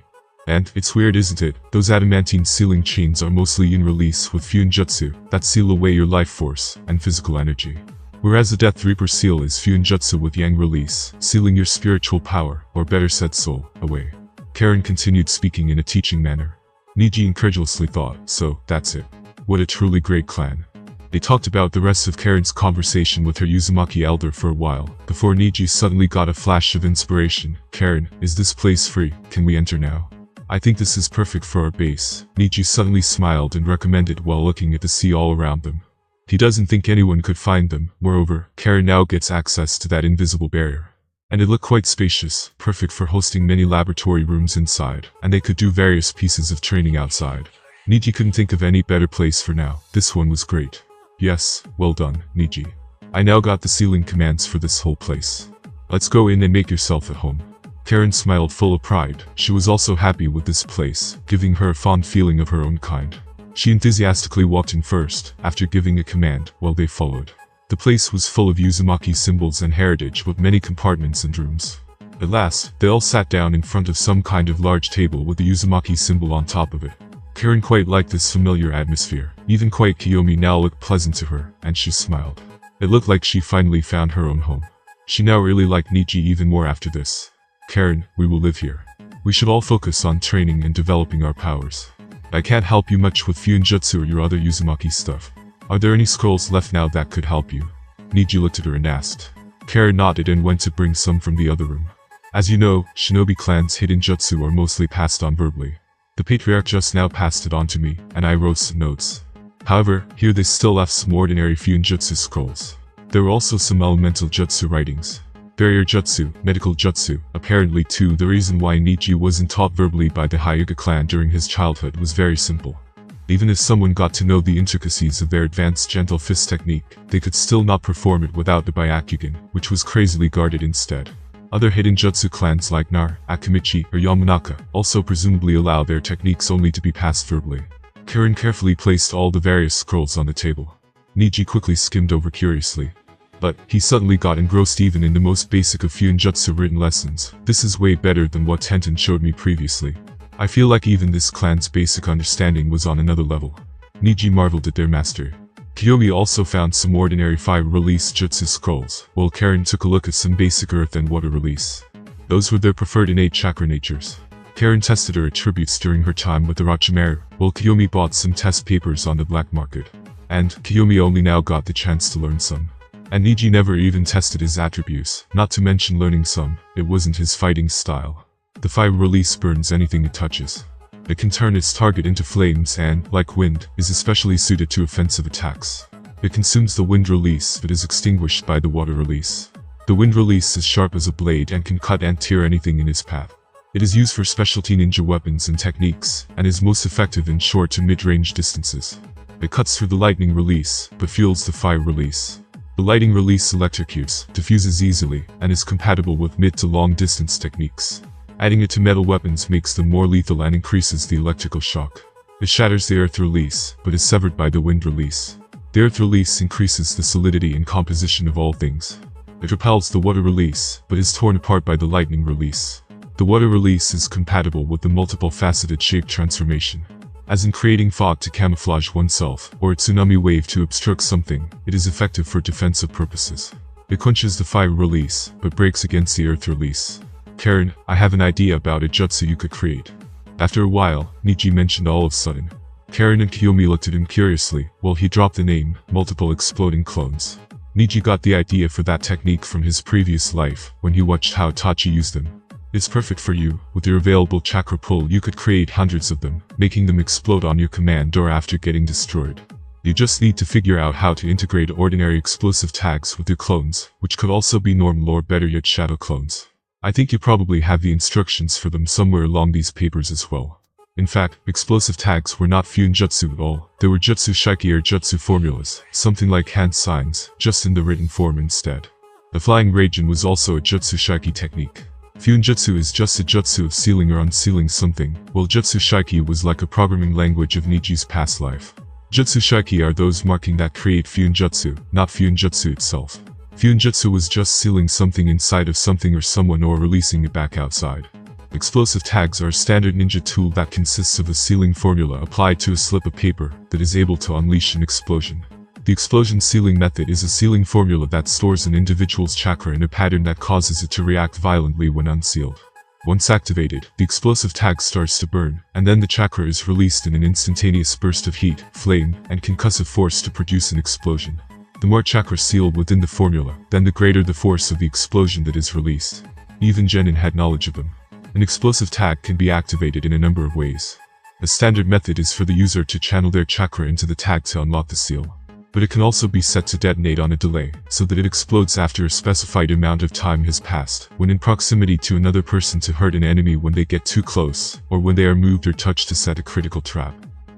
And it's weird, isn't it? Those adamantine sealing chains are mostly Yin release with Fuinjutsu that seal away your life force and physical energy. Whereas the Death Reaper Seal is Fuinjutsu with Yang release, sealing your spiritual power, or better said soul, away. Karen continued speaking in a teaching manner. Neji incredulously thought, so, that's it. What a truly great clan. They talked about the rest of Karen's conversation with her Uzumaki elder for a while, before Neji suddenly got a flash of inspiration. Karen, is this place free? Can we enter now? I think this is perfect for our base. Neji suddenly smiled and recommended while looking at the sea all around them. He doesn't think anyone could find them. Moreover, Karen now gets access to that invisible barrier. And it looked quite spacious, perfect for hosting many laboratory rooms inside, and they could do various pieces of training outside. Neji couldn't think of any better place for now. This one was great. Yes, well done, Neji. I now got the sealing commands for this whole place. Let's go in and make yourself at home. Karen smiled full of pride. She was also happy with this place, giving her a fond feeling of her own kind. She enthusiastically walked in first, after giving a command, while they followed. The place was full of Uzumaki symbols and heritage with many compartments and rooms. At last, they all sat down in front of some kind of large table with the Uzumaki symbol on top of it. Karen quite liked this familiar atmosphere. Even quite Kiyomi now looked pleasant to her, and she smiled. It looked like she finally found her own home. She now really liked Neji even more after this. Karen, we will live here. We should all focus on training and developing our powers. I can't help you much with Fuinjutsu or your other Uzumaki stuff. Are there any scrolls left now that could help you? Neji looked at her and asked. Karen nodded and went to bring some from the other room. As you know, shinobi clans' hidden jutsu are mostly passed on verbally. The patriarch just now passed it on to me, and I wrote some notes. However, here they still left some ordinary Fuinjutsu scrolls. There were also some elemental jutsu writings. Barrier jutsu, medical jutsu, apparently too. The reason why Neji wasn't taught verbally by the Hyuga clan during his childhood was very simple. Even if someone got to know the intricacies of their advanced gentle fist technique, they could still not perform it without the Byakugan, which was crazily guarded instead. Other hidden jutsu clans like Nar, Akimichi, or Yamanaka also presumably allow their techniques only to be passed verbally. Karen carefully placed all the various scrolls on the table. Neji quickly skimmed over curiously. But he suddenly got engrossed even in the most basic of Fuinjutsu written lessons. This is way better than what Tenten showed me previously. I feel like even this clan's basic understanding was on another level. Neji marveled at their master. Kiyomi also found some ordinary fire-release jutsu scrolls, while Karen took a look at some basic earth and water release. Those were their preferred innate chakra natures. Karen tested her attributes during her time with OROCHIMARU, while Kiyomi bought some test papers on the black market. And Kiyomi only now got the chance to learn some. And Neji never even tested his attributes, not to mention learning some. It wasn't his fighting style. The fire release burns anything it touches. It can turn its target into flames and, like wind, is especially suited to offensive attacks. It consumes the wind release but is extinguished by the water release. The wind release is sharp as a blade and can cut and tear anything in its path. It is used for specialty ninja weapons and techniques, and is most effective in short to mid-range distances. It cuts through the lightning release, but fuels the fire release. The lightning release electrocutes, diffuses easily, and is compatible with mid to long distance techniques. Adding it to metal weapons makes them more lethal and increases the electrical shock. It shatters the earth release, but is severed by the wind release. The earth release increases the solidity and composition of all things. It repels the water release, but is torn apart by the lightning release. The water release is compatible with the multiple faceted shape transformation. As in creating fog to camouflage oneself, or a tsunami wave to obstruct something, it is effective for defensive purposes. It quenches the fire release, but breaks against the earth release. Karen, I have an idea about a jutsu you could create. After a while, Neji mentioned all of a sudden. Karen and Kiyomi looked at him curiously, while he dropped the name, multiple exploding clones. Neji got the idea for that technique from his previous life, when he watched how Itachi used them. It's perfect for you. With your available chakra pull, you could create hundreds of them, making them explode on your command or after getting destroyed. You just need to figure out how to integrate ordinary explosive tags with your clones, which could also be normal or better yet shadow clones. I think you probably have the instructions for them somewhere along these papers as well. In fact, explosive tags were not Fuinjutsu at all. They were Jutsu Shiki or Jutsu formulas, something like hand signs, just in the written form instead. The Flying Raijin was also a Jutsu Shiki technique. Fuinjutsu is just a jutsu of sealing or unsealing something, while Jutsu Shiki was like a programming language of Neji's past life. Jutsu Shiki are those marking that create Fuinjutsu, not Fuinjutsu itself. Fuinjutsu was just sealing something inside of something or someone or releasing it back outside. Explosive tags are a standard ninja tool that consists of a sealing formula applied to a slip of paper that is able to unleash an explosion. The explosion sealing method is a sealing formula that stores an individual's chakra in a pattern that causes it to react violently when unsealed. Once activated, the explosive tag starts to burn, and then the chakra is released in an instantaneous burst of heat, flame, and concussive force to produce an explosion. The more chakra sealed within the formula, then the greater the force of the explosion that is released. Even Genin had knowledge of them. An explosive tag can be activated in a number of ways. A standard method is for the user to channel their chakra into the tag to unlock the seal. But it can also be set to detonate on a delay, so that it explodes after a specified amount of time has passed, when in proximity to another person to hurt an enemy when they get too close, or when they are moved or touched to set a critical trap.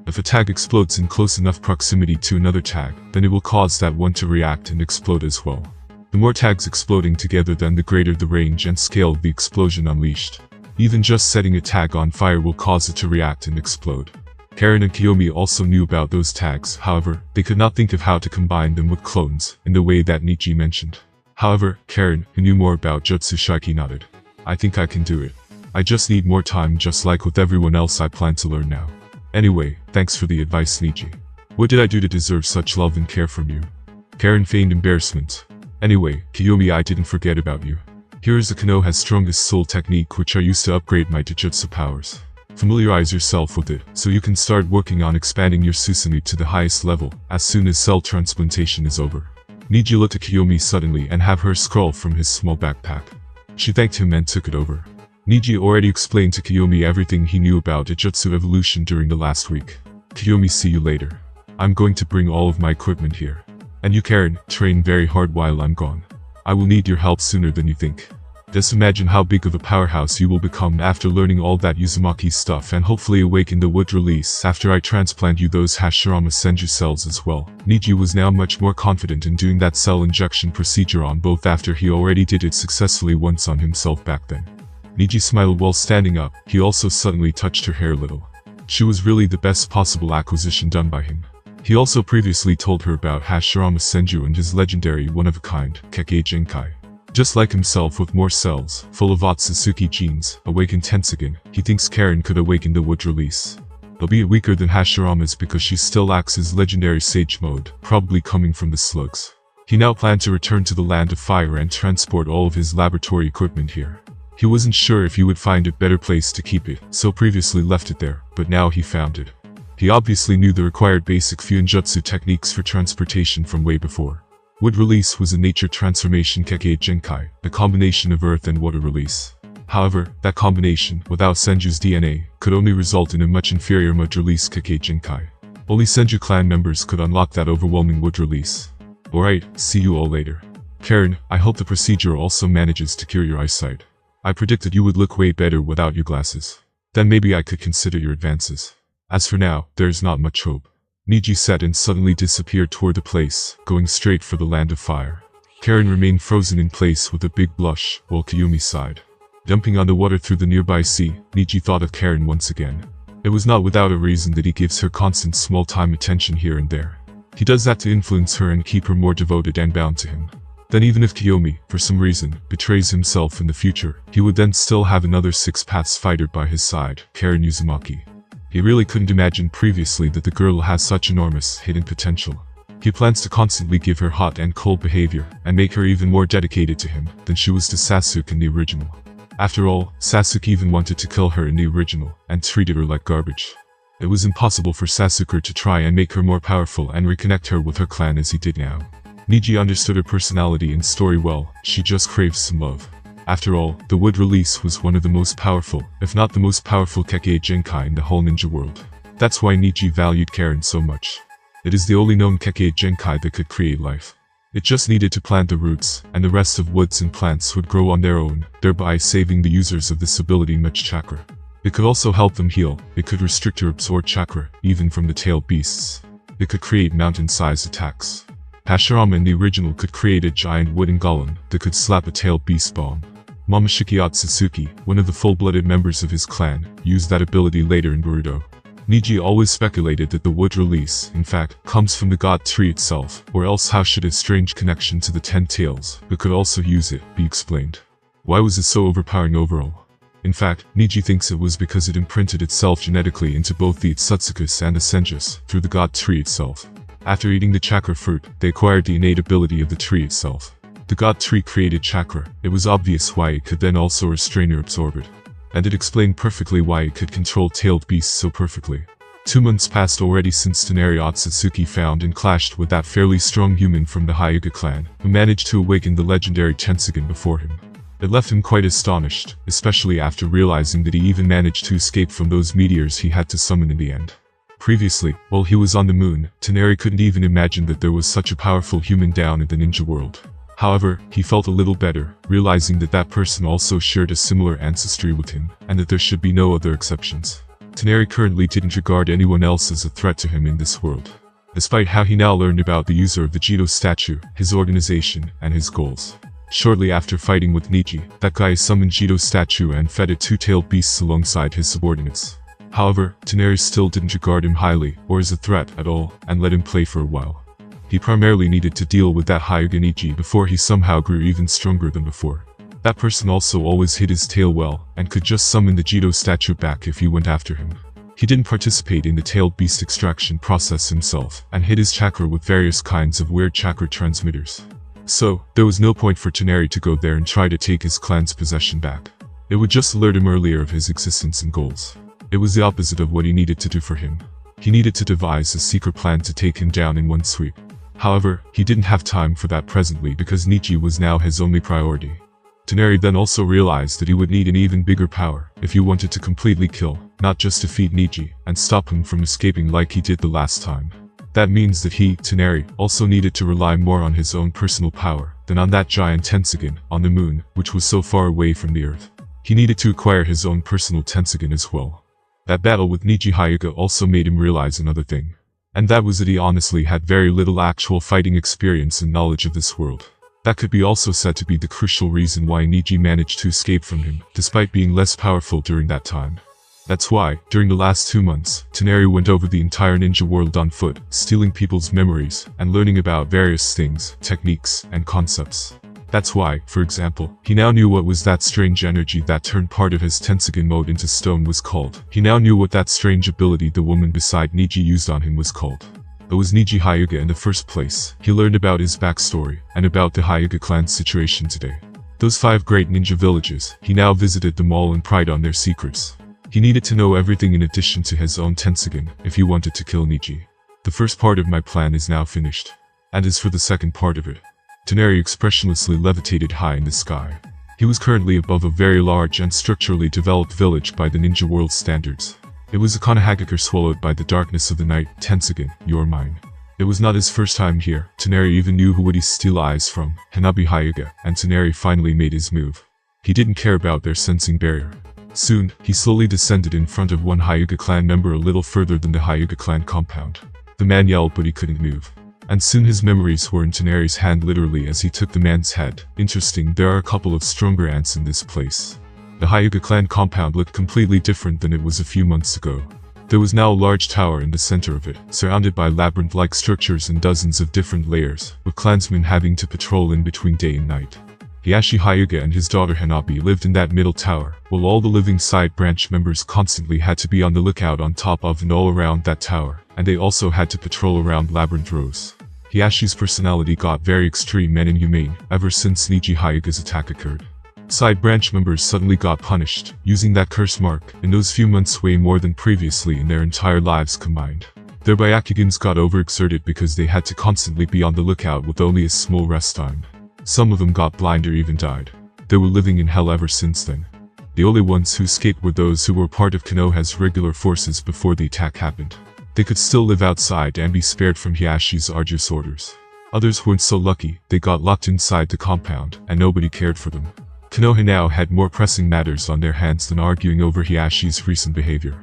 If a tag explodes in close enough proximity to another tag, then it will cause that one to react and explode as well. The more tags exploding together, then the greater the range and scale of the explosion unleashed. Even just setting a tag on fire will cause it to react and explode. Karen and Kiyomi also knew about those tags, however, they could not think of how to combine them with clones, in the way that Neji mentioned. However, Karen, who knew more about Jutsu Shiki, nodded. I think I can do it. I just need more time, just like with everyone else I plan to learn now. Anyway, thanks for the advice, Neji. What did I do to deserve such love and care from you? Karen feigned embarrassment. Anyway, Kiyomi, I didn't forget about you. Here is the Konoha's strongest soul technique, which I used to upgrade my Jujutsu powers. Familiarize yourself with it, so you can start working on expanding your Susanoo to the highest level, as soon as cell transplantation is over. Neji looked at Kiyomi suddenly and have her scroll from his small backpack. She thanked him and took it over. Neji already explained to Kiyomi everything he knew about Jujutsu evolution during the last week. Kiyomi, see you later. I'm going to bring all of my equipment here. And you, Karen, train very hard while I'm gone. I will need your help sooner than you think. Just imagine how big of a powerhouse you will become after learning all that Uzumaki stuff and hopefully awaken the wood release after I transplant you those Hashirama Senju cells as well. Neji was now much more confident in doing that cell injection procedure on both after he already did it successfully once on himself back then. Neji smiled while standing up. He also suddenly touched her hair a little. She was really the best possible acquisition done by him. He also previously told her about Hashirama Senju and his legendary one-of-a-kind, Kekkei Genkai. Just like himself with more cells, full of Otsutsuki genes, awakened Tensugen, he thinks Karen could awaken the wood release. Albeit weaker than Hashirama's because she still lacks his legendary sage mode, probably coming from the slugs. He now planned to return to the Land of Fire and transport all of his laboratory equipment here. He wasn't sure if he would find a better place to keep it, so previously left it there, but now he found it. He obviously knew the required basic Fuinjutsu techniques for transportation from way before. Wood release was a nature transformation Kekkei Genkai, a combination of earth and water release. However, that combination, without Senju's DNA, could only result in a much inferior mud release Kekkei Genkai. Only Senju clan members could unlock that overwhelming wood release. Alright, see you all later. Karen, I hope the procedure also manages to cure your eyesight. I predicted you would look way better without your glasses. Then maybe I could consider your advances. As for now, there is not much hope. Neji said and suddenly disappeared toward the place, going straight for the Land of Fire. Karen remained frozen in place with a big blush, while Kiyomi sighed. Dumping on the water through the nearby sea, Neji thought of Karen once again. It was not without a reason that he gives her constant small-time attention here and there. He does that to influence her and keep her more devoted and bound to him. Then even if Kiyomi, for some reason, betrays himself in the future, he would then still have another six-paths fighter by his side, Karen Uzumaki. He really couldn't imagine previously that the girl has such enormous, hidden potential. He plans to constantly give her hot and cold behavior, and make her even more dedicated to him than she was to Sasuke in the original. After all, Sasuke even wanted to kill her in the original, and treated her like garbage. It was impossible for Sasuke to try and make her more powerful and reconnect her with her clan as he did now. Neji understood her personality and story well, she just craves some love. After all, the wood release was one of the most powerful, if not the most powerful Kekkei Genkai in the whole ninja world. That's why Neji valued Karen so much. It is the only known Kekkei Genkai that could create life. It just needed to plant the roots, and the rest of woods and plants would grow on their own, thereby saving the users of this ability much chakra. It could also help them heal, it could restrict or absorb chakra, even from the tailed beasts. It could create mountain-sized attacks. Hashirama in the original could create a giant wooden golem that could slap a tailed beast bomb. Momoshiki Otsutsuki, one of the full-blooded members of his clan, used that ability later in Boruto. Neji always speculated that the wood release, in fact, comes from the god tree itself, or else how should a strange connection to the 10 tails, but could also use it, be explained. Why was it so overpowering overall? In fact, Neji thinks it was because it imprinted itself genetically into both the Otsutsukus and the Senjus, through the god tree itself. After eating the chakra fruit, they acquired the innate ability of the tree itself. The god tree created chakra, it was obvious why it could then also restrain or absorb it. And it explained perfectly why it could control tailed beasts so perfectly. 2 months passed already since Tsunari Otsutsuki found and clashed with that fairly strong human from the Hyuga clan, who managed to awaken the legendary Tensugen before him. It left him quite astonished, especially after realizing that he even managed to escape from those meteors he had to summon in the end. Previously, while he was on the moon, Tsunari couldn't even imagine that there was such a powerful human down in the ninja world. However, he felt a little better, realizing that that person also shared a similar ancestry with him, and that there should be no other exceptions. Tenari currently didn't regard anyone else as a threat to him in this world, despite how he now learned about the user of the Jito statue, his organization, and his goals. Shortly after fighting with Neji, that guy summoned Jito's statue and fed it two-tailed beasts alongside his subordinates. However, Tenari still didn't regard him highly, or as a threat at all, and let him play for a while. He primarily needed to deal with that Hyuga Neji before he somehow grew even stronger than before. That person also always hid his tail well, and could just summon the Jito statue back if you went after him. He didn't participate in the tailed beast extraction process himself, and hid his chakra with various kinds of weird chakra transmitters. So, there was no point for Tenari to go there and try to take his clan's possession back. It would just alert him earlier of his existence and goals. It was the opposite of what he needed to do for him. He needed to devise a secret plan to take him down in one sweep. However, he didn't have time for that presently because Neji was now his only priority. Tenari then also realized that he would need an even bigger power if he wanted to completely kill, not just defeat Neji, and stop him from escaping like he did the last time. That means that he, Tenari, also needed to rely more on his own personal power than on that giant Tensugen on the moon, which was so far away from the earth. He needed to acquire his own personal Tensugen as well. That battle with Neji Hyuga also made him realize another thing. And that was that he honestly had very little actual fighting experience and knowledge of this world. That could be also said to be the crucial reason why Neji managed to escape from him, despite being less powerful during that time. That's why, during the last 2 months, Tenari went over the entire ninja world on foot, stealing people's memories, and learning about various things, techniques, and concepts. That's why, for example, he now knew what was that strange energy that turned part of his Tensugen mode into stone was called. He now knew what that strange ability the woman beside Neji used on him was called. It was Neji Hyuga in the first place. He learned about his backstory, and about the Hyuga clan's situation today. Those 5 great ninja villages, he now visited them all and pried on their secrets. He needed to know everything in addition to his own Tensugen, if he wanted to kill Neji. The first part of my plan is now finished. And as for the second part of it, Tenari expressionlessly levitated high in the sky. He was currently above a very large and structurally developed village by the ninja world standards. It was a Konoha swallowed by the darkness of the night. Tensugen, you're mine. It was not his first time here. Tenari even knew who would he steal eyes from, Hanabi Hyuga, and Tenari finally made his move. He didn't care about their sensing barrier. Soon, he slowly descended in front of one Hyuga clan member a little further than the Hyuga clan compound. The man yelled but he couldn't move. And soon his memories were in Tenari's hand literally as he took the man's head. Interesting, there are a couple of stronger ants in this place. The Hyuga clan compound looked completely different than it was a few months ago. There was now a large tower in the center of it, surrounded by labyrinth-like structures and dozens of different layers, with clansmen having to patrol in between day and night. Hiyashi Hyuga and his daughter Hanabi lived in that middle tower, while all the living side branch members constantly had to be on the lookout on top of and all around that tower, and they also had to patrol around labyrinth rows. Hiyashi's personality got very extreme and inhumane ever since Neji Hyuga's attack occurred. Side branch members suddenly got punished, using that curse mark, in those few months way more than previously in their entire lives combined. Their Byakugans got overexerted because they had to constantly be on the lookout with only a small rest time. Some of them got blind or even died. They were living in hell ever since then. The only ones who escaped were those who were part of Konoha's regular forces before the attack happened. They could still live outside and be spared from Hiyashi's arduous orders. Others weren't so lucky, they got locked inside the compound, and nobody cared for them. Konoha now had more pressing matters on their hands than arguing over Hiyashi's recent behavior.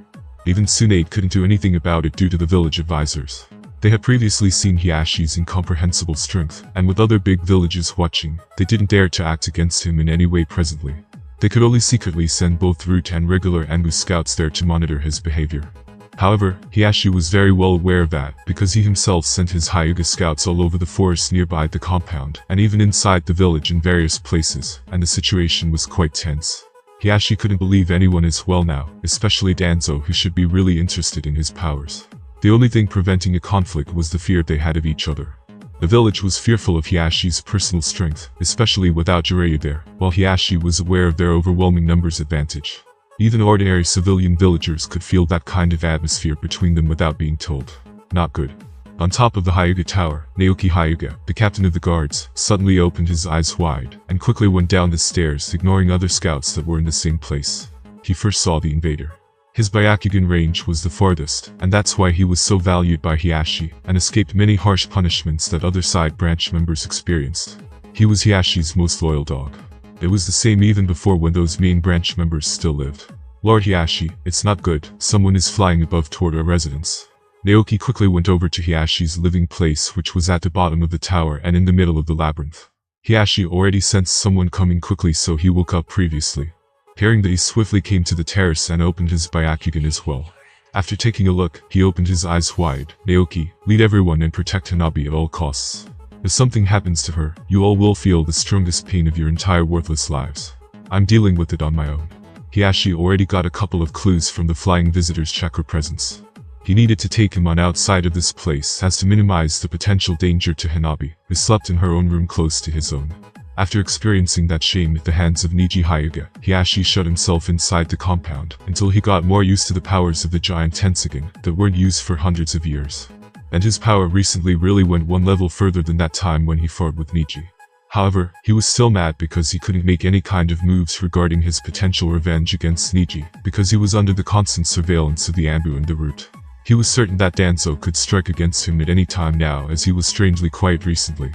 Even Tsunade couldn't do anything about it due to the village advisors. They had previously seen Hiyashi's incomprehensible strength, and with other big villages watching, they didn't dare to act against him in any way presently. They could only secretly send both route and regular ambush scouts there to monitor his behavior. However, Hiyashi was very well aware of that, because he himself sent his Hyuga scouts all over the forest nearby the compound, and even inside the village in various places, and the situation was quite tense. Hiyashi couldn't believe anyone as well now, especially Danzo, who should be really interested in his powers. The only thing preventing a conflict was the fear they had of each other. The village was fearful of Hiyashi's personal strength, especially without Jiraiya there, while Hiyashi was aware of their overwhelming numbers advantage. Even ordinary civilian villagers could feel that kind of atmosphere between them without being told. Not good. On top of the Hyuga tower, Naoki Hyuga, the captain of the guards, suddenly opened his eyes wide, and quickly went down the stairs, ignoring other scouts that were in the same place. He first saw the invader. His Byakugan range was the farthest, and that's why he was so valued by Hiyashi, and escaped many harsh punishments that other side branch members experienced. He was Hiyashi's most loyal dog. It was the same even before when those main branch members still lived. Lord Hiyashi, it's not good, someone is flying above toward our residence. Naoki quickly went over to Hiyashi's living place, which was at the bottom of the tower and in the middle of the labyrinth. Hiyashi already sensed someone coming quickly, so he woke up previously. Hearing that, he swiftly came to the terrace and opened his Byakugan as well. After taking a look, he opened his eyes wide. Naoki, lead everyone and protect Hanabi at all costs. If something happens to her, you all will feel the strongest pain of your entire worthless lives. I'm dealing with it on my own. Hiyashi already got a couple of clues from the flying visitor's chakra presence. He needed to take him on outside of this place as to minimize the potential danger to Hanabi, who slept in her own room close to his own. After experiencing that shame at the hands of Neji Hyuga, Hiyashi shut himself inside the compound until he got more used to the powers of the giant Tensogen that weren't used for hundreds of years. And his power recently really went one level further than that time when he fought with Neji. However, he was still mad because he couldn't make any kind of moves regarding his potential revenge against Neji, because he was under the constant surveillance of the Anbu and the Root. He was certain that Danzo could strike against him at any time now, as he was strangely quiet recently.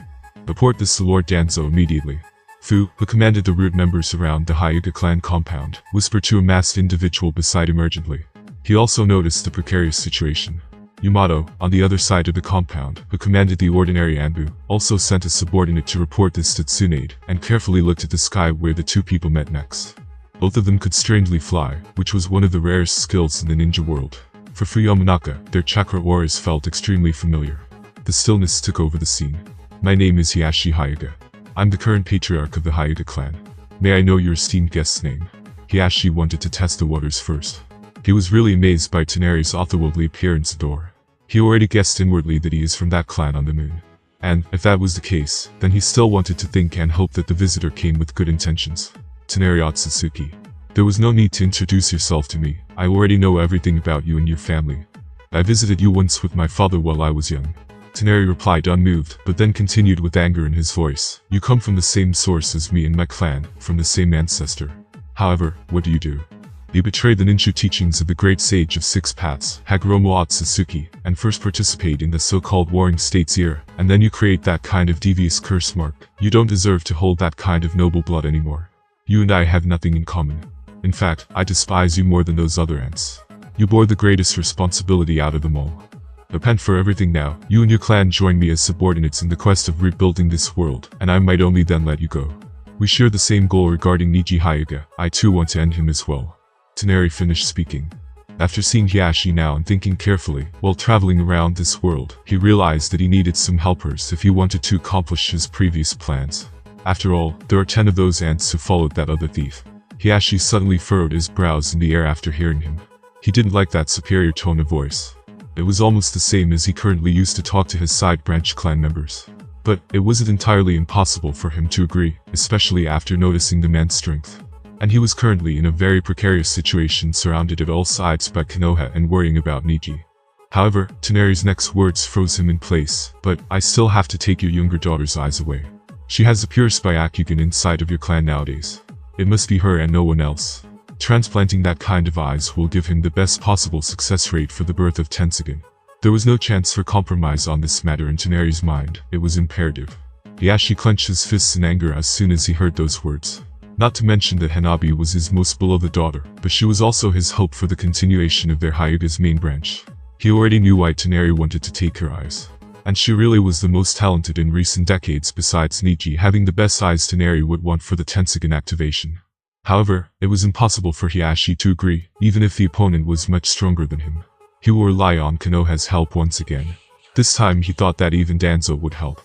Report this to Lord Danzo immediately. Fu, who commanded the Root members around the Hyuga clan compound, whispered to a masked individual beside him urgently. He also noticed the precarious situation. Yamato, on the other side of the compound, who commanded the ordinary Anbu, also sent a subordinate to report this to Tsunade, and carefully looked at the sky where the two people met next. Both of them could strangely fly, which was one of the rarest skills in the ninja world. For Fu Yamanaka, their chakra auras felt extremely familiar. The stillness took over the scene. My name is Hiyashi Hyuga. I'm the current patriarch of the Hyuga clan. May I know your esteemed guest's name? Hiyashi wanted to test the waters first. He was really amazed by Toneri's otherworldly appearance at the door. He already guessed inwardly that he is from that clan on the moon. And, if that was the case, then he still wanted to think and hope that the visitor came with good intentions. Hamura Otsutsuki. There was no need to introduce yourself to me. I already know everything about you and your family. I visited you once with my father while I was young. Toneri replied unmoved, but then continued with anger in his voice. You come from the same source as me and my clan, from the same ancestor. However, what do? You betrayed the ninja teachings of the great sage of six paths, Hamura Otsutsuki, and first participate in the so-called Warring States era, and then you create that kind of devious curse mark. You don't deserve to hold that kind of noble blood anymore. You and I have nothing in common. In fact, I despise you more than those other ants. You bore the greatest responsibility out of them all. Repent for everything now. You and your clan join me as subordinates in the quest of rebuilding this world, and I might only then let you go. We share the same goal regarding Neji Hyuga. I too want to end him as well. Toneri finished speaking. After seeing Hiyashi now and thinking carefully, while traveling around this world, he realized that he needed some helpers if he wanted to accomplish his previous plans. After all, there are 10 of those ants who followed that other thief. Hiyashi suddenly furrowed his brows in the air after hearing him. He didn't like that superior tone of voice. It was almost the same as he currently used to talk to his side branch clan members. But it wasn't entirely impossible for him to agree, especially after noticing the man's strength. And he was currently in a very precarious situation, surrounded at all sides by Konoha and worrying about Neji. However, Toneri's next words froze him in place. But I still have to take your younger daughter's eyes away. She has the purest Byakugan inside of your clan nowadays. It must be her and no one else. Transplanting that kind of eyes will give him the best possible success rate for the birth of Tensogen. There was no chance for compromise on this matter in Toneri's mind. It was imperative. Hiyashi clenched his fists in anger as soon as he heard those words. Not to mention that Hanabi was his most beloved daughter, but she was also his hope for the continuation of their Hyuga's main branch. He already knew why Toneri wanted to take her eyes. And she really was the most talented in recent decades, besides Neji having the best eyes Toneri would want for the Tensogen activation. However, it was impossible for Hiyashi to agree, even if the opponent was much stronger than him. He will rely on Konoha's help once again. This time he thought that even Danzo would help.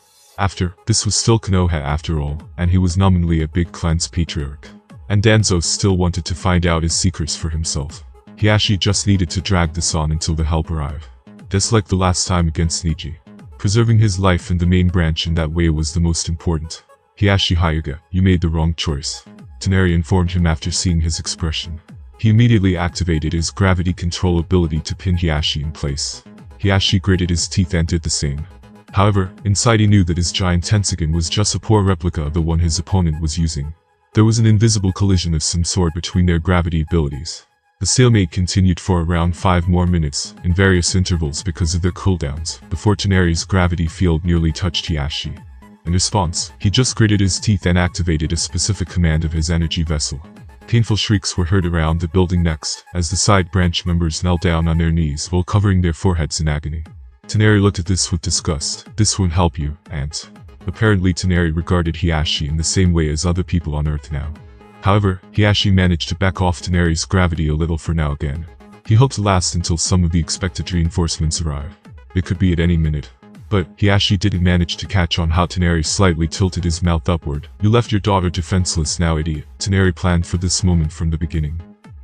This was still Konoha after all, and he was nominally a big clan's patriarch. And Danzo still wanted to find out his secrets for himself. Hiyashi just needed to drag this on until the help arrived. Just like the last time against Neji. Preserving his life in the main branch in that way was the most important. Hiyashi Hyuga, you made the wrong choice. Toneri informed him after seeing his expression. He immediately activated his gravity control ability to pin Hiyashi in place. Hiyashi gritted his teeth and did the same. However, inside he knew that his giant Tensogen was just a poor replica of the one his opponent was using. There was an invisible collision of some sort between their gravity abilities. The stalemate continued for around 5 more minutes, in various intervals because of their cooldowns, before Toneri's gravity field nearly touched Hiyashi. In response, he just gritted his teeth and activated a specific command of his energy vessel. Painful shrieks were heard around the building next, as the side branch members knelt down on their knees while covering their foreheads in agony. Toneri looked at this with disgust. This won't help you, Aunt. Apparently Toneri regarded Hiashi in the same way as other people on Earth now. However, Hiashi managed to back off Toneri's gravity a little for now again. He hoped to last until some of the expected reinforcements arrive. It could be at any minute. But Hiashi didn't manage to catch on how Toneri slightly tilted his mouth upward. You left your daughter defenseless now, idiot. Toneri planned for this moment from the beginning.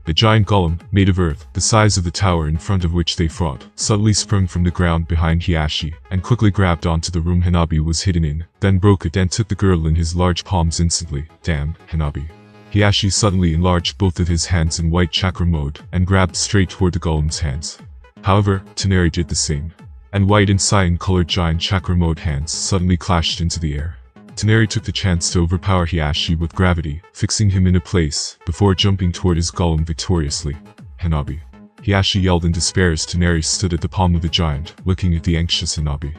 The giant golem, made of earth, the size of the tower in front of which they fought, suddenly sprung from the ground behind Hiashi, and quickly grabbed onto the room Hanabi was hidden in, then broke it and took the girl in his large palms instantly. Damn, Hanabi. Hiashi suddenly enlarged both of his hands in white chakra mode, and grabbed straight toward the golem's hands. However, Toneri did the same. And white and cyan-colored giant chakra mode hands suddenly clashed into the air. Toneri took the chance to overpower Hiashi with gravity, fixing him in a place, before jumping toward his golem victoriously. Hanabi. Hiashi yelled in despair as Toneri stood at the palm of the giant, looking at the anxious Hanabi.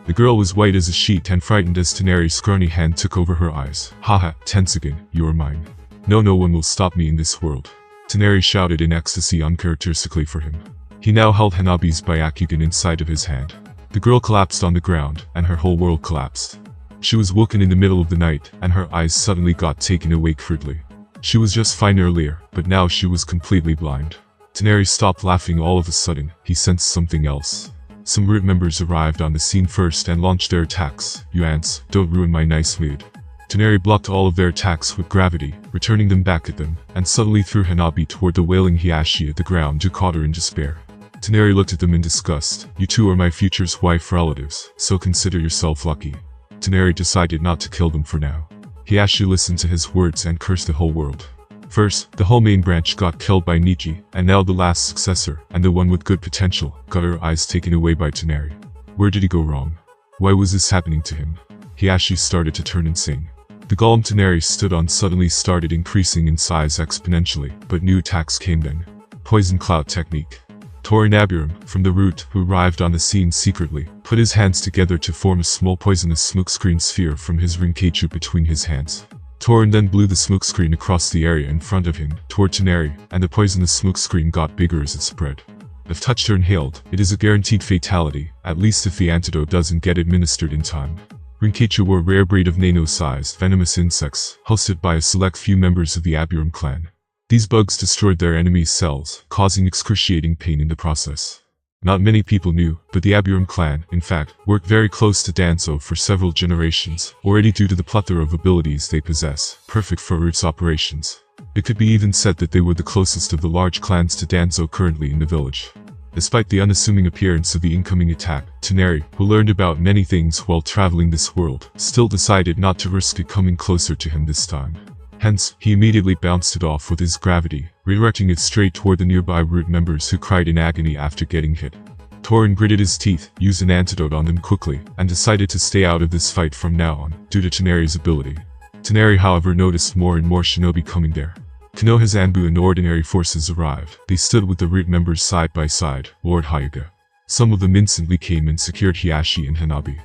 The girl was white as a sheet and frightened as Toneri's scrawny hand took over her eyes. Haha, Tensugen, you are mine. No one will stop me in this world. Toneri shouted in ecstasy uncharacteristically for him. He now held Hanabi's Byakugan inside of his hand. The girl collapsed on the ground, and her whole world collapsed. She was woken in the middle of the night, and her eyes suddenly got taken awake crudely. She was just fine earlier, but now she was completely blind. Toneri stopped laughing all of a sudden. He sensed something else. Some root members arrived on the scene first and launched their attacks. You ants, don't ruin my nice mood. Toneri blocked all of their attacks with gravity, returning them back at them, and suddenly threw Hanabi toward the wailing Hiashi at the ground who caught her in despair. Toneri looked at them in disgust. You two are my future's wife relatives, so consider yourself lucky. Toneri decided not to kill them for now. Hiashi listened to his words and cursed the whole world. First, the whole main branch got killed by Neji, and now the last successor, and the one with good potential, got her eyes taken away by Toneri. Where did he go wrong? Why was this happening to him? Hiashi started to turn insane. The golem Toneri stood on suddenly started increasing in size exponentially, but new attacks came then. Poison Cloud Technique. Torinaburum, from the root, who arrived on the scene secretly, put his hands together to form a small poisonous smokescreen sphere from his Rinkeichu between his hands. Torin then blew the smokescreen across the area in front of him, toward Toneri, and the poisonous smokescreen got bigger as it spread. If touched or inhaled, it is a guaranteed fatality, at least if the antidote doesn't get administered in time. Rinkeichu were a rare breed of nano-sized, venomous insects, hosted by a select few members of the Aburum clan. These bugs destroyed their enemies' cells, causing excruciating pain in the process. Not many people knew, but the Aburum clan, in fact, worked very close to Danzo for several generations, already due to the plethora of abilities they possess, perfect for roots operations. It could be even said that they were the closest of the large clans to Danzo currently in the village. Despite the unassuming appearance of the incoming attack, Toneri, who learned about many things while traveling this world, still decided not to risk it coming closer to him this time. Hence, he immediately bounced it off with his gravity, redirecting it straight toward the nearby root members who cried in agony after getting hit. Torin gritted his teeth, used an antidote on them quickly, and decided to stay out of this fight from now on, due to Toneri's ability. Toneri, however, noticed more and more shinobi coming there. Konoha's Anbu and ordinary forces arrived. They stood with the root members side by side, Lord Hyuga. Some of them instantly came and secured Hiashi and Hanabi.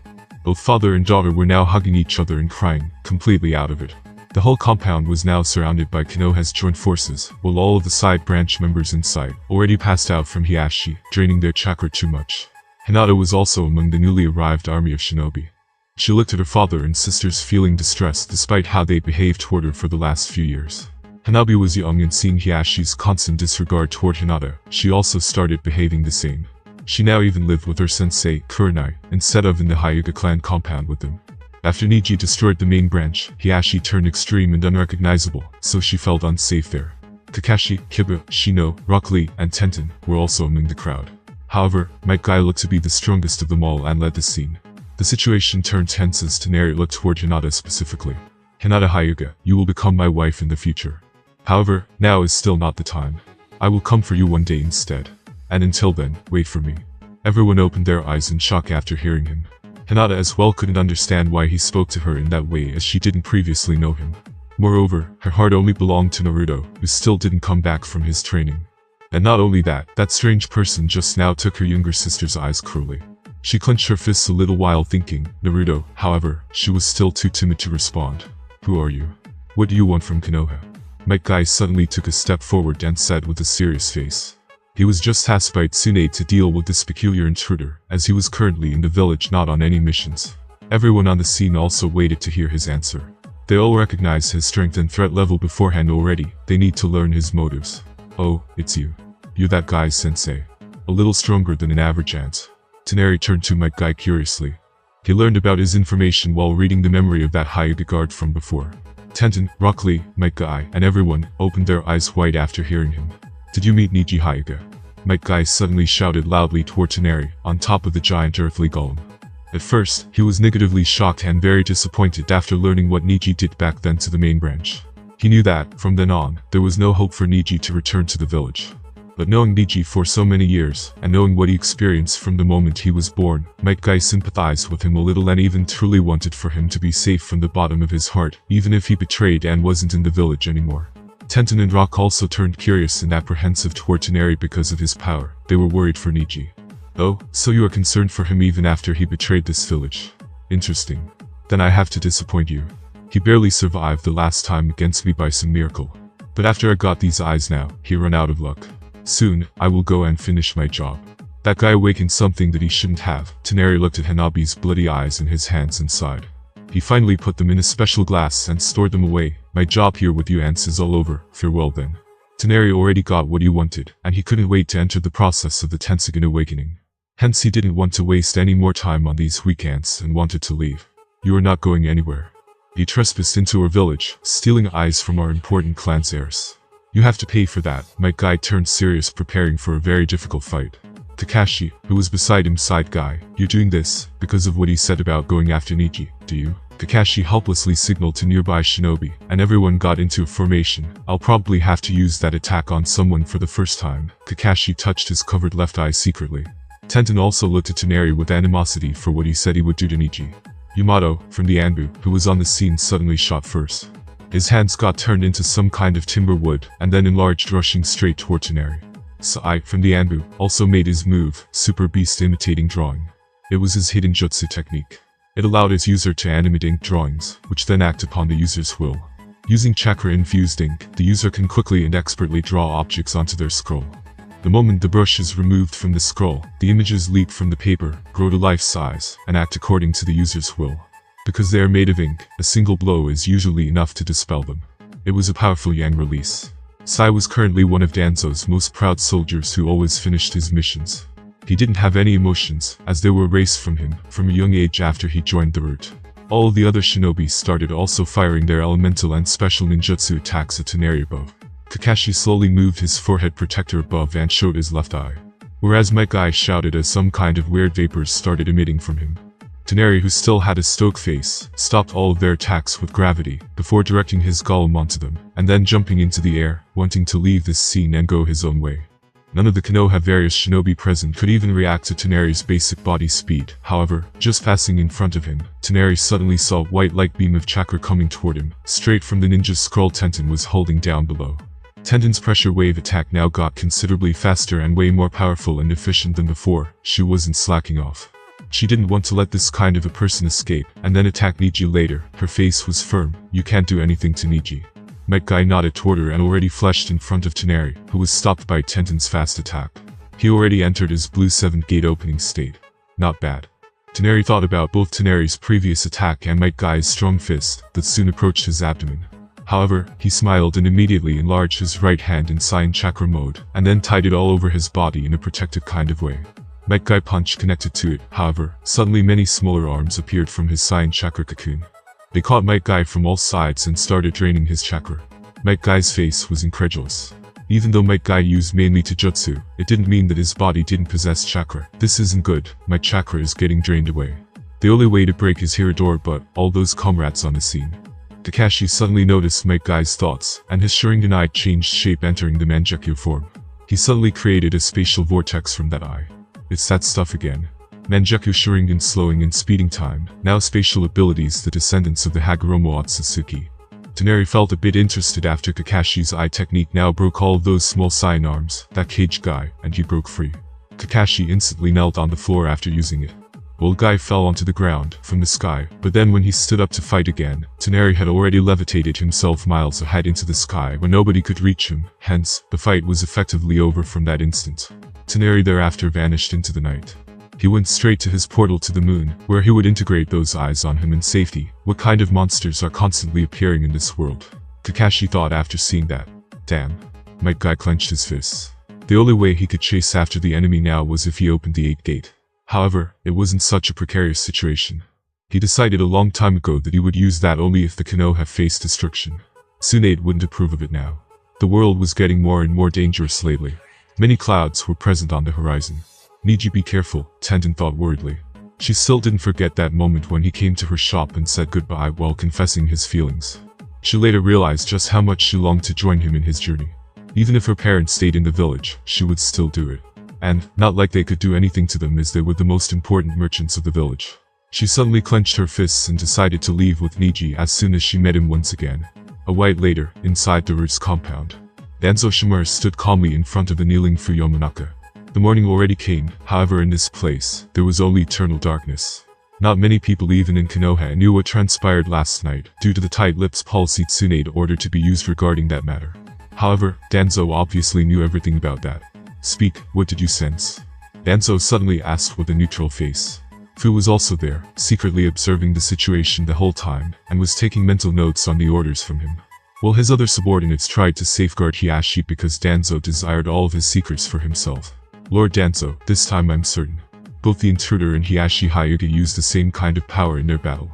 Both father and daughter were now hugging each other and crying, completely out of it. The whole compound was now surrounded by Konoha's joint forces, while all of the side branch members in sight already passed out from Hiashi, draining their chakra too much. Hinata was also among the newly arrived army of shinobi. She looked at her father and sisters feeling distressed despite how they behaved toward her for the last few years. Hanabi was young and seeing Hiashi's constant disregard toward Hinata, she also started behaving the same. She now even lived with her sensei, Kurenai, instead of in the Hyuga clan compound with them. After Neji destroyed the main branch, Hiashi turned extreme and unrecognizable, so she felt unsafe there. Kakashi, Kiba, Shino, Rock Lee, and Tenten were also among the crowd. However, Might Guy looked to be the strongest of them all and led the scene. The situation turned tense as Toneri looked toward Hinata specifically. Hinata Hyuga, you will become my wife in the future. However, now is still not the time. I will come for you one day instead. And until then, wait for me. Everyone opened their eyes in shock after hearing him. Hinata as well couldn't understand why he spoke to her in that way as she didn't previously know him. Moreover, her heart only belonged to Naruto, who still didn't come back from his training. And not only that, that strange person just now took her younger sister's eyes cruelly. She clenched her fists a little while thinking, Naruto, however, she was still too timid to respond. Who are you? What do you want from Konoha? Might Guy suddenly took a step forward and said with a serious face. He was just asked by Tsune to deal with this peculiar intruder, as he was currently in the village not on any missions. Everyone on the scene also waited to hear his answer. They all recognized his strength and threat level beforehand already, they need to learn his motives. Oh, it's you. You're that guy, sensei. A little stronger than an average ant. Tenari turned to Might Guy curiously. He learned about his information while reading the memory of that Hyuga guard from before. Tenten, Rock Lee, Might Guy, and everyone opened their eyes wide after hearing him. Did you meet Neji Hyuga? Might Guy suddenly shouted loudly toward Tenari, on top of the giant earthly golem. At first, he was negatively shocked and very disappointed after learning what Neji did back then to the main branch. He knew that, from then on, there was no hope for Neji to return to the village. But knowing Neji for so many years, and knowing what he experienced from the moment he was born, Might Guy sympathized with him a little and even truly wanted for him to be safe from the bottom of his heart, even if he betrayed and wasn't in the village anymore. Tenten and Rock also turned curious and apprehensive toward Tenari because of his power. They were worried for Neji. Oh, so you are concerned for him even after he betrayed this village? Interesting. Then I have to disappoint you. He barely survived the last time against me by some miracle. But after I got these eyes now, he ran out of luck. Soon, I will go and finish my job. That guy awakened something that he shouldn't have. Tenari looked at Hanabi's bloody eyes in his hands and sighed. He finally put them in a special glass and stored them away. My job here with you ants is all over, farewell then. Tenari already got what he wanted, and he couldn't wait to enter the process of the Tensogen awakening. Hence he didn't want to waste any more time on these weak ants and wanted to leave. You are not going anywhere. You trespassed into our village, stealing eyes from our important clan's heirs. You have to pay for that. Might Guy turned serious, preparing for a very difficult fight. Kakashi, who was beside him, sighed. Guy, you're doing this because of what he said about going after Neji, do you? Kakashi helplessly signaled to nearby shinobi, and everyone got into a formation. I'll probably have to use that attack on someone for the first time. Kakashi touched his covered left eye secretly. Tenten also looked at Tenari with animosity for what he said he would do to Neji. Yamato, from the Anbu, who was on the scene, suddenly shot first. His hands got turned into some kind of timber wood, and then enlarged, rushing straight toward Tenari. Sai, from the Anbu, also made his move, Super Beast imitating drawing. It was his hidden jutsu technique. It allowed his user to animate ink drawings, which then act upon the user's will. Using chakra-infused ink, the user can quickly and expertly draw objects onto their scroll. The moment the brush is removed from the scroll, the images leap from the paper, grow to life size, and act according to the user's will. Because they are made of ink, a single blow is usually enough to dispel them. It was a powerful yang release. Sai was currently one of Danzo's most proud soldiers who always finished his missions. He didn't have any emotions, as they were erased from him from a young age after he joined the route. All of the other shinobi started also firing their elemental and special ninjutsu attacks at Tenari above. Kakashi slowly moved his forehead protector above and showed his left eye. Whereas Might Guy shouted as some kind of weird vapors started emitting from him. Tenari, who still had a stoic face, stopped all of their attacks with gravity, before directing his golem onto them, and then jumping into the air, wanting to leave this scene and go his own way. None of the Konoha various shinobi present could even react to Tenari's basic body speed. However, just passing in front of him, Tenari suddenly saw a white light beam of chakra coming toward him, straight from the ninja's scroll Tenten was holding down below. Tenten's pressure wave attack now got considerably faster and way more powerful and efficient than before. She wasn't slacking off. She didn't want to let this kind of a person escape, and then attack Neji later. Her face was firm. You can't do anything to Neji. Might Guy nodded toward her and already flashed in front of Tenari, who was stopped by Tenten's fast attack. He already entered his blue 7th gate opening state. Not bad. Tenari thought about both Tenari's previous attack and Might Guy's strong fist that soon approached his abdomen. However, he smiled and immediately enlarged his right hand in Saiyan chakra mode, and then tied it all over his body in a protective kind of way. Might Guy punch connected to it. However, suddenly many smaller arms appeared from his Saiyan chakra cocoon. They caught Might Guy from all sides and started draining his chakra. Might Guy's face was incredulous. Even though Might Guy used mainly Taijutsu, it didn't mean that his body didn't possess chakra. This isn't good. My chakra is getting drained away. The only way to break is Hirador, but all those comrades on the scene. Kakashi suddenly noticed Might Guy's thoughts, and his Sharingan eye changed shape, entering the Mangekyo form. He suddenly created a spatial vortex from that eye. It's that stuff again. Mangekyo Sharingan slowing and speeding time, now spatial abilities, the descendants of the Hamura Otsutsuki. Tenari felt a bit interested after Kakashi's eye technique now broke all of those small Saiyan arms, that caged guy, and he broke free. Kakashi instantly knelt on the floor after using it. Old guy fell onto the ground from the sky, but then when he stood up to fight again, Toneri had already levitated himself miles ahead into the sky where nobody could reach him, hence, the fight was effectively over from that instant. Toneri thereafter vanished into the night. He went straight to his portal to the moon, where he would integrate those eyes on him in safety. What kind of monsters are constantly appearing in this world? Kakashi thought after seeing that. Damn. Might guy clenched his fists. The only way he could chase after the enemy now was if he opened the 8th gate. However, it wasn't such a precarious situation. He decided a long time ago that he would use that only if the Konoha faced destruction. Tsunade wouldn't approve of it now. The world was getting more and more dangerous lately. Many clouds were present on the horizon. Neji, be careful, Tenten thought worriedly. She still didn't forget that moment when he came to her shop and said goodbye while confessing his feelings. She later realized just how much she longed to join him in his journey. Even if her parents stayed in the village, she would still do it. And, not like they could do anything to them as they were the most important merchants of the village. She suddenly clenched her fists and decided to leave with Neji as soon as she met him once again. A while later, inside the Roots compound. Orochimaru stood calmly in front of the kneeling Fuyomanaka. The morning already came, however in this place, there was only eternal darkness. Not many people even in Konoha knew what transpired last night, due to the tight-lipped policy Tsunade ordered to be used regarding that matter. However, Danzo obviously knew everything about that. Speak, what did you sense? Danzo suddenly asked with a neutral face. Fu was also there, secretly observing the situation the whole time, and was taking mental notes on the orders from him. While his other subordinates tried to safeguard Hiashi because Danzo desired all of his secrets for himself. Lord Danzo, this time I'm certain. Both the intruder and Neji Hyuga used the same kind of power in their battle.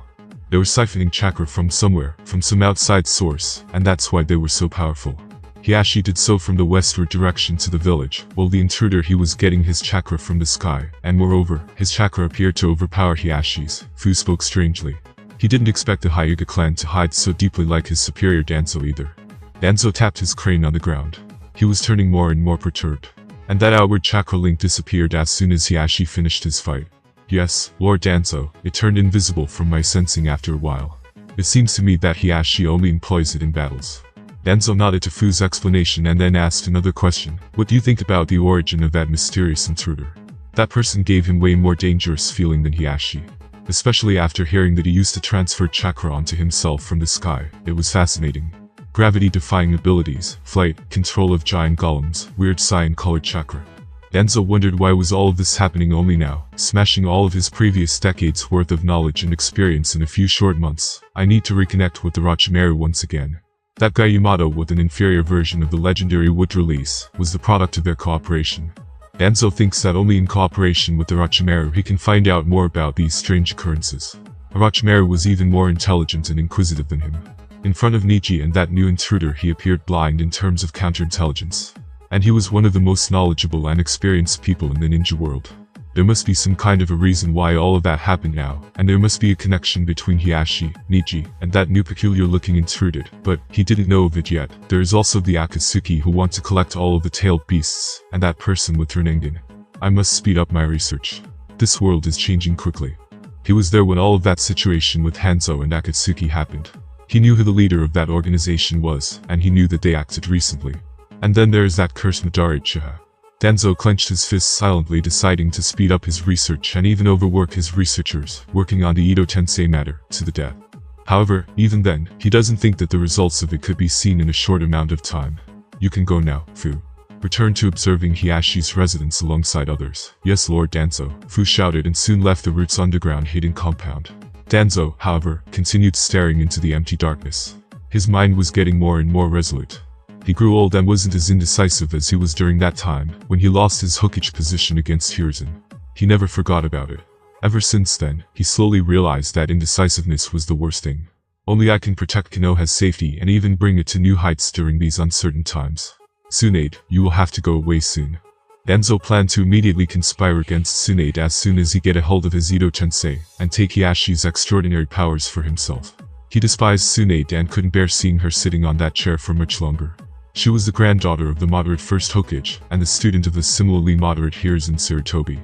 They were siphoning chakra from somewhere, from some outside source, and that's why they were so powerful. Hiashi did so from the westward direction to the village, while the intruder he was getting his chakra from the sky, and moreover, his chakra appeared to overpower Hiashi's. Fu spoke strangely. He didn't expect the Hyuga clan to hide so deeply like his superior Danzo either. Danzo tapped his crane on the ground. He was turning more and more perturbed. And that outward chakra link disappeared as soon as Hiashi finished his fight. Yes, Lord Danzo, it turned invisible from my sensing after a while. It seems to me that Hiashi only employs it in battles. Danzo nodded to Fu's explanation and then asked another question. What do you think about the origin of that mysterious intruder? That person gave him way more dangerous feeling than Hiashi. Especially after hearing that he used to transfer chakra onto himself from the sky. It was fascinating. Gravity-defying abilities, flight, control of giant golems, weird cyan-colored chakra. Danzo wondered why was all of this happening only now, smashing all of his previous decades worth of knowledge and experience in a few short months. I need to reconnect with the OROCHIMARU once again. That guy Yamato with an inferior version of the legendary wood release was the product of their cooperation. Danzo thinks that only in cooperation with the OROCHIMARU he can find out more about these strange occurrences. OROCHIMARU was even more intelligent and inquisitive than him. In front of Neji and that new intruder he appeared blind in terms of counterintelligence. And he was one of the most knowledgeable and experienced people in the ninja world. There must be some kind of a reason why all of that happened now, and there must be a connection between Hiashi, Neji, and that new peculiar-looking intruder, but he didn't know of it yet. There is also the Akatsuki who want to collect all of the tailed beasts, and that person with Renengan. I must speed up my research. This world is changing quickly. He was there when all of that situation with Hanzo and Akatsuki happened. He knew who the leader of that organization was, and he knew that they acted recently. And then there is that cursed Madara Uchiha. Danzo clenched his fists silently, deciding to speed up his research and even overwork his researchers, working on the Ito Tensei matter, to the death. However, even then, he doesn't think that the results of it could be seen in a short amount of time. You can go now, Fu. Return to observing Hiashi's residence alongside others. Yes, Lord Danzo, Fu shouted and soon left the Roots underground hidden compound. Danzo, however, continued staring into the empty darkness. His mind was getting more and more resolute. He grew old and wasn't as indecisive as he was during that time, when he lost his Hokage position against Hiruzen. He never forgot about it. Ever since then, he slowly realized that indecisiveness was the worst thing. Only I can protect Konoha's safety and even bring it to new heights during these uncertain times. Tsunade, you will have to go away soon. Danzo planned to immediately conspire against Tsunade as soon as he get a hold of his Ito Tensei, and take Hiashi's extraordinary powers for himself. He despised Tsunade and couldn't bear seeing her sitting on that chair for much longer. She was the granddaughter of the moderate first Hokage, and the student of the similarly moderate Hiruzen Sarutobi.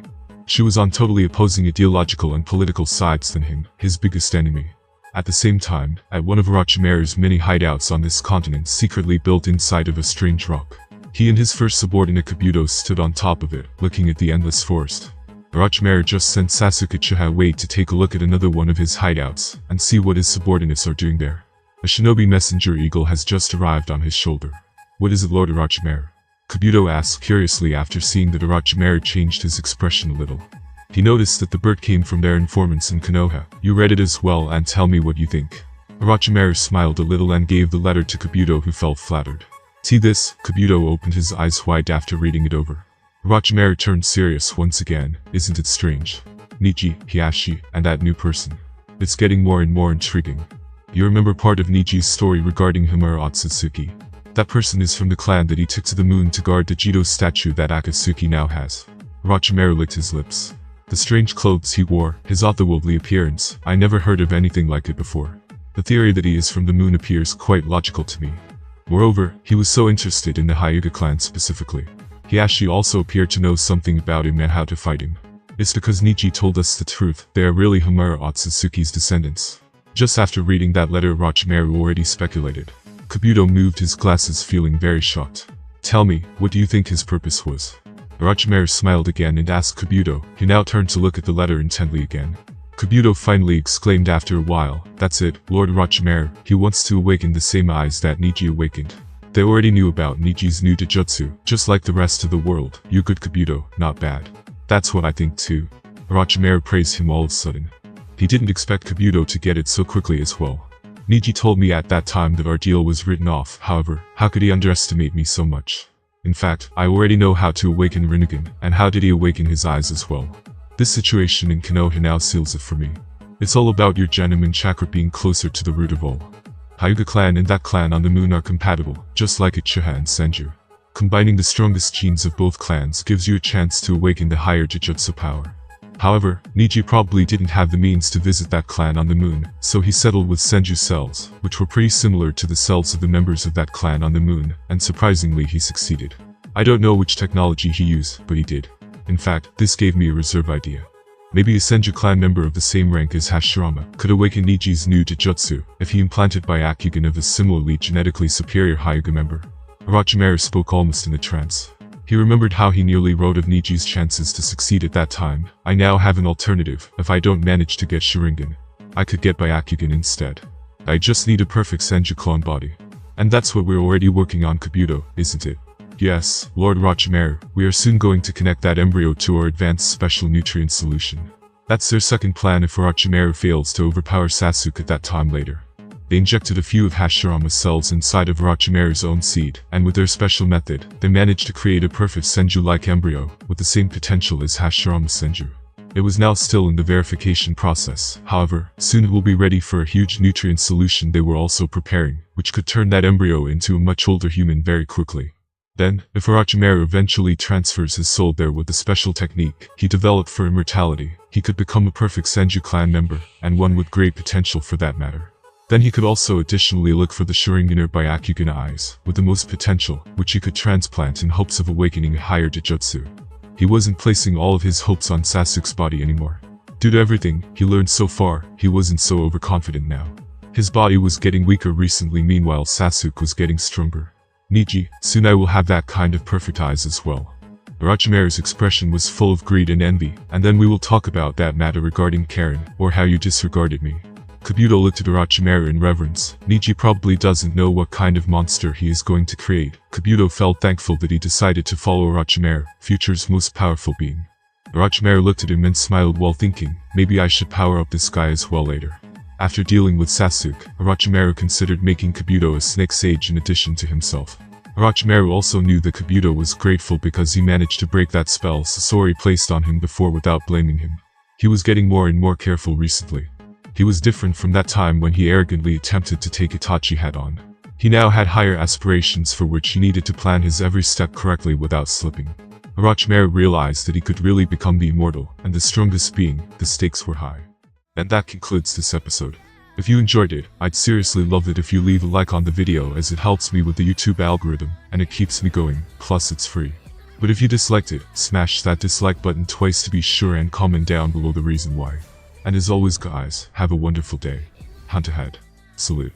She was on totally opposing ideological and political sides than him, his biggest enemy. At the same time, at one of Orochimaru's many hideouts on this continent secretly built inside of a strange rock. He and his first subordinate Kabuto stood on top of it, looking at the endless forest. Orochimaru just sent Sasuke Uchiha away to take a look at another one of his hideouts, and see what his subordinates are doing there. A shinobi messenger eagle has just arrived on his shoulder. What is it, Lord Orochimaru? Kabuto asked curiously after seeing that Orochimaru changed his expression a little. He noticed that the bird came from their informants in Konoha. You read it as well and tell me what you think. Orochimaru smiled a little and gave the letter to Kabuto, who felt flattered. See this? Kabuto opened his eyes wide after reading it over. Orochimaru turned serious once again. Isn't it strange? Neji, Hiashi, and that new person. It's getting more and more intriguing. You remember part of Neji's story regarding Hamura Otsutsuki? That person is from the clan that he took to the moon to guard the Jito statue that Akatsuki now has. Orochimaru licked his lips. The strange clothes he wore, his otherworldly appearance, I never heard of anything like it before. The theory that he is from the moon appears quite logical to me. Moreover, he was so interested in the Hyuga clan specifically. Hiashi also appeared to know something about him and how to fight him. It's because Neji told us the truth, they are really Hamura Otsutsuki's descendants. Just after reading that letter, Orochimaru already speculated. Kabuto moved his glasses, feeling very shocked. Tell me, what do you think his purpose was? Orochimaru smiled again and asked Kabuto. He now turned to look at the letter intently again. Kabuto finally exclaimed after a while, that's it, Lord Orochimaru, he wants to awaken the same eyes that Neji awakened. They already knew about Neji's new Dojutsu, just like the rest of the world. You good, Kabuto, not bad. That's what I think too. Orochimaru praised him all of a sudden. He didn't expect Kabuto to get it so quickly as well. Neji told me at that time that our deal was written off, however, how could he underestimate me so much? In fact, I already know how to awaken Rinnegan, and how did he awaken his eyes as well. This situation in Konoha now seals it for me. It's all about your genuine chakra being closer to the root of all. Hyuga clan and that clan on the moon are compatible, just like Uchiha and Senju. Combining the strongest genes of both clans gives you a chance to awaken the higher Jujutsu power. However, Neji probably didn't have the means to visit that clan on the moon, so he settled with Senju's cells, which were pretty similar to the cells of the members of that clan on the moon, and surprisingly he succeeded. I don't know which technology he used, but he did. In fact, this gave me a reserve idea. Maybe a Senju clan member of the same rank as Hashirama could awaken Neji's new Jujutsu if he implanted Byakugan of a similarly genetically superior Hyuga member. Orochimaru spoke almost in a trance. He remembered how he nearly wrote of Neji's chances to succeed at that time. I now have an alternative. If I don't manage to get Sharingan, I could get Byakugan instead. I just need a perfect Senju clone body. And that's what we're already working on, Kabuto, isn't it? Yes, Lord Orochimaru, we are soon going to connect that embryo to our advanced special nutrient solution. That's their second plan if Orochimaru fails to overpower Sasuke at that time later. They injected a few of Hashirama's cells inside of Orochimaru's own seed, and with their special method, they managed to create a perfect Senju-like embryo, with the same potential as Hashirama's Senju. It was now still in the verification process, however, soon it will be ready for a huge nutrient solution they were also preparing, which could turn that embryo into a much older human very quickly. Then, if Orochimaru eventually transfers his soul there with the special technique he developed for immortality, he could become a perfect Senju clan member, and one with great potential for that matter. Then he could also additionally look for the Sharingan or Byakugan eyes, with the most potential, which he could transplant in hopes of awakening a higher Jujutsu. He wasn't placing all of his hopes on Sasuke's body anymore. Due to everything he learned so far, he wasn't so overconfident now. His body was getting weaker recently, meanwhile Sasuke was getting stronger. Neji, soon I will have that kind of perfect eyes as well. Orochimaru's expression was full of greed and envy, and then we will talk about that matter regarding Karen, or how you disregarded me. Kabuto looked at Orochimaru in reverence. Neji probably doesn't know what kind of monster he is going to create. Kabuto felt thankful that he decided to follow Orochimaru, future's most powerful being. Orochimaru looked at him and smiled while thinking, maybe I should power up this guy as well later. After dealing with Sasuke, Orochimaru considered making Kabuto a snake sage in addition to himself. Orochimaru also knew that Kabuto was grateful because he managed to break that spell Sasori placed on him before without blaming him. He was getting more and more careful recently. He was different from that time when he arrogantly attempted to take Itachi head-on. He now had higher aspirations for which he needed to plan his every step correctly without slipping. Orochimaru realized that he could really become the immortal, and the strongest being, the stakes were high. And that concludes this episode. If you enjoyed it, I'd seriously love it if you leave a like on the video as it helps me with the YouTube algorithm, and it keeps me going, plus it's free. But if you disliked it, smash that dislike button twice to be sure and comment down below the reason why. And as always guys, have a wonderful day. Hunt ahead. Salute.